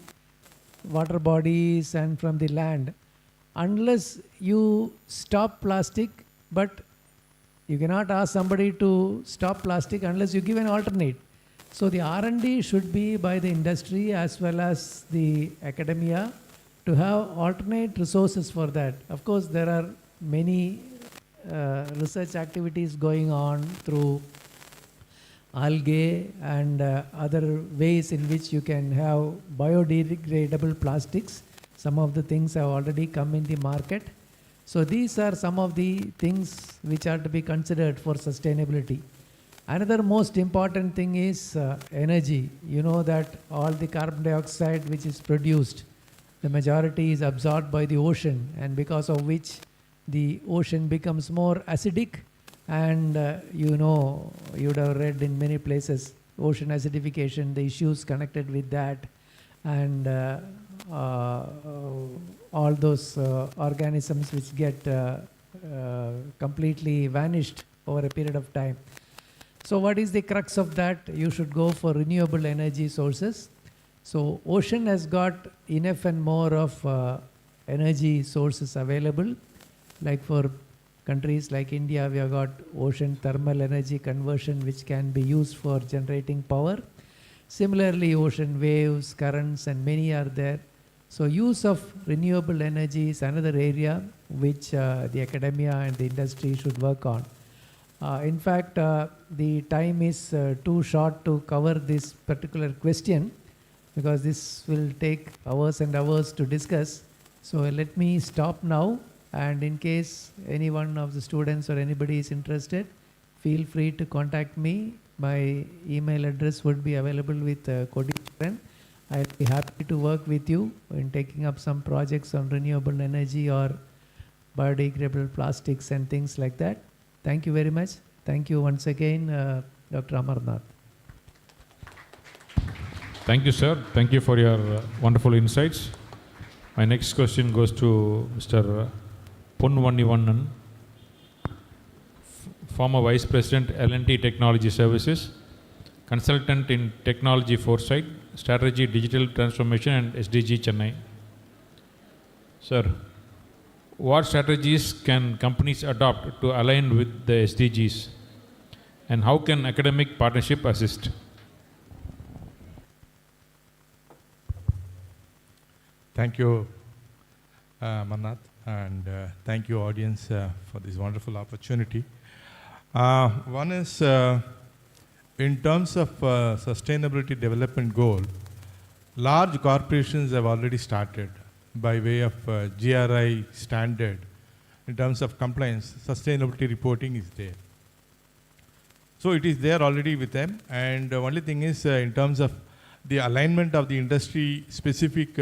Speaker 14: water bodies and from the land. Unless you stop plastic, but you cannot ask somebody to stop plastic unless you give an alternate. So the R&D should be by the industry as well as the academia to have alternate resources for that. Of course, there are many research activities going on through algae and other ways in which you can have biodegradable plastics. Some of the things have already come in the market. So these are some of the things which are to be considered for sustainability. Another most important thing is energy. You know that all the carbon dioxide which is produced, the majority is absorbed by the ocean, and because of which the ocean becomes more acidic, and you know, you would have read in many places ocean acidification, the issues connected with that, and all those organisms which get completely vanished over a period of time. So what is the crux of that? You should go for renewable energy sources. So ocean has got enough and more of energy sources available. Like for countries like India, we have got ocean thermal energy conversion which can be used for generating power. Similarly, ocean waves, currents, and many are there. So use of renewable energy is another area which the academia and the industry should work on. In fact, the time is too short to cover this particular question, because this will take hours and hours to discuss. So let me stop now, and in case any one of the students or anybody is interested, feel free to contact me my email address would be available with Kodishwaran. I'll be happy to work with you in taking up some projects on renewable energy or biodegradable plastics and things like that. Thank you very much. Thank you once again, Dr. Amarnath.
Speaker 6: Thank you, sir. Thank you for your wonderful insights. My next question goes to Mr. Ponvanivannan, former Vice President, L&T Technology Services, Consultant in Technology Foresight, Strategy, Digital Transformation and SDG, Chennai. Sir, what strategies can companies adopt to align with the SDGs? And how can academic partnership assist?
Speaker 15: Thank you, Manath, and thank you, audience, for this wonderful opportunity. One is, in terms of sustainability development goal, large corporations have already started by way of GRI standard. In terms of compliance, sustainability reporting is there. So it is there already with them, and the only thing is in terms of the alignment of the industry specific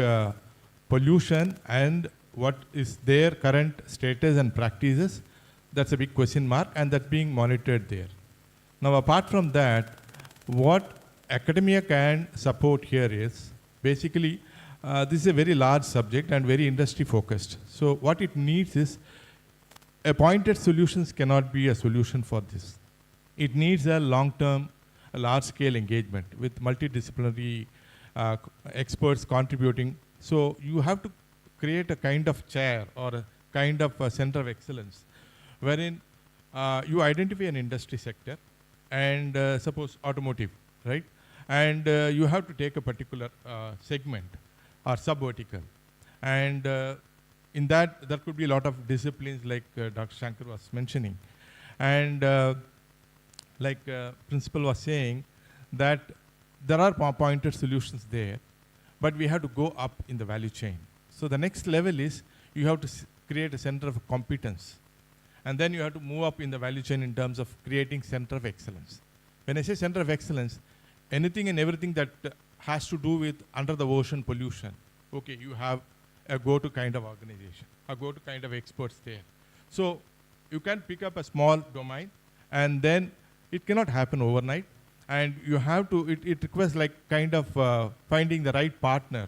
Speaker 15: pollution and what is their current status and practices, that's a big question mark, and that's being monitored there. Now, apart from that, what academia can support here is basically this is a very large subject and very industry focused. So what it needs is appointed solutions cannot be a solution for this. It needs a long-term, large-scale engagement with multidisciplinary experts contributing. So you have to create a kind of chair or a kind of a center of excellence wherein you identify an industry sector and suppose automotive, right? And you have to take a particular segment or sub-vertical. And in that, there could be a lot of disciplines like Dr. Shankar was mentioning. And like principal was saying, that there are pointed solutions there, but we have to go up in the value chain. So the next level is you have to create a center of competence. And then you have to move up in the value chain in terms of creating center of excellence. When I say center of excellence, anything and everything that has to do with under the ocean pollution, okay, you have a go-to kind of organization, a go-to kind of experts there. So you can pick up a small domain, and then it cannot happen overnight. And you have to, it requires like kind of finding the right partner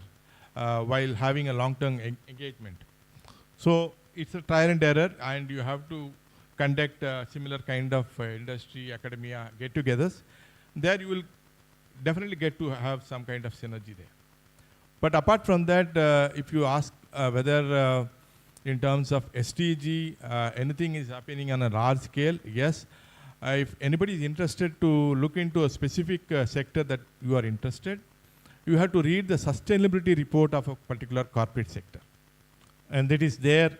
Speaker 15: while having a long-term engagement. So it's a trial and error, and you have to conduct similar kind of industry, academia get-togethers. There you will definitely get to have some kind of synergy there. But apart from that, if you ask whether in terms of SDG, anything is happening on a large scale, yes. If anybody is interested to look into a specific sector that you are interested, you have to read the sustainability report of a particular corporate sector. And that is there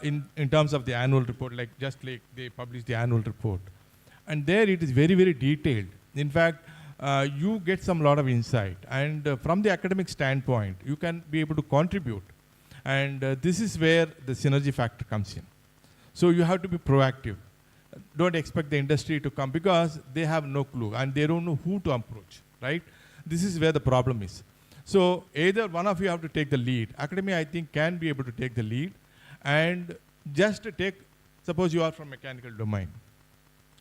Speaker 15: in terms of the annual report, like just like they publish the annual report. And there it is very, very detailed. In fact, you get some lot of insight. And from the academic standpoint, you can be able to contribute. And this is where the synergy factor comes in. So you have to be proactive. Don't expect the industry to come because they have no clue and they don't know who to approach, right? This is where the problem is. So either one of you have to take the lead. Academia, I think, can be able to take the lead and just take, suppose you are from mechanical domain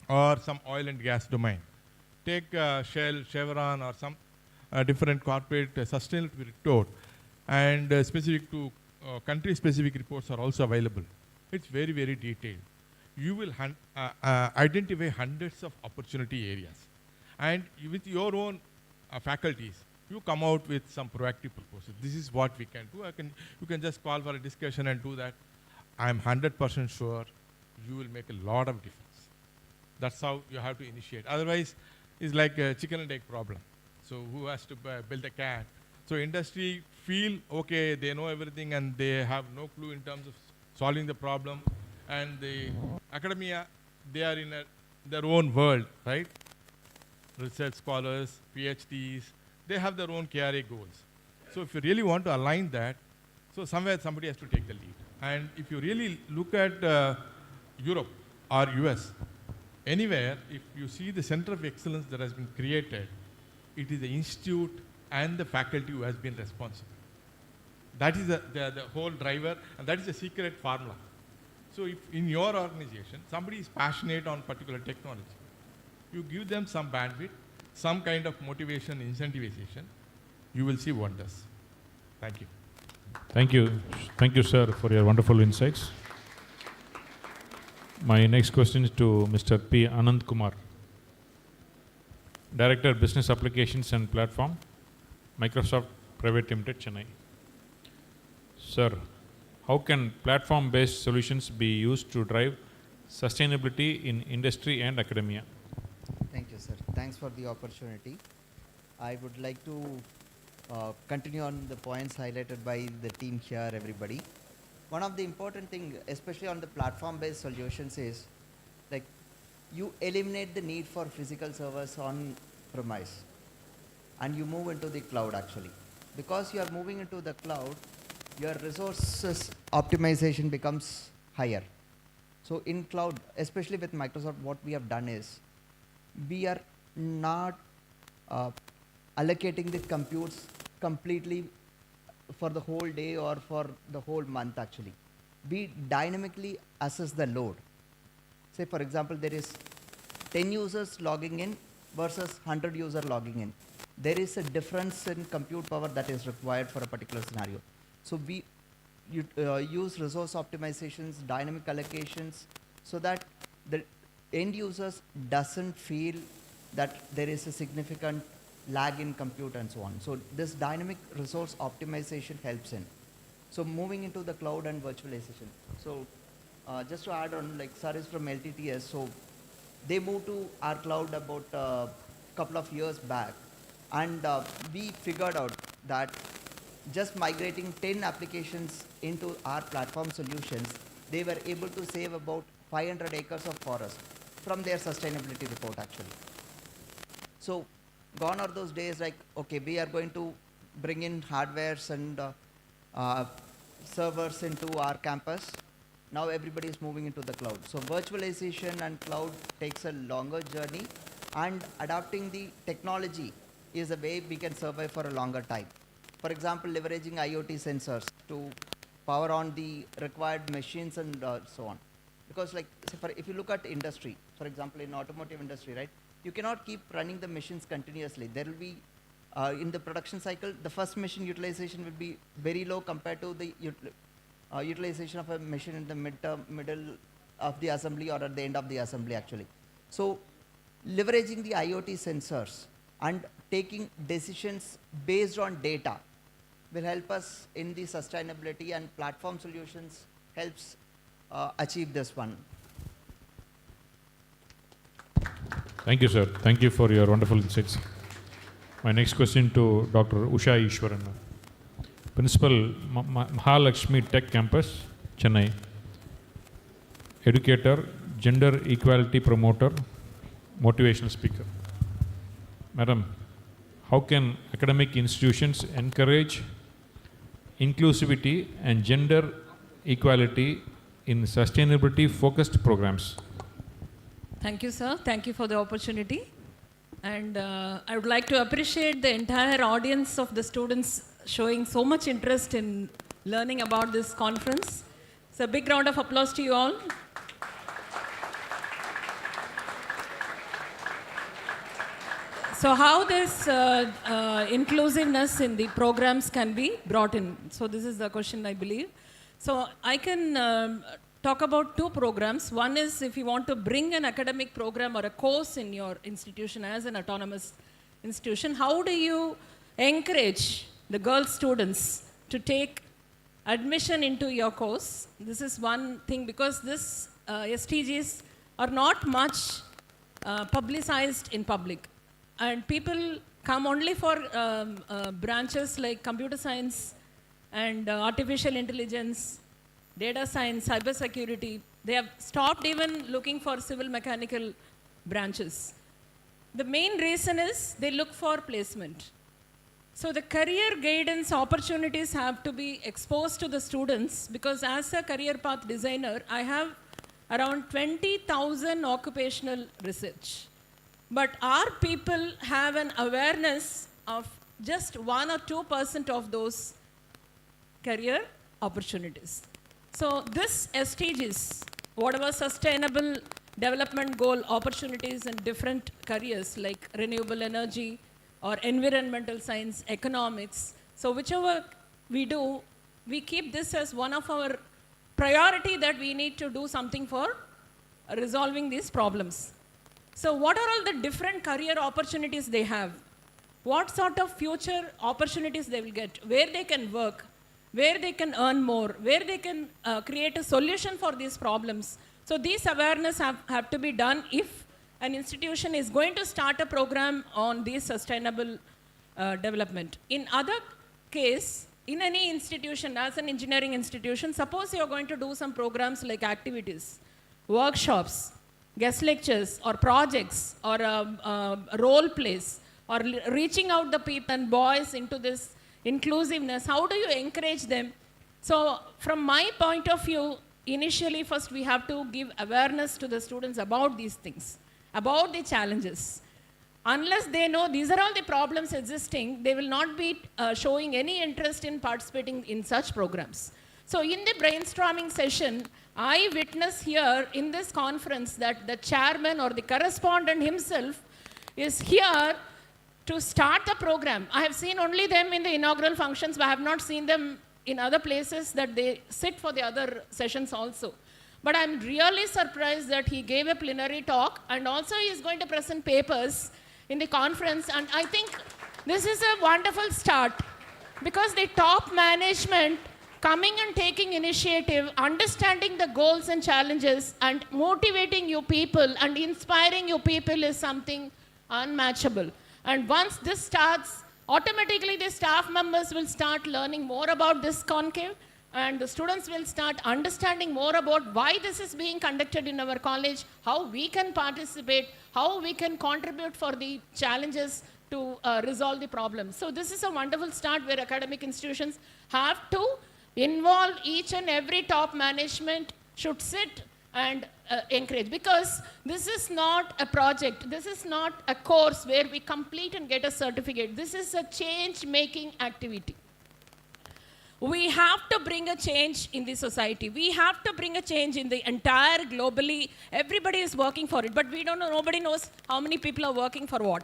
Speaker 15: or some oil and gas domain. Take Shell, Chevron, or some different corporate sustainability report, and specific to country-specific reports are also available. It's very, very detailed. You will identify hundreds of opportunity areas. And with your own faculties, you come out with some proactive proposals. This is what we can do. You can just call for a discussion and do that. I'm 100% sure you will make a lot of difference. That's how you have to initiate. Otherwise, it's like a chicken and egg problem. So who has to build a cat? So industry feel, okay, they know everything and they have no clue in terms of solving the problem. And the academia, they are in their own world, right? Research scholars, PhDs, they have their own KRA goals. So if you really want to align that, so somewhere somebody has to take the lead. And if you really look at Europe or US, Anywhere, if you see the center of excellence that has been created, it is the institute and the faculty who has been responsible. That is the whole driver, and that is the secret formula. So if in your organization, somebody is passionate on particular technology, you give them some bandwidth, some kind of motivation, incentivization, you will see wonders. Thank you.
Speaker 6: Thank you. Thank you, sir, for your wonderful insights. My next question is to Mr. P. Anand Kumar, Director, Business Applications and Platform, Microsoft Private Limited, Chennai. Sir, how can platform-based solutions be used to drive sustainability in industry and academia?
Speaker 16: Thank you, sir. Thanks for the opportunity. I would like to continue on the points highlighted by the team here, everybody. One of the important things, especially on the platform-based solutions, is like you eliminate the need for physical servers on premise and you move into the cloud actually. Because you are moving into the cloud, your resources optimization becomes higher. So in cloud, especially with Microsoft, what we have done is we are not allocating the computes completely for the whole day or for the whole month actually. We dynamically assess the load. Say for example, there is 10 users logging in versus 100 users logging in. There is a difference in compute power that is required for a particular scenario. So we use resource optimizations, dynamic allocations, so that the end users doesn't feel that there is a significant lag in compute and so on. So this dynamic resource optimization helps in. So moving into the cloud and virtualization. So just to add on, like sir is from LTTS, so they moved to our cloud about a couple of years back, and we figured out that just migrating 10 applications into our platform solutions, they were able to save about 500 acres of forest from their sustainability report actually. So gone are those days like, okay, we are going to bring in hardwares and servers into our campus. Now everybody is moving into the cloud. So virtualization and cloud takes a longer journey, and adapting the technology is a way we can survive for a longer time. For example, leveraging IoT sensors to power on the required machines and so on. Because like, if you look at industry, for example, in automotive industry, right? You cannot keep running the machines continuously. There will be, in the production cycle, the first machine utilization will be very low compared to the utilization of a machine in the middle of the assembly or at the end of the assembly actually. So leveraging the IoT sensors and taking decisions based on data will help us in the sustainability, and platform solutions helps achieve this one.
Speaker 6: Thank you, sir. Thank you for your wonderful insights. My next question to Dr. Usha Ishwaran, Principal, Mahalakshmi Tech Campus, Chennai, educator, gender equality promoter, motivational speaker. Madam, how can academic institutions encourage inclusivity and gender equality in sustainability focused programs?
Speaker 12: Thank you, sir. Thank you for the opportunity. And I would like to appreciate the entire audience of the students showing so much interest in learning about this conference. So a big round of applause to you all. So how this inclusiveness in the programs can be brought in? So this is the question, I believe. So I can talk about two programs. One is if you want to bring an academic program or a course in your institution as an autonomous institution, how do you encourage the girl students to take admission into your course? This is one thing, because this STGs are not much publicized in public. And people come only for branches like computer science and artificial intelligence, data science, cyber security. They have stopped even looking for civil mechanical branches. The main reason is they look for placement. So the career guidance opportunities have to be exposed to the students, because as a career path designer, I have around 20,000 occupational research. But our people have an awareness of just 1 or 2% of those career opportunities. So this SDGs, whatever sustainable development goal opportunities in different careers like renewable energy or environmental science, economics. So whichever we do, we keep this as one of our priority that we need to do something for resolving these problems. So what are all the different career opportunities they have? What sort of future opportunities they will get? Where they can work? Where they can earn more? Where they can create a solution for these problems? So these awareness have to be done if an institution is going to start a program on these sustainable development. In other case, in any institution, as an engineering institution, suppose you are going to do some programs like activities, workshops, guest lectures, or projects, or role plays, or reaching out the people and boys into this inclusiveness. How do you encourage them? So from my point of view, initially first we have to give awareness to the students about these things, about the challenges. Unless they know these are all the problems existing, they will not be showing any interest in participating in such programs. So in the brainstorming session, I witness here in this conference that the chairman or the correspondent himself is here to start the program. I have seen only them in the inaugural functions, but I have not seen them in other places that they sit for the other sessions also. But I'm really surprised that he gave a plenary talk and also he is going to present papers in the conference, and I think this is a wonderful start because the top management coming and taking initiative, understanding the goals and challenges and motivating you people and inspiring you people is something unmatchable. And once this starts, automatically the staff members will start learning more about this conclave and the students will start understanding more about why this is being conducted in our college, how we can participate, how we can contribute for the challenges to resolve the problems. So this is a wonderful start where academic institutions have to involve each and every top management should sit and encourage, because this is not a project, this is not a course where we complete and get a certificate. This is a change-making activity. We have to bring a change in the society. We have to bring a change in the entire globally. Everybody is working for it, but we don't know, nobody knows how many people are working for what.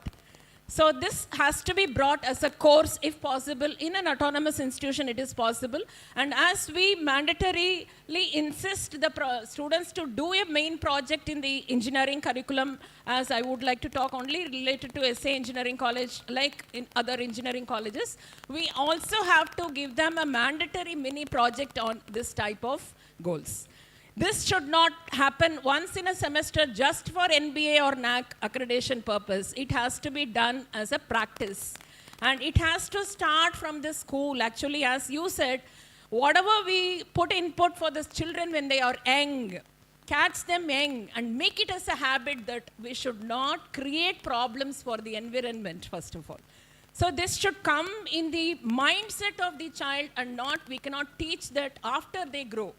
Speaker 12: So this has to be brought as a course, if possible. In an autonomous institution, it is possible. And as we mandatorily insist the students to do a main project in the engineering curriculum, as I would like to talk only related to SA Engineering College, like in other engineering colleges, we also have to give them a mandatory mini project on this type of goals. This should not happen once in a semester just for NBA or NAC accreditation purpose. It has to be done as a practice. And it has to start from the school. Actually, as you said, whatever we put input for the children when they are young, catch them young and make it as a habit that we should not create problems for the environment, first of all. So this should come in the mindset of the child and not, we cannot teach that after they grow.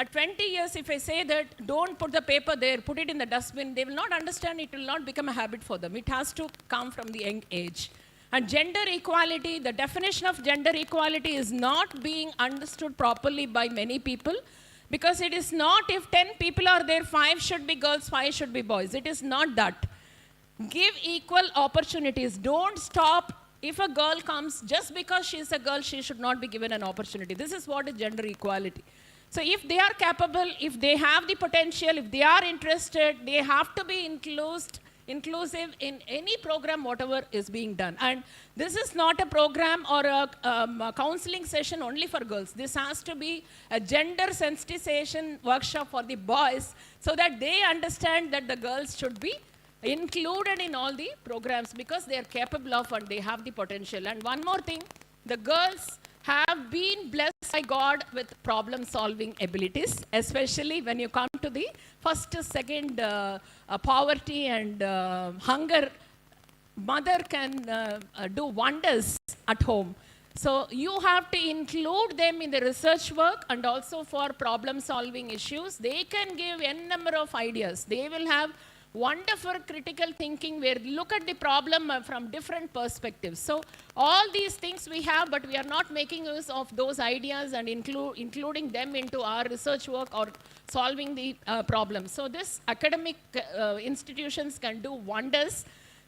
Speaker 12: At 20 years, if I say that don't put the paper there, put it in the dustbin, they will not understand, it will not become a habit for them. It has to come from the young age. And gender equality, the definition of gender equality is not being understood properly by many people, because it is not if 10 people are there, 5 should be girls, 5 should be boys. It is not that. Give equal opportunities. Don't stop. If a girl comes, just because she is a girl, she should not be given an opportunity. This is what is gender equality. So if they are capable, if they have the potential, if they are interested, they have to be inclusive in any program, whatever is being done. And this is not a program or a counseling session only for girls. This has to be a gender sensitization workshop for the boys so that they understand that the girls should be included in all the programs because they are capable of and they have the potential. And one more thing, the girls have been blessed by God with problem-solving abilities, especially when you come to the first, second, poverty and hunger. Mother can do wonders at home.
Speaker 17: So you have to include them in the research work and also for problem solving issues. They can give n number of ideas. They will have wonderful critical thinking where they look at the problem from different perspectives. So all these things we have, but we are not making use of those ideas and including them into our research work or solving the problems. So this academic institutions can do wonders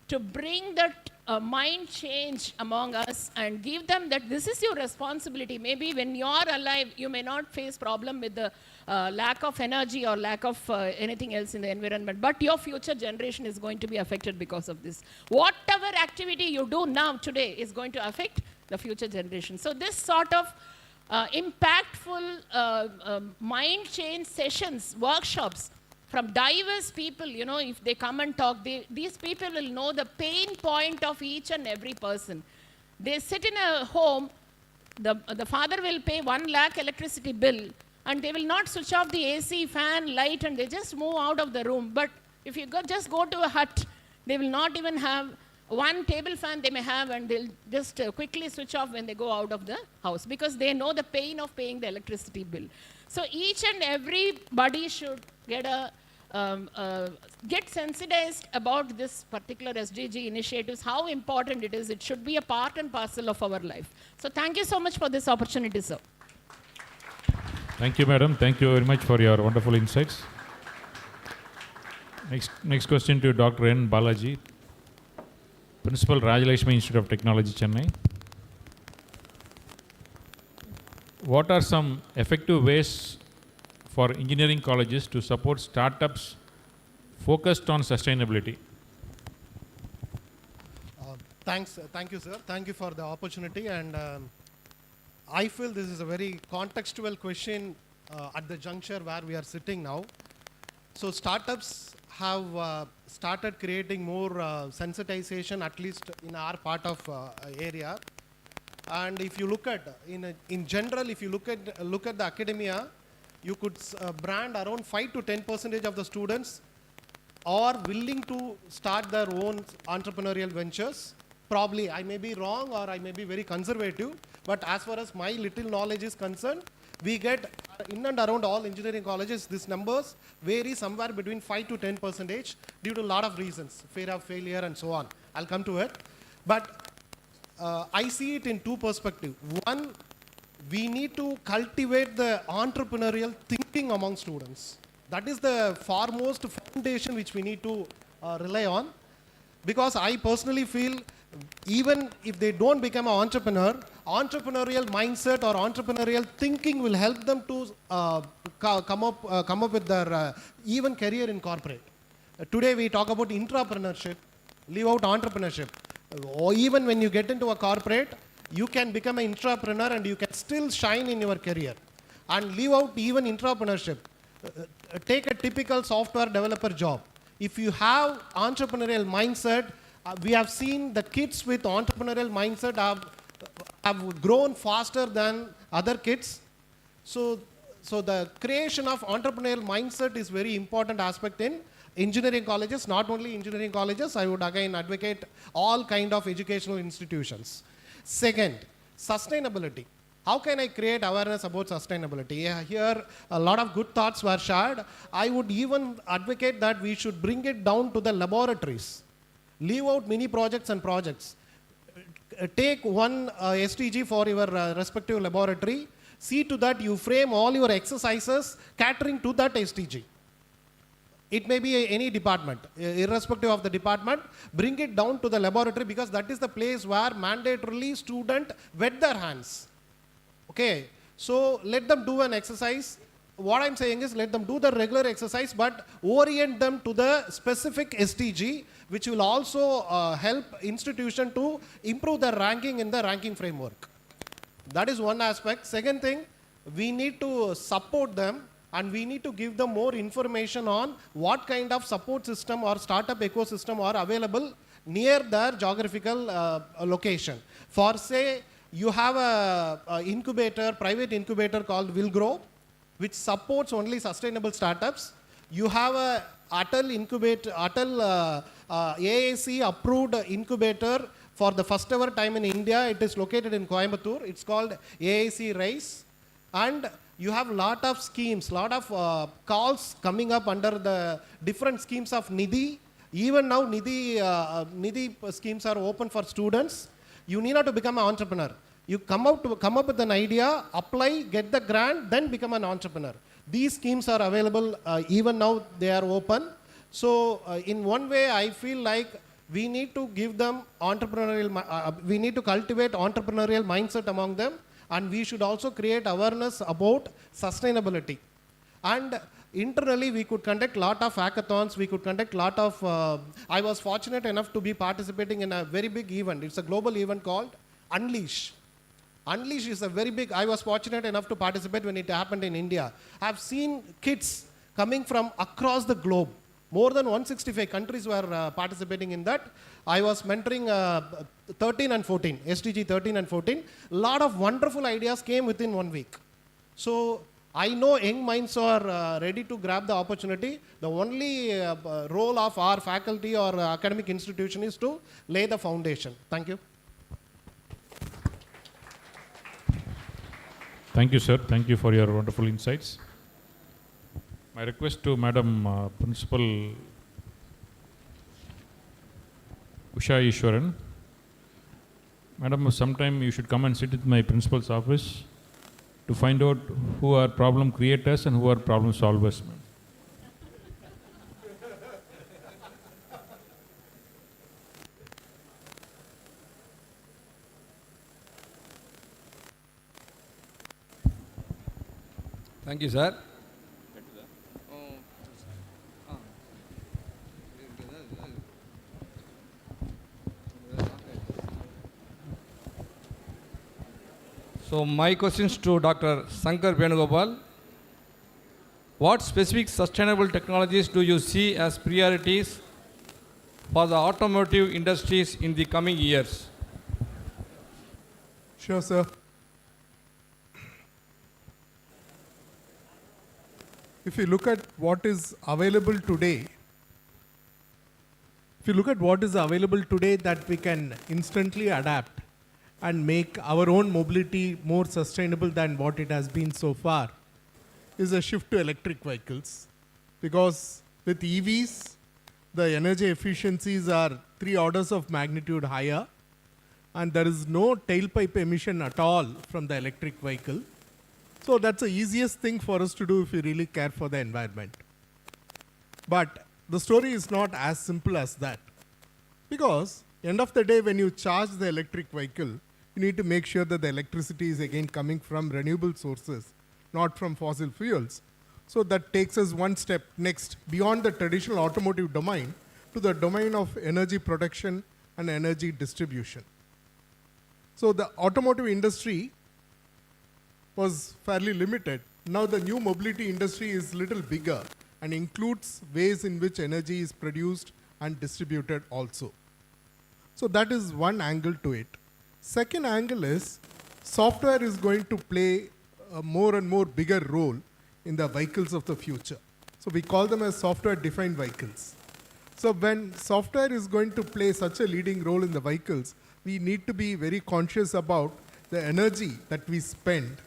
Speaker 17: to bring that mind change among us and give them that this is your responsibility. Maybe when you are alive, you may not face problem with the lack of energy or lack of anything else in the environment, but your future generation is going to be affected because of this. Whatever activity you do now, today, is going to affect the future generation. So this sort of impactful mind change sessions, workshops, from diverse people, you know, if they come and talk, these people will know the pain point of each and every person. They sit in a home, the father will pay 1 lakh electricity bill, and they will not switch off the AC, fan, light, and they just move out of the room. But if you just go to a hut, they will not even have one table fan they may have, and they'll just quickly switch off when they go out of the house, because they know the pain of paying the electricity bill. So each and everybody should get get sensitized about this particular SDG initiatives, how important it is. It should be a part and parcel of our life. So thank you so much for this opportunity, sir.
Speaker 6: Thank you, madam. Thank you very much for your wonderful insights. Next question to Dr. N. Balaji, Principal, Rajalakshmi Institute of Technology, Chennai. What are some effective ways for engineering colleges to support startups focused on sustainability?
Speaker 18: Thank you, sir. Thank you for the opportunity. And I feel this is a very contextual question at the juncture where we are sitting now. So startups have started creating more sensitization, at least in our part of area. And if you look at, in general, if you look at the academia, you could brand around 5 to 10% of the students are willing to start their own entrepreneurial ventures. Probably I may be wrong or I may be very conservative, but as far as my little knowledge is concerned, we get in and around all engineering colleges, these numbers vary somewhere between 5 to 10% due to a lot of reasons, fear of failure and so on. I'll come to it. But I see it in two perspectives. One, we need to cultivate the entrepreneurial thinking among students. That is the foremost foundation which we need to rely on. Because I personally feel even if they don't become an entrepreneur, entrepreneurial mindset or entrepreneurial thinking will help them to come up with their even career in corporate. Today we talk about intrapreneurship, leave out entrepreneurship. Or even when you get into a corporate, you can become an intrapreneur and you can still shine in your career. And leave out even intrapreneurship. Take a typical software developer job. If you have entrepreneurial mindset, we have seen the kids with entrepreneurial mindset have grown faster than other kids. So the creation of entrepreneurial mindset is very important aspect in engineering colleges, not only engineering colleges, I would again advocate all kind of educational institutions. Second, sustainability. How can I create awareness about sustainability? Here, a lot of good thoughts were shared. I would even advocate that we should bring it down to the laboratories. Leave out mini projects and projects. Take one SDG for your respective laboratory. See to that you frame all your exercises catering to that SDG. It may be any department, irrespective of the department, bring it down to the laboratory because that is the place where mandatorily students wet their hands. Okay, so let them do an exercise. What I'm saying is let them do the regular exercise but orient them to the specific SDG, which will also help institution to improve their ranking in the ranking framework. That is one aspect. Second thing, we need to support them and we need to give them more information on what kind of support system or startup ecosystem are available near their geographical location. For say, you have a incubator, private incubator called Will Grow, which supports only sustainable startups. You have a AAC approved incubator For the first ever time in India, it is located in Coimbatore. It's called AIC Rise. And you have lot of schemes, lot of calls coming up under the different schemes of Nidhi. Even now, Nidhi schemes are open for students. You need not to become an entrepreneur. You come up with an idea, apply, get the grant, then become an entrepreneur. These schemes are available, even now they are open. So in one way, I feel like we need to give them entrepreneurial, we need to cultivate entrepreneurial mindset among them, and we should also create awareness about sustainability. And internally, we could conduct lot of hackathons, we could conduct lot of, I was fortunate enough to be participating in a very big event. It's a global event called Unleash. Unleash is a very big, I was fortunate enough to participate when it happened in India. I've seen kids coming from across the globe. More than 165 countries were participating in that. I was mentoring 13 and 14, SDG 13 and 14. A lot of wonderful ideas came within 1 week. So I know young minds are ready to grab the opportunity. The only role of our faculty or academic institution is to lay the foundation. Thank you.
Speaker 6: Thank you, sir. Thank you for your wonderful insights. My request to Madam Principal Usha Ishwaran. Madam, sometime you should come and sit at my principal's office to find out who are problem creators and who are problem solvers.
Speaker 19: Thank you, sir. So my questions to Dr. Sankar Venugopal. What specific sustainable technologies do you see as priorities for the automotive industries in the coming years?
Speaker 11: Sure, sir. If you look at what is available today, that we can instantly adapt and make our own mobility more sustainable than what it has been so far, is a shift to electric vehicles. Because with EVs, the energy efficiencies are 3 orders of magnitude higher, and there is no tailpipe emission at all from the electric vehicle. So that's the easiest thing for us to do if we really care for the environment. But the story is not as simple as that. Because end of the day, when you charge the electric vehicle, you need to make sure that the electricity is again coming from renewable sources, not from fossil fuels. So that takes us one step next, beyond the traditional automotive domain, to the domain of energy production and energy distribution. So the automotive industry was fairly limited. Now the new mobility industry is little bigger and includes ways in which energy is produced and distributed also. So that is one angle to it. Second angle is software is going to play a more and more bigger role in the vehicles of the future. So we call them as software-defined vehicles. So when software is going to play such a leading role in the vehicles, we need to be very conscious about the energy that we spend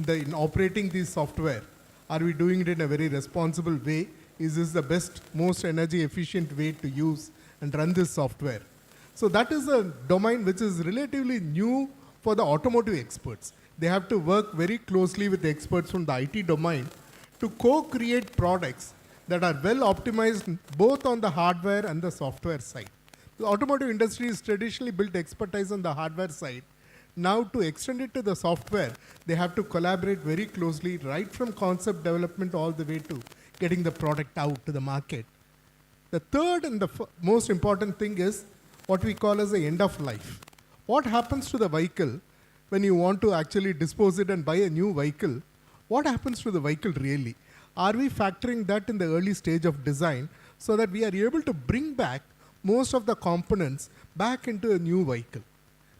Speaker 11: in operating these software. Are we doing it in a very responsible way? Is this the best, most energy efficient way to use and run this software? So that is a domain which is relatively new for the automotive experts. They have to work very closely with the experts from the IT domain to co-create products that are well optimized both on the hardware and the software side. The automotive industry has traditionally built expertise on the hardware side. Now to extend it to the software, they have to collaborate very closely right from concept development all the way to getting the product out to the market. The third and the most important thing is what we call as the end of life. What happens to the vehicle when you want to actually dispose it and buy a new vehicle? What happens to the vehicle really? Are we factoring that in the early stage of design so that we are able to bring back most of the components back into a new vehicle?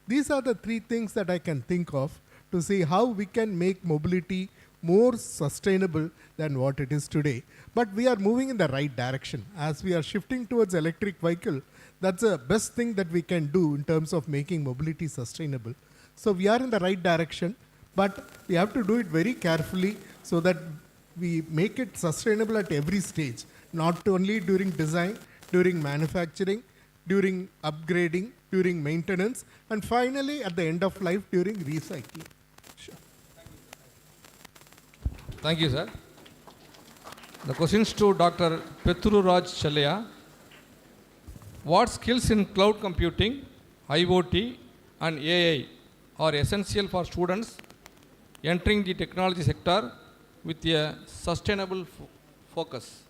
Speaker 11: These are the 3 things that I can think of to see how we can make mobility more sustainable than what it is today. But we are moving in the right direction. As we are shifting towards electric vehicle, that's the best thing that we can do in terms of making mobility sustainable. So we are in the right direction, but we have to do it very carefully so that we make it sustainable at every stage, not only during design, during manufacturing, during upgrading, during maintenance, and finally at the end of life during recycling. Sure.
Speaker 19: Thank you, sir. The questions to Dr. Petru Raj Chalaya. What skills in cloud computing, IoT, and AI are essential for students entering the technology sector with a sustainable focus?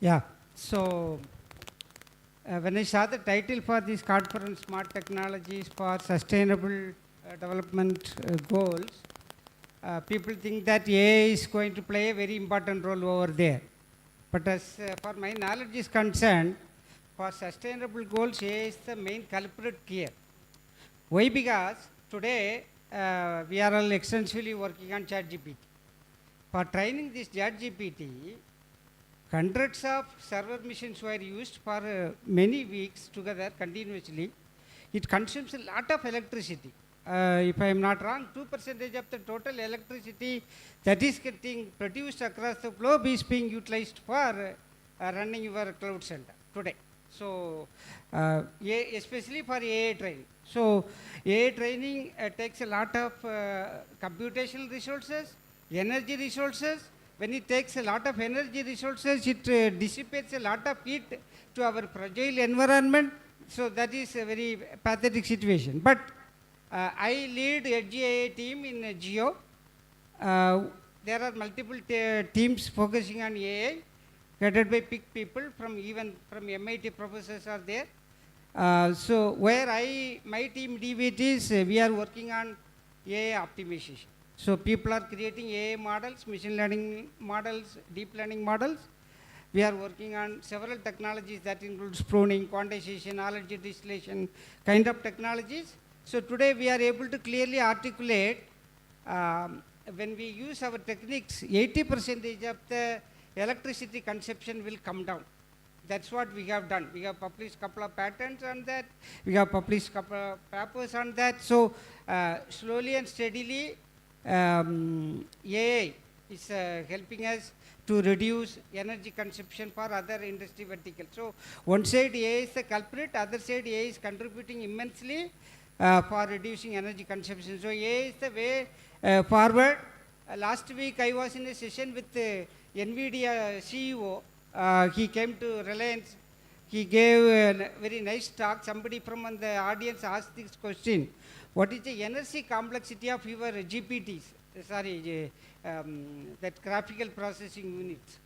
Speaker 10: Yeah, so when I saw the title for this conference, Smart Technologies for Sustainable Development Goals, people think that AI is going to play a very important role over there. But as for my knowledge is concerned, for sustainable goals, AI is the main culprit here. Why? Because today we are all extensively working on ChatGPT. For training this ChatGPT, hundreds of server machines were used for many weeks together continuously. It consumes a lot of electricity. If I am not wrong, 2% of the total electricity that is getting produced across the globe is being utilized for running your cloud center today. So, especially for AI training. So, AI training takes a lot of computational resources, energy resources. When it takes a lot of energy resources, it dissipates a lot of heat to our fragile environment. So, that is a very pathetic situation. But I lead Edge AI team in Geo. There are multiple teams focusing on AI, headed by big people from MIT professors are there. So where my team devotees, we are working on AI optimization. So people are creating AI models, machine learning models, deep learning models. We are working on several technologies that includes pruning, quantization, knowledge distillation, kind of technologies. So today we are able to clearly articulate when we use our techniques, 80% of the electricity consumption will come down. That's what we have done. We have published a couple of patents on that. We have published a couple of papers on that. So slowly and steadily, AI is helping us to reduce energy consumption for other industry verticals. So one side AI is the culprit, other side AI is contributing immensely for reducing energy consumption. So AI is the way forward. Last week I was in a session with NVIDIA CEO. He came to Reliance. He gave a very nice talk. Somebody from the audience asked this question: what is the energy complexity of your GPTs? That graphical processing units.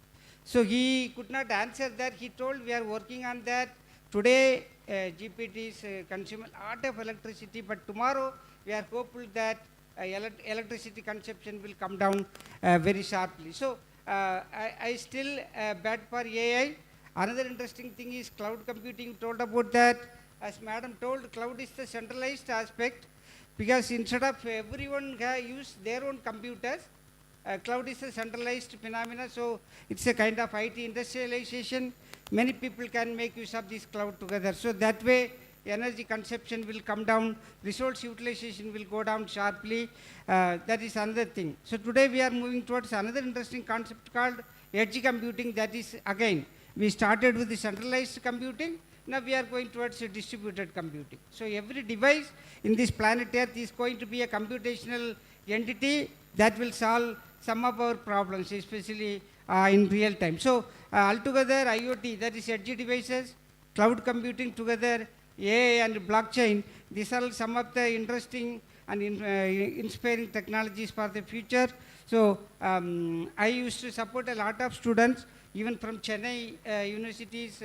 Speaker 10: So he could not answer that. He told we are working on that. Today GPTs consume a lot of electricity, but tomorrow we are hopeful that electricity consumption will come down very sharply. So I still bet for AI. Another interesting thing is cloud computing. Told about that. As madam told, cloud is the centralized aspect, because instead of everyone use their own computers, cloud is a centralized phenomena. So it's a kind of IT industrialization. Many people can make use of this cloud together. So that way energy consumption will come down, resource utilization will go down sharply. That is another thing. So today we are moving towards another interesting concept called edge computing. That is, again, we started with the centralized computing. Now we are going towards distributed computing. So every device in this planet Earth is going to be a computational entity that will solve some of our problems, especially in real time. So altogether IoT, that is edge devices, cloud computing together, AI and blockchain, these are some of the interesting and inspiring technologies for the future. So I used to support a lot of students, even from Chennai universities.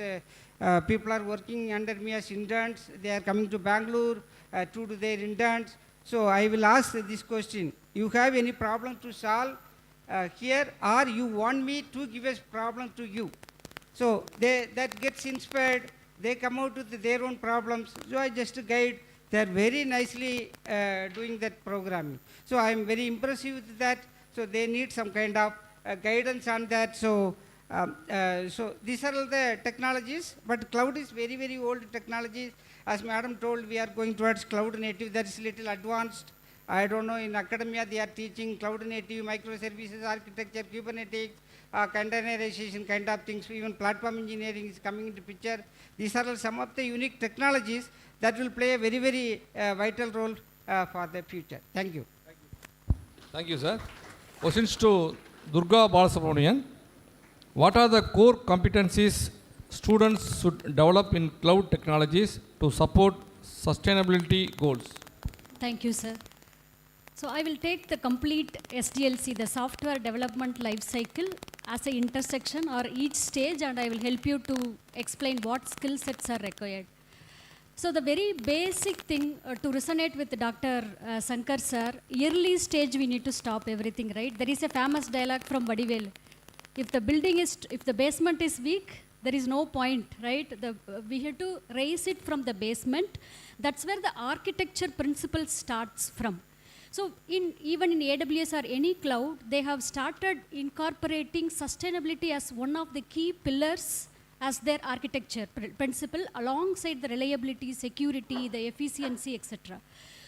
Speaker 10: People are working under me as interns. They are coming to Bangalore to do their interns. So I will ask this question: you have any problem to solve here, or you want me to give a problem to you? So that gets inspired. They come out with their own problems. So I just guide. They are very nicely doing that programming. So I am very impressed with that.
Speaker 20: So they need some kind of guidance on that. So these are all the technologies, but cloud is very, very old technology. As Madam told, we are going towards cloud native. That is little advanced. I don't know, in academia they are teaching cloud native, microservices architecture, Kubernetes, containerization kind of things. Even platform engineering is coming into picture. These are all some of the unique technologies that will play a very, very vital role for the future. Thank you.
Speaker 19: Thank you, sir. Questions to Durga Balasubramanian. What are the core competencies students should develop in cloud technologies to support sustainability goals?
Speaker 1: Thank you, sir. So I will take the complete SDLC, the software development life cycle, as an intersection or each stage, and I will help you to explain what skill sets are required. So the very basic thing to resonate with Dr. Sankar sir, early stage we need to stop everything, right? There is a famous dialogue from Vadivel. If the basement is weak, there is no point, right? We have to raise it from the basement. That's where the architecture principle starts from. So even in AWS or any cloud, they have started incorporating sustainability as one of the key pillars as their architecture principle, alongside the reliability, security, the efficiency, etc.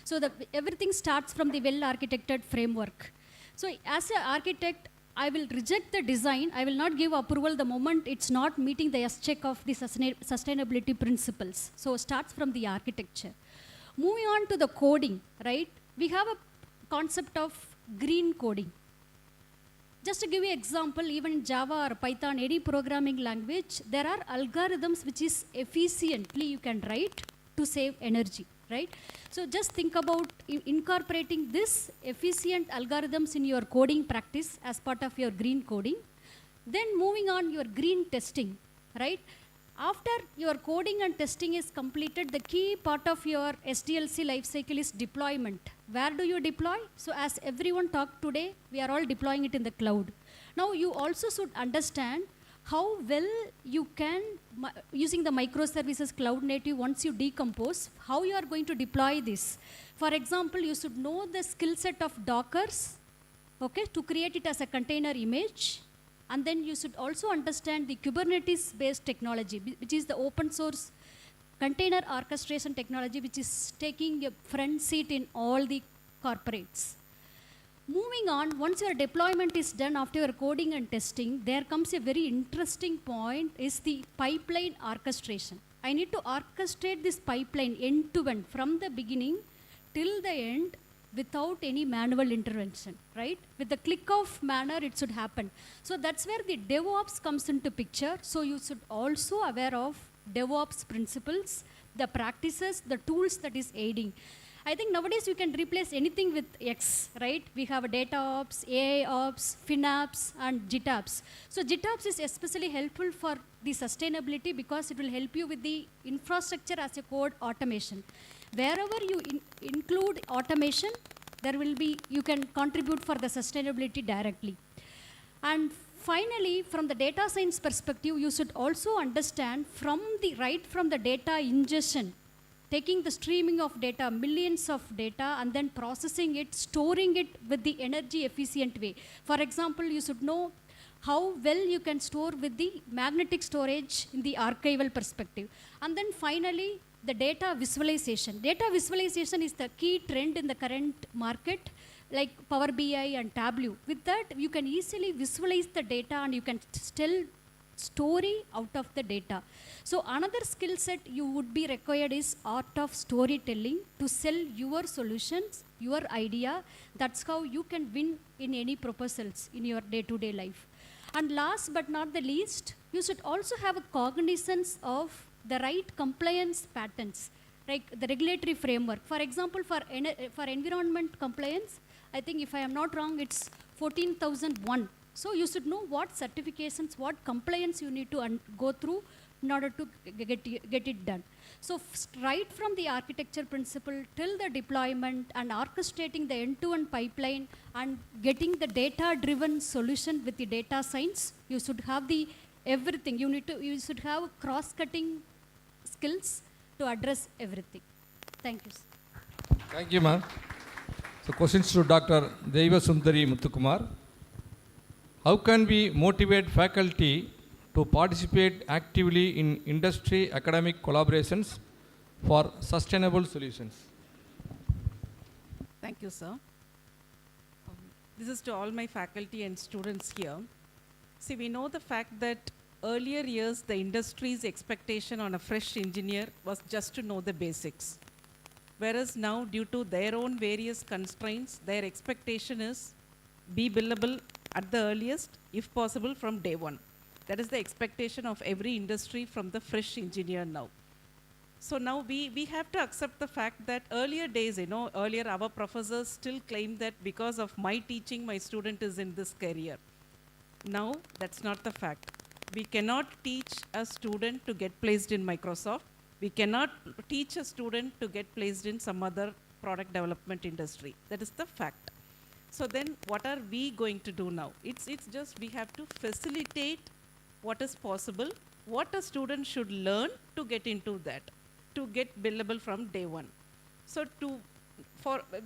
Speaker 1: So everything starts from the well-architected framework. So as an architect, I will reject the design. I will not give approval the moment it's not meeting the S-check of the sustainability principles. So it starts from the architecture. Moving on to the coding, right? We have a concept of green coding. Just to give you an example, even in Java or Python, any programming language, there are algorithms which is efficiently you can write to save energy, right? So just think about incorporating this efficient algorithms in your coding practice as part of your green coding. Then moving on your green testing, right? After your coding and testing is completed, the key part of your SDLC lifecycle is deployment. Where do you deploy? So as everyone talked today, we are all deploying it in the cloud. Now you also should understand how well you can, using the microservices cloud native, once you decompose, how you are going to deploy this. For example, you should know the skill set of Dockers, okay, to create it as a container image. And then you should also understand the Kubernetes-based technology, which is the open source container orchestration technology, which is taking a front seat in all the corporates. Moving on, once your deployment is done after your coding and testing, there comes a very interesting point, is the pipeline orchestration. I need to orchestrate this pipeline end to end from the beginning till the end without any manual intervention, right? With the click of manner, it should happen. So that's where the DevOps comes into picture. So you should also aware of DevOps principles, the practices, the tools that is aiding. I think nowadays you can replace anything with X, right? We have a data ops, AI ops, FinOps, and GitOps. So GitOps is especially helpful for the sustainability because it will help you with the infrastructure as a code automation. Wherever you include automation, you can contribute for the sustainability directly. And finally, from the data science perspective, you should also understand right from the data ingestion, taking the streaming of data, millions of data, and then processing it, storing it with the energy efficient way. For example, you should know how well you can store with the magnetic storage in the archival perspective. And then finally, the data visualization. Data visualization is the key trend in the current market, like Power BI and Tableau. With that, you can easily visualize the data and you can tell story out of the data. So another skill set you would be required is art of storytelling to sell your solutions, your idea. That's how you can win in any proposals in your day-to-day life. And last but not the least, you should also have a cognizance of the right compliance patterns, like the regulatory framework. For example, for environment compliance, I think if I am not wrong, it's 14,001. So you should know what certifications, what compliance you need to go through in order to get it done. So right from the architecture principle till the deployment and orchestrating the end-to-end pipeline and getting the data-driven solution with the data science, you should have the everything. You should have cross-cutting skills to address everything. Thank you, sir.
Speaker 19: Thank you, ma'am. So questions to Dr. Deva Sundari Muthukumar. how can we motivate faculty to participate actively in industry academic collaborations for sustainable solutions?
Speaker 12: Thank you, sir. This is to all my faculty and students here. See, we know the fact that earlier years, the industry's expectation on a fresh engineer was just to know the basics. Whereas now, due to their own various constraints, their expectation is be billable at the earliest, if possible, from day one. That is the expectation of every industry from the fresh engineer now. So now we have to accept the fact that earlier days, earlier our professors still claim that because of my teaching, my student is in this career. Now, that's not the fact. We cannot teach a student to get placed in Microsoft. We cannot teach a student to get placed in some other product development industry. That is the fact. So then what are we going to do now? It's just we have to facilitate what is possible, what a student should learn to get into that, to get billable from day one. So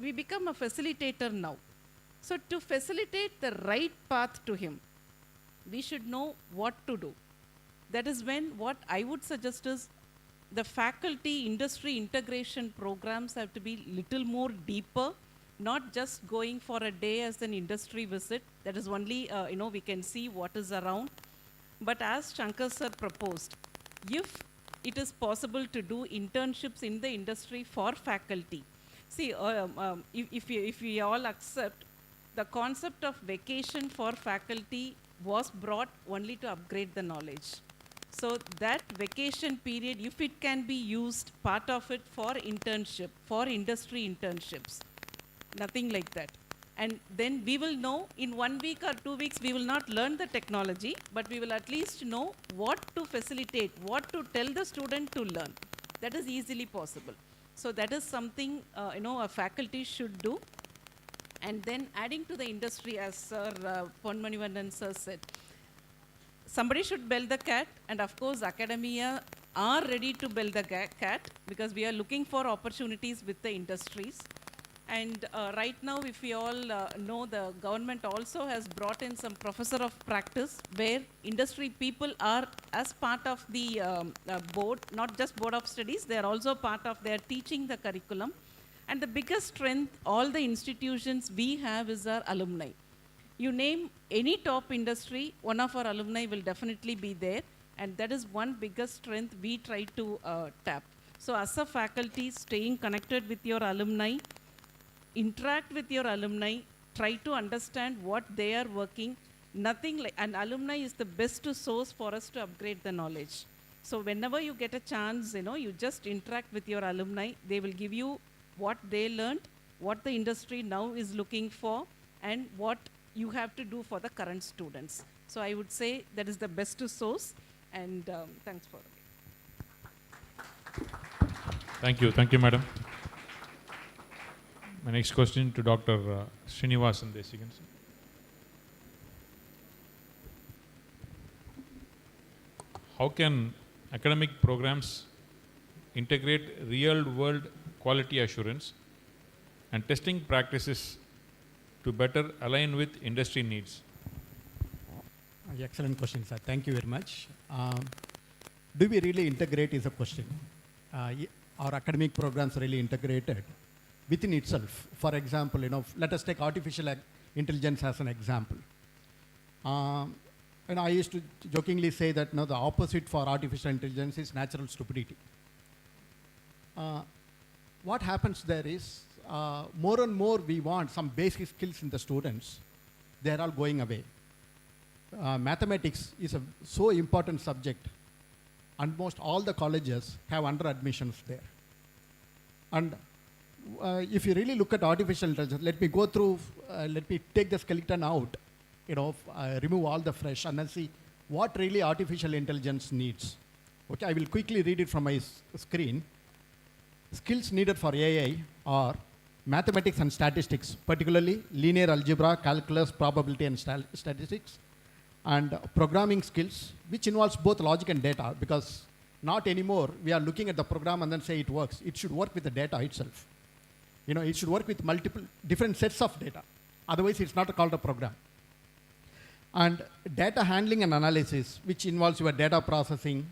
Speaker 12: we become a facilitator now. So to facilitate the right path to him, we should know what to do. That is when what I would suggest is the faculty industry integration programs have to be little more deeper, not just going for a day as an industry visit. That is only, we can see what is around. But as Shankar sir proposed, if it is possible to do internships in the industry for faculty. See, if we all accept, the concept of vacation for faculty was brought only to upgrade the knowledge. So that vacation period, if it can be used, part of it for internship, for industry internships, nothing like that. And then we will know in 1 week or 2 weeks, we will not learn the technology, but we will at least know what to facilitate, what to tell the student to learn. That is easily possible. So that is something, a faculty should do. And then adding to the industry, as Sir Ponmanivandan sir said, somebody should bell the cat, and of course academia are ready to bell the cat because we are looking for opportunities with the industries. And right now, if we all know, the government also has brought in some professor of practice where industry people are as part of the board, not just board of studies, they are also part of their teaching the curriculum. And the biggest strength all the institutions we have is our alumni. You name any top industry, one of our alumni will definitely be there. And that is one biggest strength we try to tap. So as a faculty, staying connected with your alumni, interact with your alumni, try to understand what they are working. Nothing like an alumni is the best source for us to upgrade the knowledge. So whenever you get a chance, you just interact with your alumni. They will give you what they learned, what the industry now is looking for, and what you have to do for the current students. So I would say that is the best source. And thanks for it.
Speaker 6: Thank you, madam. My next question to Dr. Srinivasan Desikan. How can academic programs integrate real-world quality assurance and testing practices to better align with industry needs?
Speaker 13: Excellent question, sir. Thank you very much. Do we really integrate is a question. Are academic programs really integrated within itself? For example, let us take artificial intelligence as an example. And I used to jokingly say that the opposite for artificial intelligence is natural stupidity. What happens there is more and more we want some basic skills in the students. They are all going away. Mathematics is a so important subject. Almost all the colleges have under admissions there. And if you really look at artificial intelligence, let me go through, let me take the skeleton out, remove all the fresh and then see what really artificial intelligence needs. Okay, I will quickly read it from my screen. Skills needed for AI are mathematics and statistics, particularly linear algebra, calculus, probability and statistics, and programming skills, which involves both logic and data, because not anymore we are looking at the program and then say it works. It should work with the data itself. It should work with multiple different sets of data. Otherwise, it's not called a program. And data handling and analysis, which involves your data processing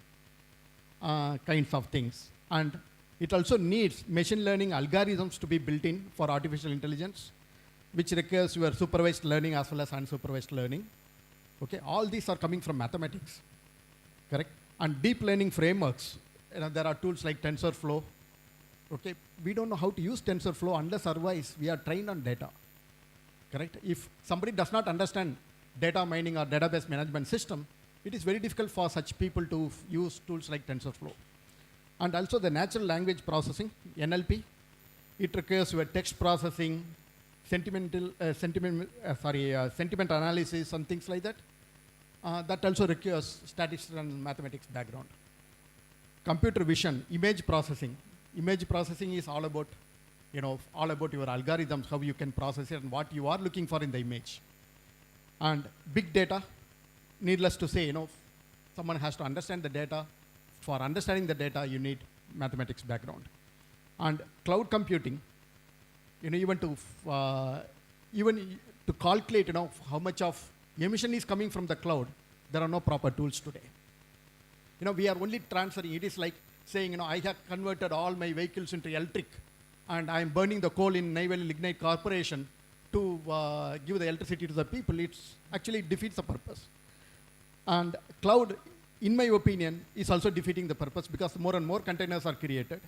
Speaker 13: kinds of things. And it also needs machine learning algorithms to be built in for artificial intelligence, which requires your supervised learning as well as unsupervised learning. Okay, all these are coming from mathematics, correct? And deep learning frameworks, there are tools like TensorFlow. Okay, we don't know how to use TensorFlow unless otherwise we are trained on data, correct? If somebody does not understand data mining or database management system, it is very difficult for such people to use tools like TensorFlow. And also the natural language processing, NLP, it requires your text processing, sentiment analysis and things like that. That also requires statistics and mathematics background. Computer vision, image processing. Image processing is all about, all about your algorithms, how you can process it and what you are looking for in the image. And big data, needless to say, someone has to understand the data. For understanding the data, you need mathematics background. And cloud computing, even to calculate, how much of emission is coming from the cloud, there are no proper tools today. We are only transferring. It is like saying, I have converted all my vehicles into electric, and I am burning the coal in Neyveli Lignite Corporation to give the electricity to the people. It's actually defeats the purpose. And cloud, in my opinion, is also defeating the purpose because more and more containers are created,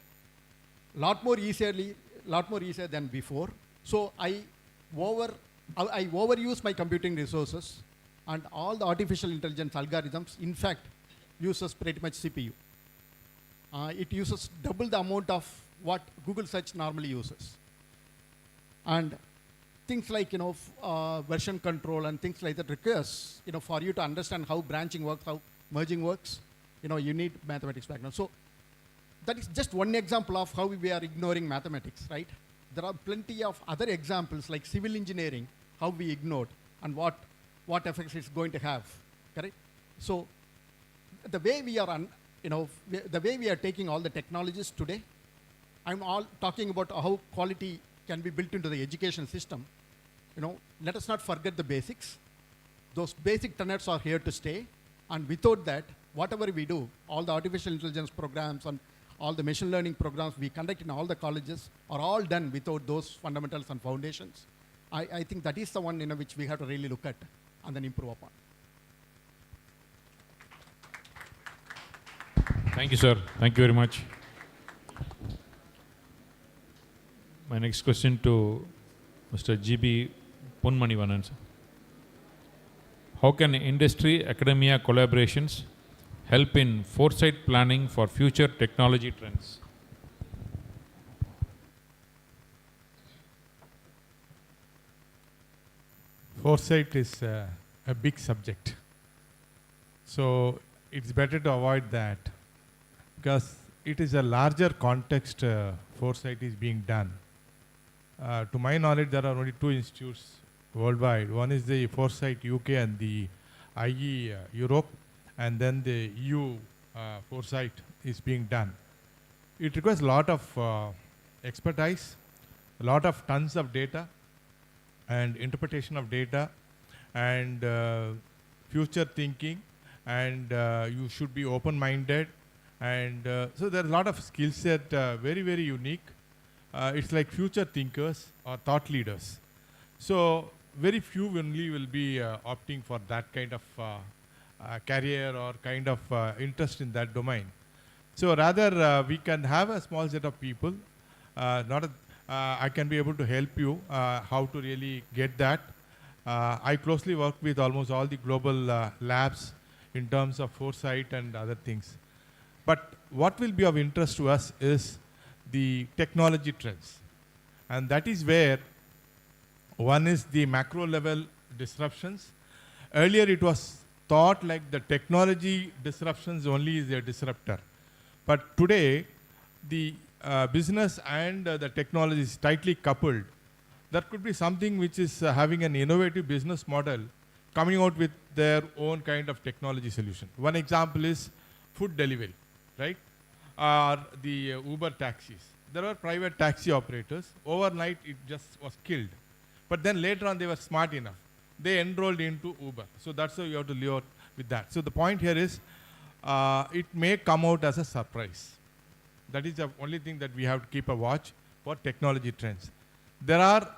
Speaker 13: lot more easier than before. So I overuse my computing resources, and all the artificial intelligence algorithms, in fact, uses pretty much CPU. It uses double the amount of what Google search normally uses. And things like, version control and things like that requires, for you to understand how branching works, how merging works, you need mathematics background. So that is just one example of how we are ignoring mathematics, right? There are plenty of other examples like civil engineering, how we ignored and what effects it's going to have, correct? So the way we are, the way we are taking all the technologies today, I'm all talking about how quality can be built into the education system. Let us not forget the basics. Those basic tenets are here to stay. And without that, whatever we do, all the artificial intelligence programs and all the machine learning programs we conduct in all the colleges are all done without those fundamentals and foundations. I think that is the one which we have to really look at and then improve upon.
Speaker 6: Thank you, sir. Thank you very much. My next question to Mr. G.B. Ponmanivanan, sir. How can industry-academia collaborations help in foresight planning for future technology trends?
Speaker 15: Foresight is a big subject. So it's better to avoid that because it is a larger context foresight is being done. To my knowledge, there are only two institutes worldwide. One is the Foresight UK and the IE Europe, and then the EU Foresight is being done. It requires a lot of expertise, a lot of tons of data and interpretation of data and future thinking, and you should be open-minded, and so there are a lot of skill set, very, very unique. It's like future thinkers or thought leaders. So very few only will be opting for that kind of career or kind of interest in that domain. So rather we can have a small set of people. I can be able to help you how to really get that. I closely work with almost all the global labs in terms of foresight and other things. But what will be of interest to us is the technology trends. And that is where one is the macro level disruptions. Earlier it was thought like the technology disruptions only is a disruptor. But today the business and the technology is tightly coupled. That could be something which is having an innovative business model coming out with their own kind of technology solution. One example is food delivery, right? Or the Uber taxis. There were private taxi operators. Overnight it just was killed. But then later on they were smart enough. they enrolled into Uber. So that's how you have to live out with that. So the point here is, it may come out as a surprise. That is the only thing that we have to keep a watch for technology trends. There are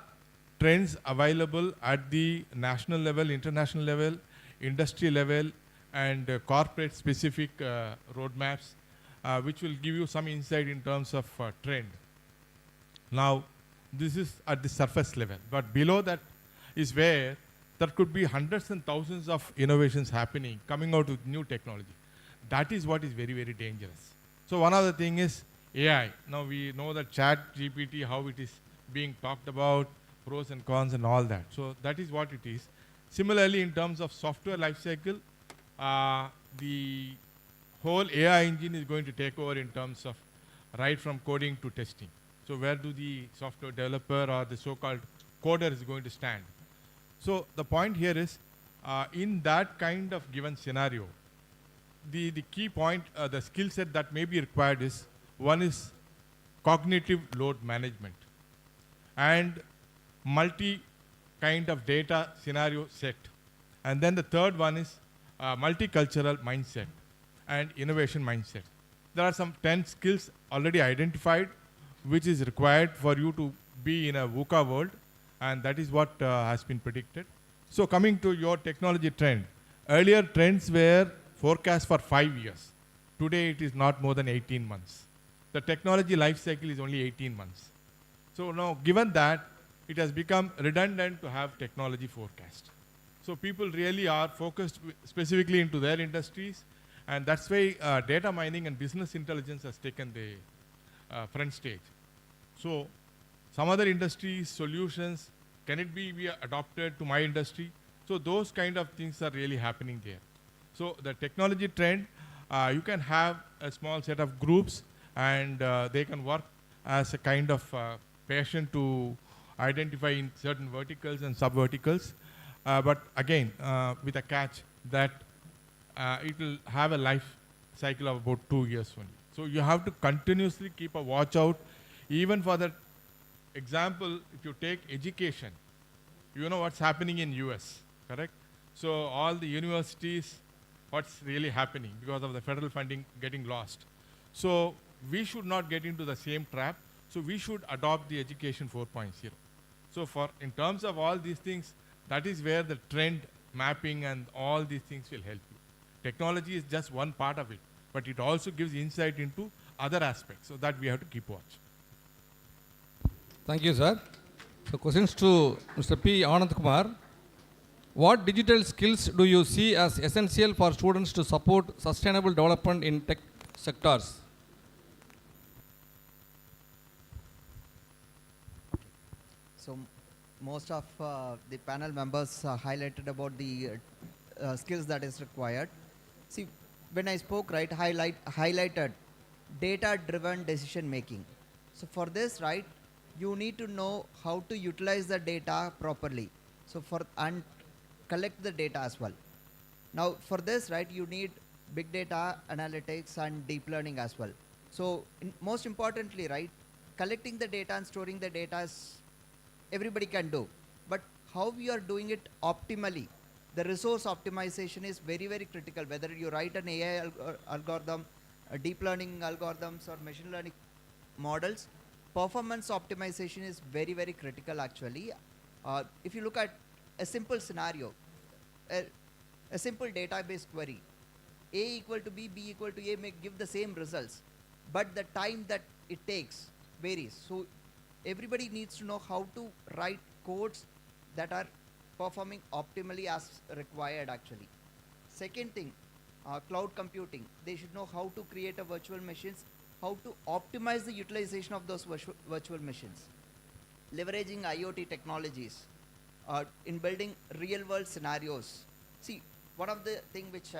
Speaker 15: trends available at the national level, international level, industry level, and corporate specific roadmaps, which will give you some insight in terms of trend. Now, this is at the surface level, but below that is where there could be hundreds and thousands of innovations happening, coming out with new technology. That is what is very, very dangerous. So one other thing is AI. Now we know that Chat GPT, how it is being talked about, pros and cons and all that. So that is what it is. Similarly, in terms of software lifecycle, the whole AI engine is going to take over in terms of right from coding to testing. So where do the software developer or the so-called coder is going to stand? So the point here is, in that kind of given scenario, the key point, the skill set that may be required is, one is cognitive load management and multi kind of data scenario set. And then the third one is multicultural mindset and innovation mindset. There are some 10 skills already identified which is required for you to be in a VUCA world, and that is what has been predicted. So coming to your technology trend, earlier trends were forecast for 5 years. Today it is not more than 18 months. The technology life cycle is only 18 months. So now given that, it has become redundant to have technology forecast. So people really are focused specifically into their industries, and that's why data mining and business intelligence has taken the front stage. So some other industries, solutions, can it be adopted to my industry? So those kind of things are really happening there. So the technology trend, you can have a small set of groups, and they can work as a kind of passion to identify in certain verticals and sub-verticals. But again, with a catch that it will have a life cycle of about 2 years only. So you have to continuously keep a watch out. Even for that example, if you take education, you know what's happening in US, correct? So all the universities, what's really happening because of the federal funding getting lost. So we should not get into the same trap. So we should adopt the education 4.0. So in terms of all these things, that is where the trend mapping and all these things will help you. Technology is just one part of it, but it also gives insight into other aspects, so that we have to keep watch.
Speaker 19: Thank you, sir. So questions to Mr. P. Anand Kumar. What digital skills do you see as essential for students to support sustainable development in tech sectors?
Speaker 16: So most of the panel members highlighted about the skills that is required. See, when I spoke, right, highlighted data-driven decision making. So for this, right, you need to know how to utilize the data properly. So and collect the data as well. Now for this, right, you need big data analytics and deep learning as well. So most importantly, right, collecting the data and storing the data is everybody can do, but how we are doing it optimally, the resource optimization is very, very critical. Whether you write an AI algorithm, deep learning algorithms, or machine learning models, performance optimization is very, very critical actually. If you look at a simple scenario, a simple database query, A equal to B, B equal to A may give the same results, but the time that it takes varies. So everybody needs to know how to write codes that are performing optimally as required actually. Second thing, cloud computing. They should know how to create a virtual machines, how to optimize the utilization of those virtual machines. Leveraging IoT technologies in building real world scenarios. See, one of the thing which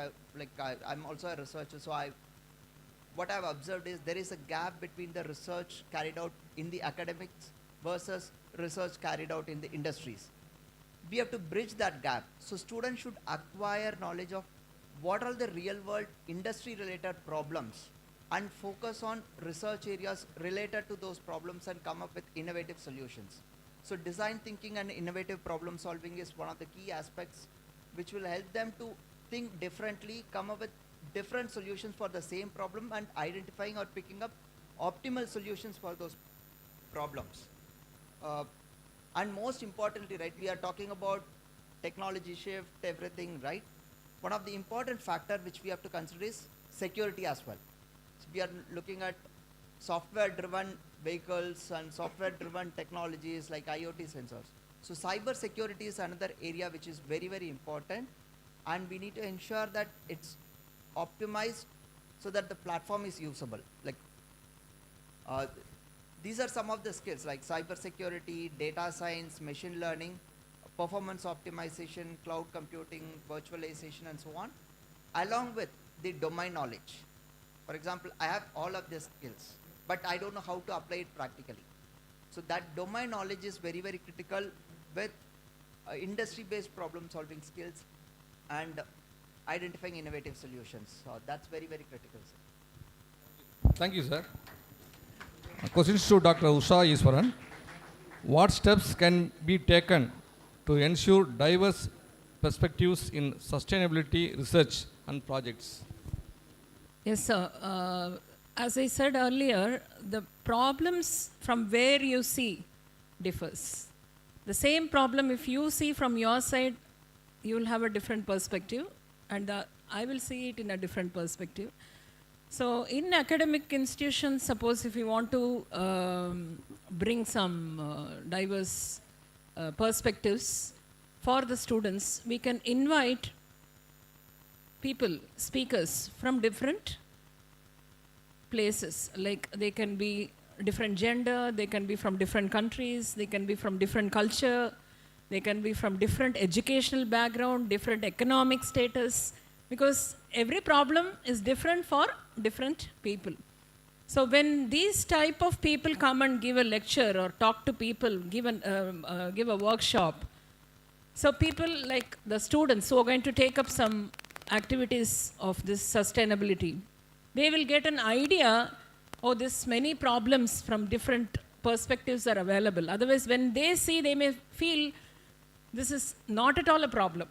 Speaker 16: I'm also a researcher, so what I've observed is there is a gap between the research carried out in the academics versus research carried out in the industries. We have to bridge that gap. So students should acquire knowledge of what are the real world industry related problems and focus on research areas related to those problems and come up with innovative solutions. So design thinking and innovative problem solving is one of the key aspects which will help them to think differently, come up with different solutions for the same problem, and identifying or picking up optimal solutions for those problems. And most importantly, right, we are talking about technology shift, everything, right? One of the important factor which we have to consider is security as well. So we are looking at software-driven vehicles and software-driven technologies like IoT sensors. So cyber security is another area which is very, very important, and we need to ensure that it's optimized so that the platform is usable. Like these are some of the skills like cyber security, data science, machine learning, performance optimization, cloud computing, virtualization, and so on, along with the domain knowledge. For example, I have all of these skills, but I don't know how to apply it practically. So that domain knowledge is very, very critical with industry-based problem-solving skills and identifying innovative solutions. So that's very, very critical, sir.
Speaker 19: Thank you, sir. Questions to Dr. Usha Iswaran. What steps can be taken to ensure diverse perspectives in sustainability research and projects?
Speaker 17: Yes, sir. As I said earlier, the problems from where you see differs. The same problem, if you see from your side, you will have a different perspective, and I will see it in a different perspective. So in academic institutions, suppose if you want to bring some diverse perspectives for the students, we can invite people, speakers from different places. Like they can be different gender, they can be from different countries, they can be from different culture, they can be from different educational background, different economic status, because every problem is different for different people. So when these type of people come and give a lecture or talk to people, give a workshop, so people like the students who are going to take up some activities of this sustainability, they will get an idea, oh, this many problems from different perspectives are available. Otherwise, when they see, they may feel this is not at all a problem.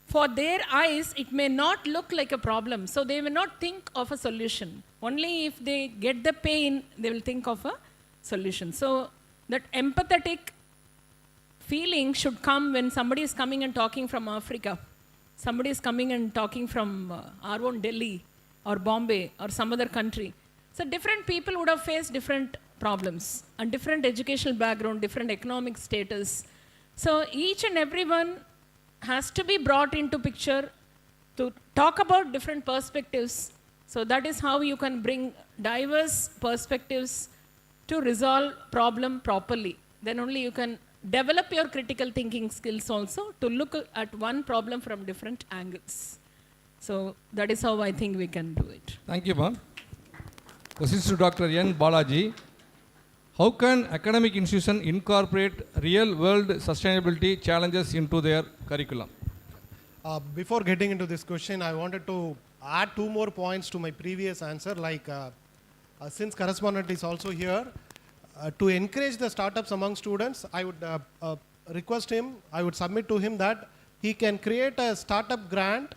Speaker 17: For their eyes, it may not look like a problem, so they will not think of a solution. Only if they get the pain, they will think of a solution. So that empathetic feeling should come when somebody is coming and talking from Africa. Somebody is coming and talking from our own Delhi or Bombay or some other country. So different people would have faced different problems and different educational background, different economic status. So each and everyone has to be brought into picture to talk about different perspectives. So that is how you can bring diverse perspectives to resolve problem properly. Then only you can develop your critical thinking skills also to look at one problem from different angles. So that is how I think we can do it.
Speaker 19: Thank you, ma'am. Questions to Dr. N. Balaji. How can academic institutions incorporate real-world sustainability challenges into their curriculum?
Speaker 18: Before getting into this question, I wanted to add two more points to my previous answer. Like, since correspondent is also here, to encourage the startups among students, I would request him, I would submit to him that he can create a startup grant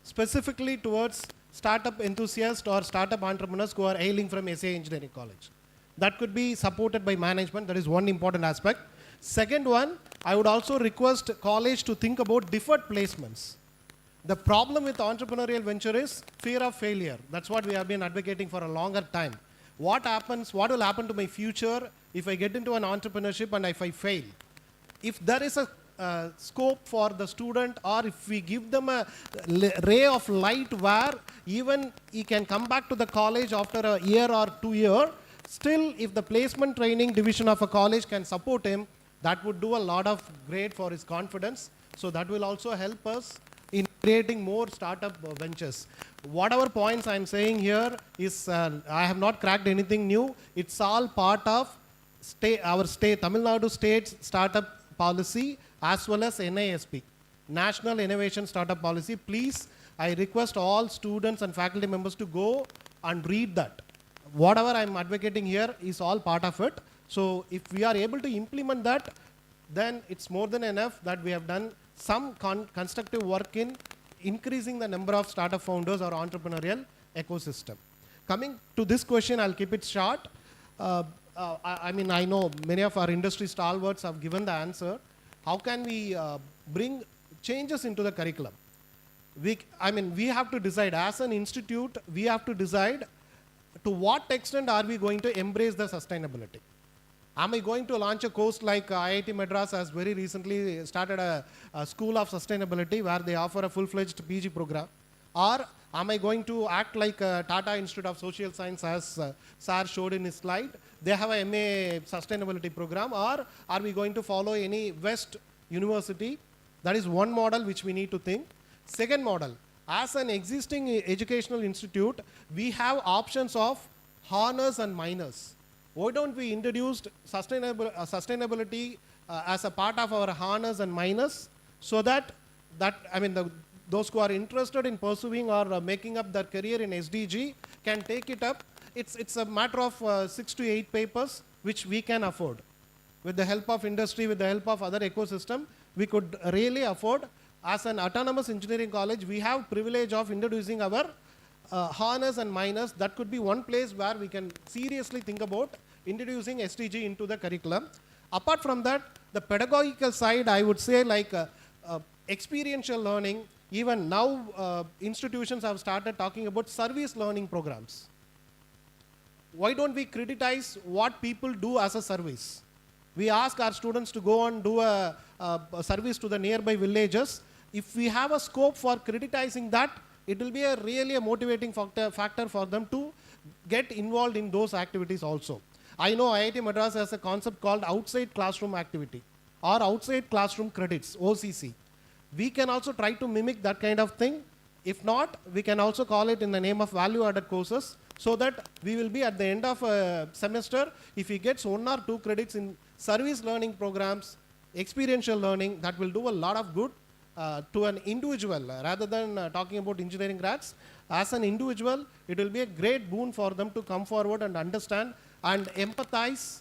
Speaker 18: specifically towards startup enthusiasts or startup entrepreneurs who are hailing from SA Engineering College. That could be supported by management. That is one important aspect. Second one, I would also request college to think about deferred placements. The problem with entrepreneurial venture is fear of failure. That's what we have been advocating for a longer time. What will happen to my future if I get into an entrepreneurship and if I fail? If there is a scope for the student, or if we give them a ray of light where even he can come back to the college after a year or 2 years, still if the placement training division of a college can support him, that would do a lot of great for his confidence. So that will also help us in creating more startup ventures. Whatever points I'm saying here is, I have not cracked anything new. It's all part of our state, Tamil Nadu State's startup policy, as well as NISP, National Innovation Startup Policy. Please, I request all students and faculty members to go and read that. Whatever I'm advocating here is all part of it. So if we are able to implement that, then it's more than enough that we have done some constructive work in increasing the number of startup founders or entrepreneurial ecosystem. Coming to this question, I'll keep it short. I mean, I know many of our industry stalwarts have given the answer. How can we bring changes into the curriculum? We have to decide as an institute, we have to decide to what extent are we going to embrace the sustainability. Am I going to launch a course like IIT Madras has very recently started a school of sustainability where they offer a full-fledged PG program? Or am I going to act like Tata Institute of Social Science as Sir showed in his slide? They have a MA sustainability program. Or are we going to follow any West university? That is one model which we need to think. Second model, as an existing educational institute, we have options of honors and minors. Why don't we introduce sustainability as a part of our honors and minors, so that those who are interested in pursuing or making up their career in SDG can take it up. It's a matter of 6 to 8 papers which we can afford. With the help of industry, with the help of other ecosystem, we could really afford. As an autonomous engineering college, we have privilege of introducing our honors and minors. That could be one place where we can seriously think about introducing SDG into the curriculum. Apart from that, the pedagogical side, I would say like experiential learning. Even now, institutions have started talking about service learning programs. Why don't we criticize what people do as a service? We ask our students to go and do a service to the nearby villages. If we have a scope for criticizing that, it will be really a motivating factor for them to get involved in those activities also. I know IIT Madras has a concept called outside classroom activity or outside classroom credits, OCC. We can also try to mimic that kind of thing. If not, we can also call it in the name of value-added courses, so that we will be at the end of a semester, if he gets 1 or 2 credits in service learning programs, experiential learning, that will do a lot of good to an individual, rather than talking about engineering grads. As an individual, it will be a great boon for them to come forward and understand and empathize.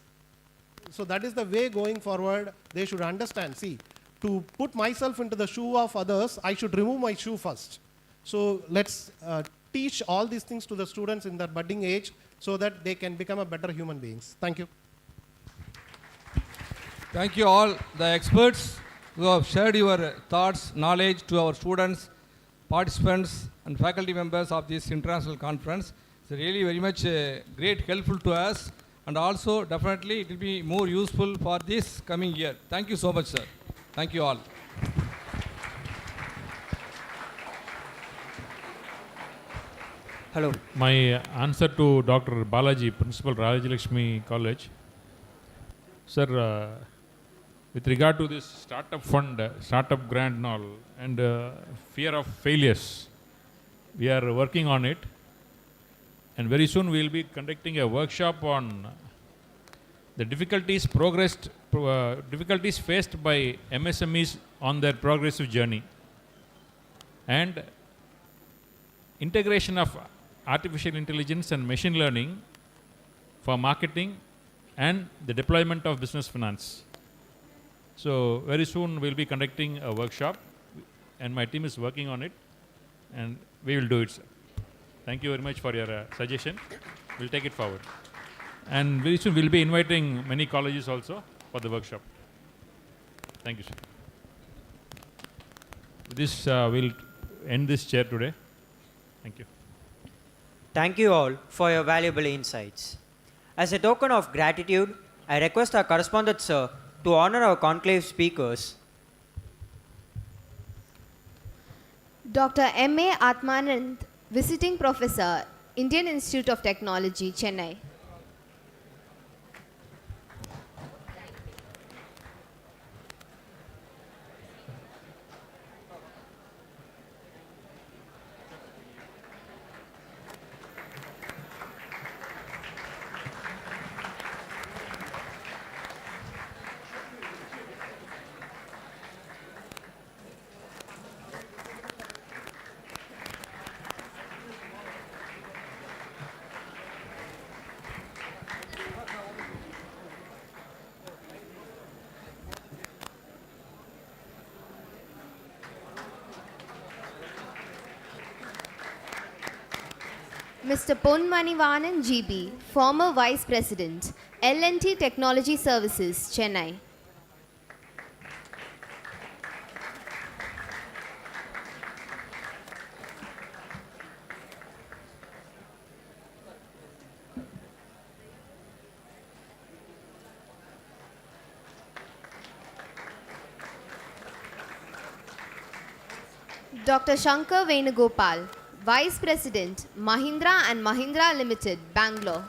Speaker 18: So that is the way going forward. They should understand. See, to put myself into the shoe of others, I should remove my shoe first. So let's teach all these things to the students in their budding age, so that they can become a better human beings. Thank you.
Speaker 19: Thank you all the experts who have shared your thoughts, knowledge to our students, participants and faculty members of this international conference. It's really very much great helpful to us, and also definitely it will be more useful for this coming year. Thank you so much, sir. Thank you all.
Speaker 6: Hello. My answer to Dr. Balaji, Principal Rajalakshmi College. Sir, with regard to this startup fund, startup grant and all, and fear of failures, we are working on it. And very soon we will be conducting a workshop on the difficulties faced by MSMEs on their progressive journey, and integration of artificial intelligence and machine learning for marketing and the deployment of business finance. So very soon we'll be conducting a workshop, and my team is working on it, and we will do it, sir. Thank you very much for your suggestion. We'll take it forward. And very soon we'll be inviting many colleges also for the workshop. Thank you, sir. With this, we'll end this chair today. Thank you.
Speaker 2: Thank you all for your valuable insights. As a token of gratitude, I request our correspondent sir to honor our conclave speakers.
Speaker 4: Dr. M.A. Atmanand, Visiting Professor, Indian Institute of Technology, Chennai. Mr. Ponmanivanan GB, former Vice President, L&T Technology Services, Chennai. Dr. Shankar Venugopal, Vice President, Mahindra and Mahindra Limited, Bangalore.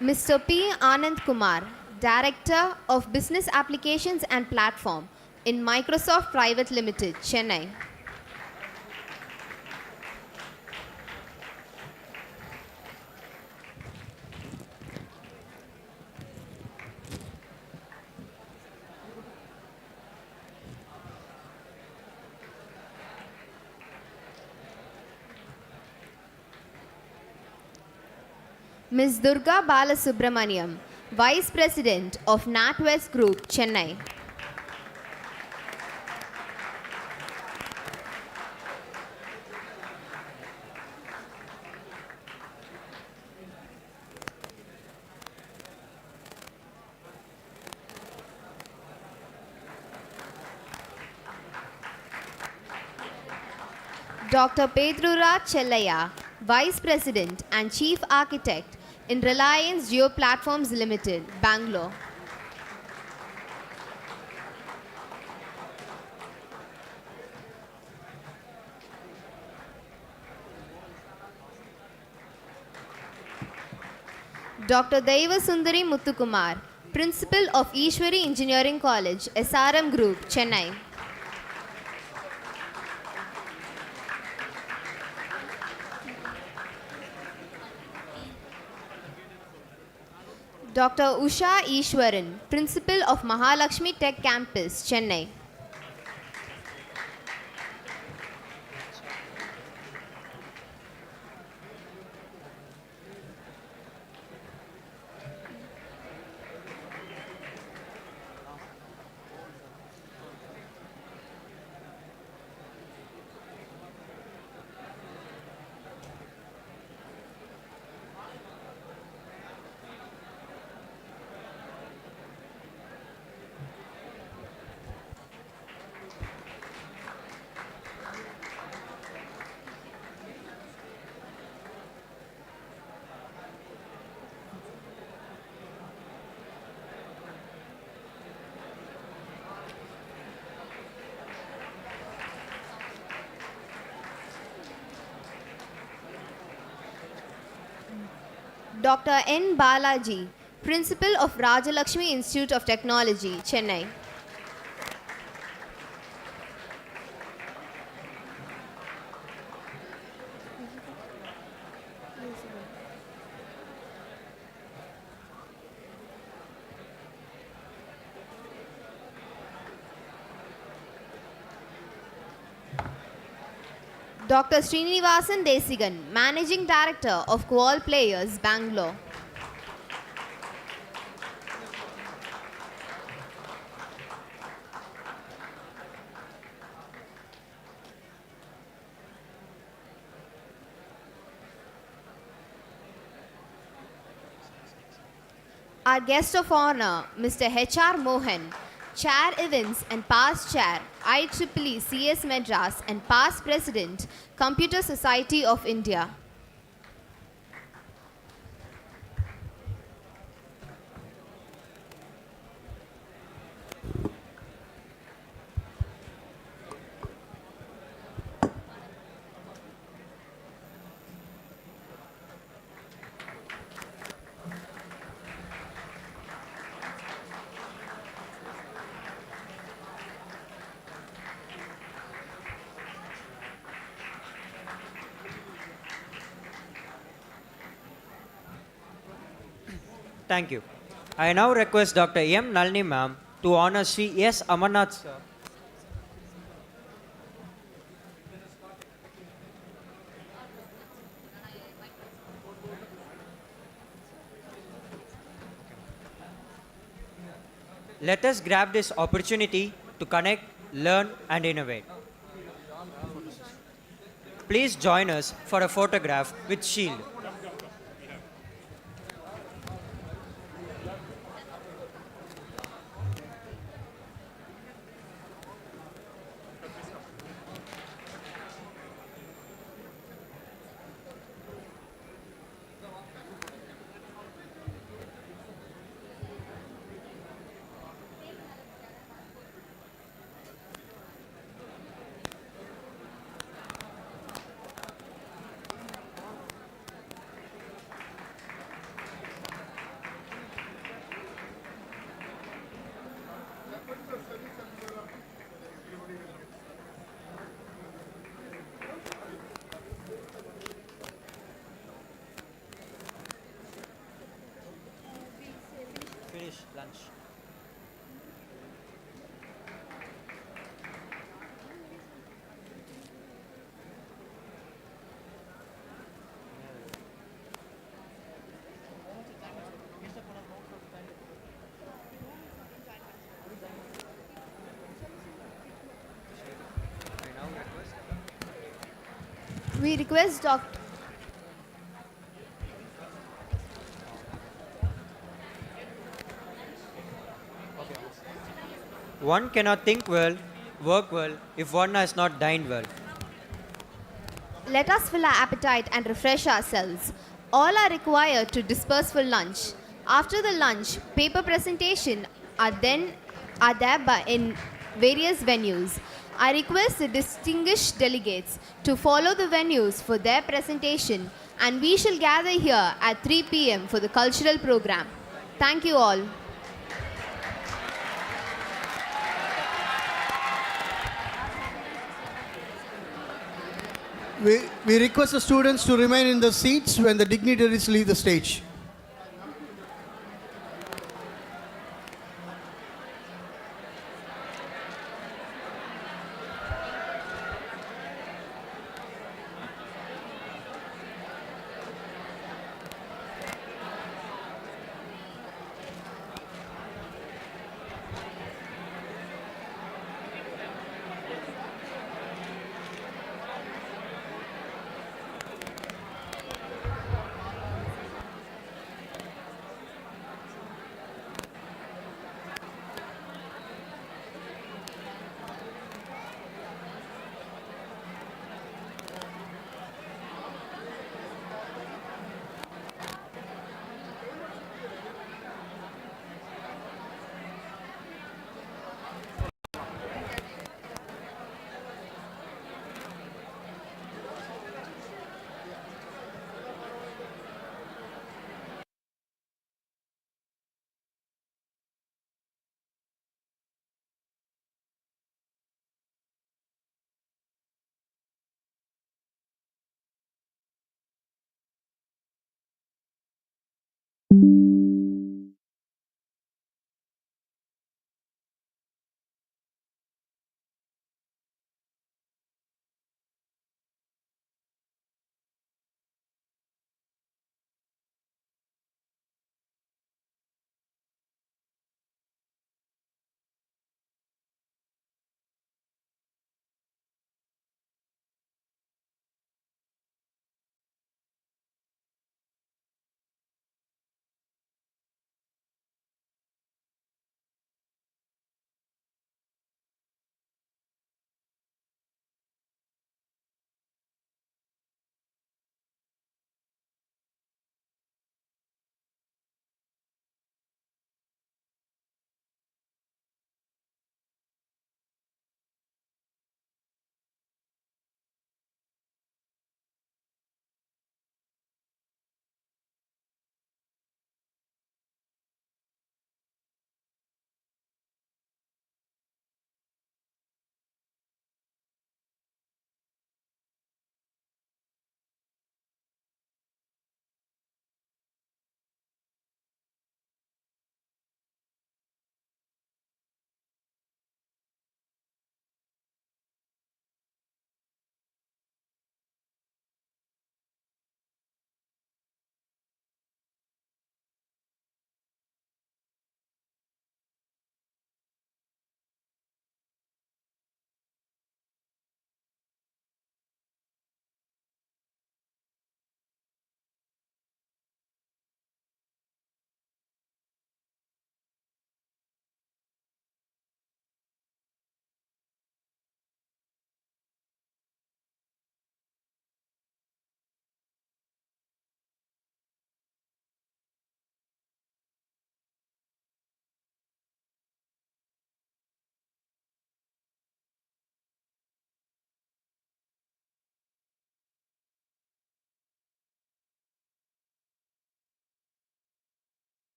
Speaker 4: Mr. P. Anand Kumar, Director of Business Applications and Platform in Microsoft Private Limited, Chennai. Ms. Durga Balasubramaniam, Vice President of NatWest Group, Chennai. Dr. Pedrura Chellaya, Vice President and Chief Architect in Reliance Jio Platforms Limited, Bangalore. Dr. Devasundari Muthukumar, Principal of Ishwari Engineering College, SRM Group, Chennai. Dr. Usha Ishwaran, Principal of Mahalakshmi Tech Campus, Chennai. Dr. N. Balaji, Principal of Rajalakshmi Institute of Technology, Chennai. Dr. Srinivasan Desigan, Managing Director of Qual Players, Bangalore. Our guest of honor, Mr. H.R. Mohan, Chair Events and past Chair, IEEE CS Madras and past President, Computer Society of India.
Speaker 2: Thank you. I now request Dr. M. Nalini ma'am to honor Sri S. Amarnath sir. Let us grab this opportunity to connect, learn, and innovate. Please join us for a photograph with Shield. Finish lunch.
Speaker 4: We request Dr.
Speaker 2: One cannot think well, work well, if one has not dined well.
Speaker 4: Let us fill our appetite and refresh ourselves. All are required to disperse for lunch. After the lunch, paper presentation are there in various venues. I request the distinguished delegates to follow the venues for their presentation, and we shall gather here at 3 p.m. for the cultural program. Thank you all.
Speaker 3: We request the students to remain in the seats when the dignitaries leave the stage.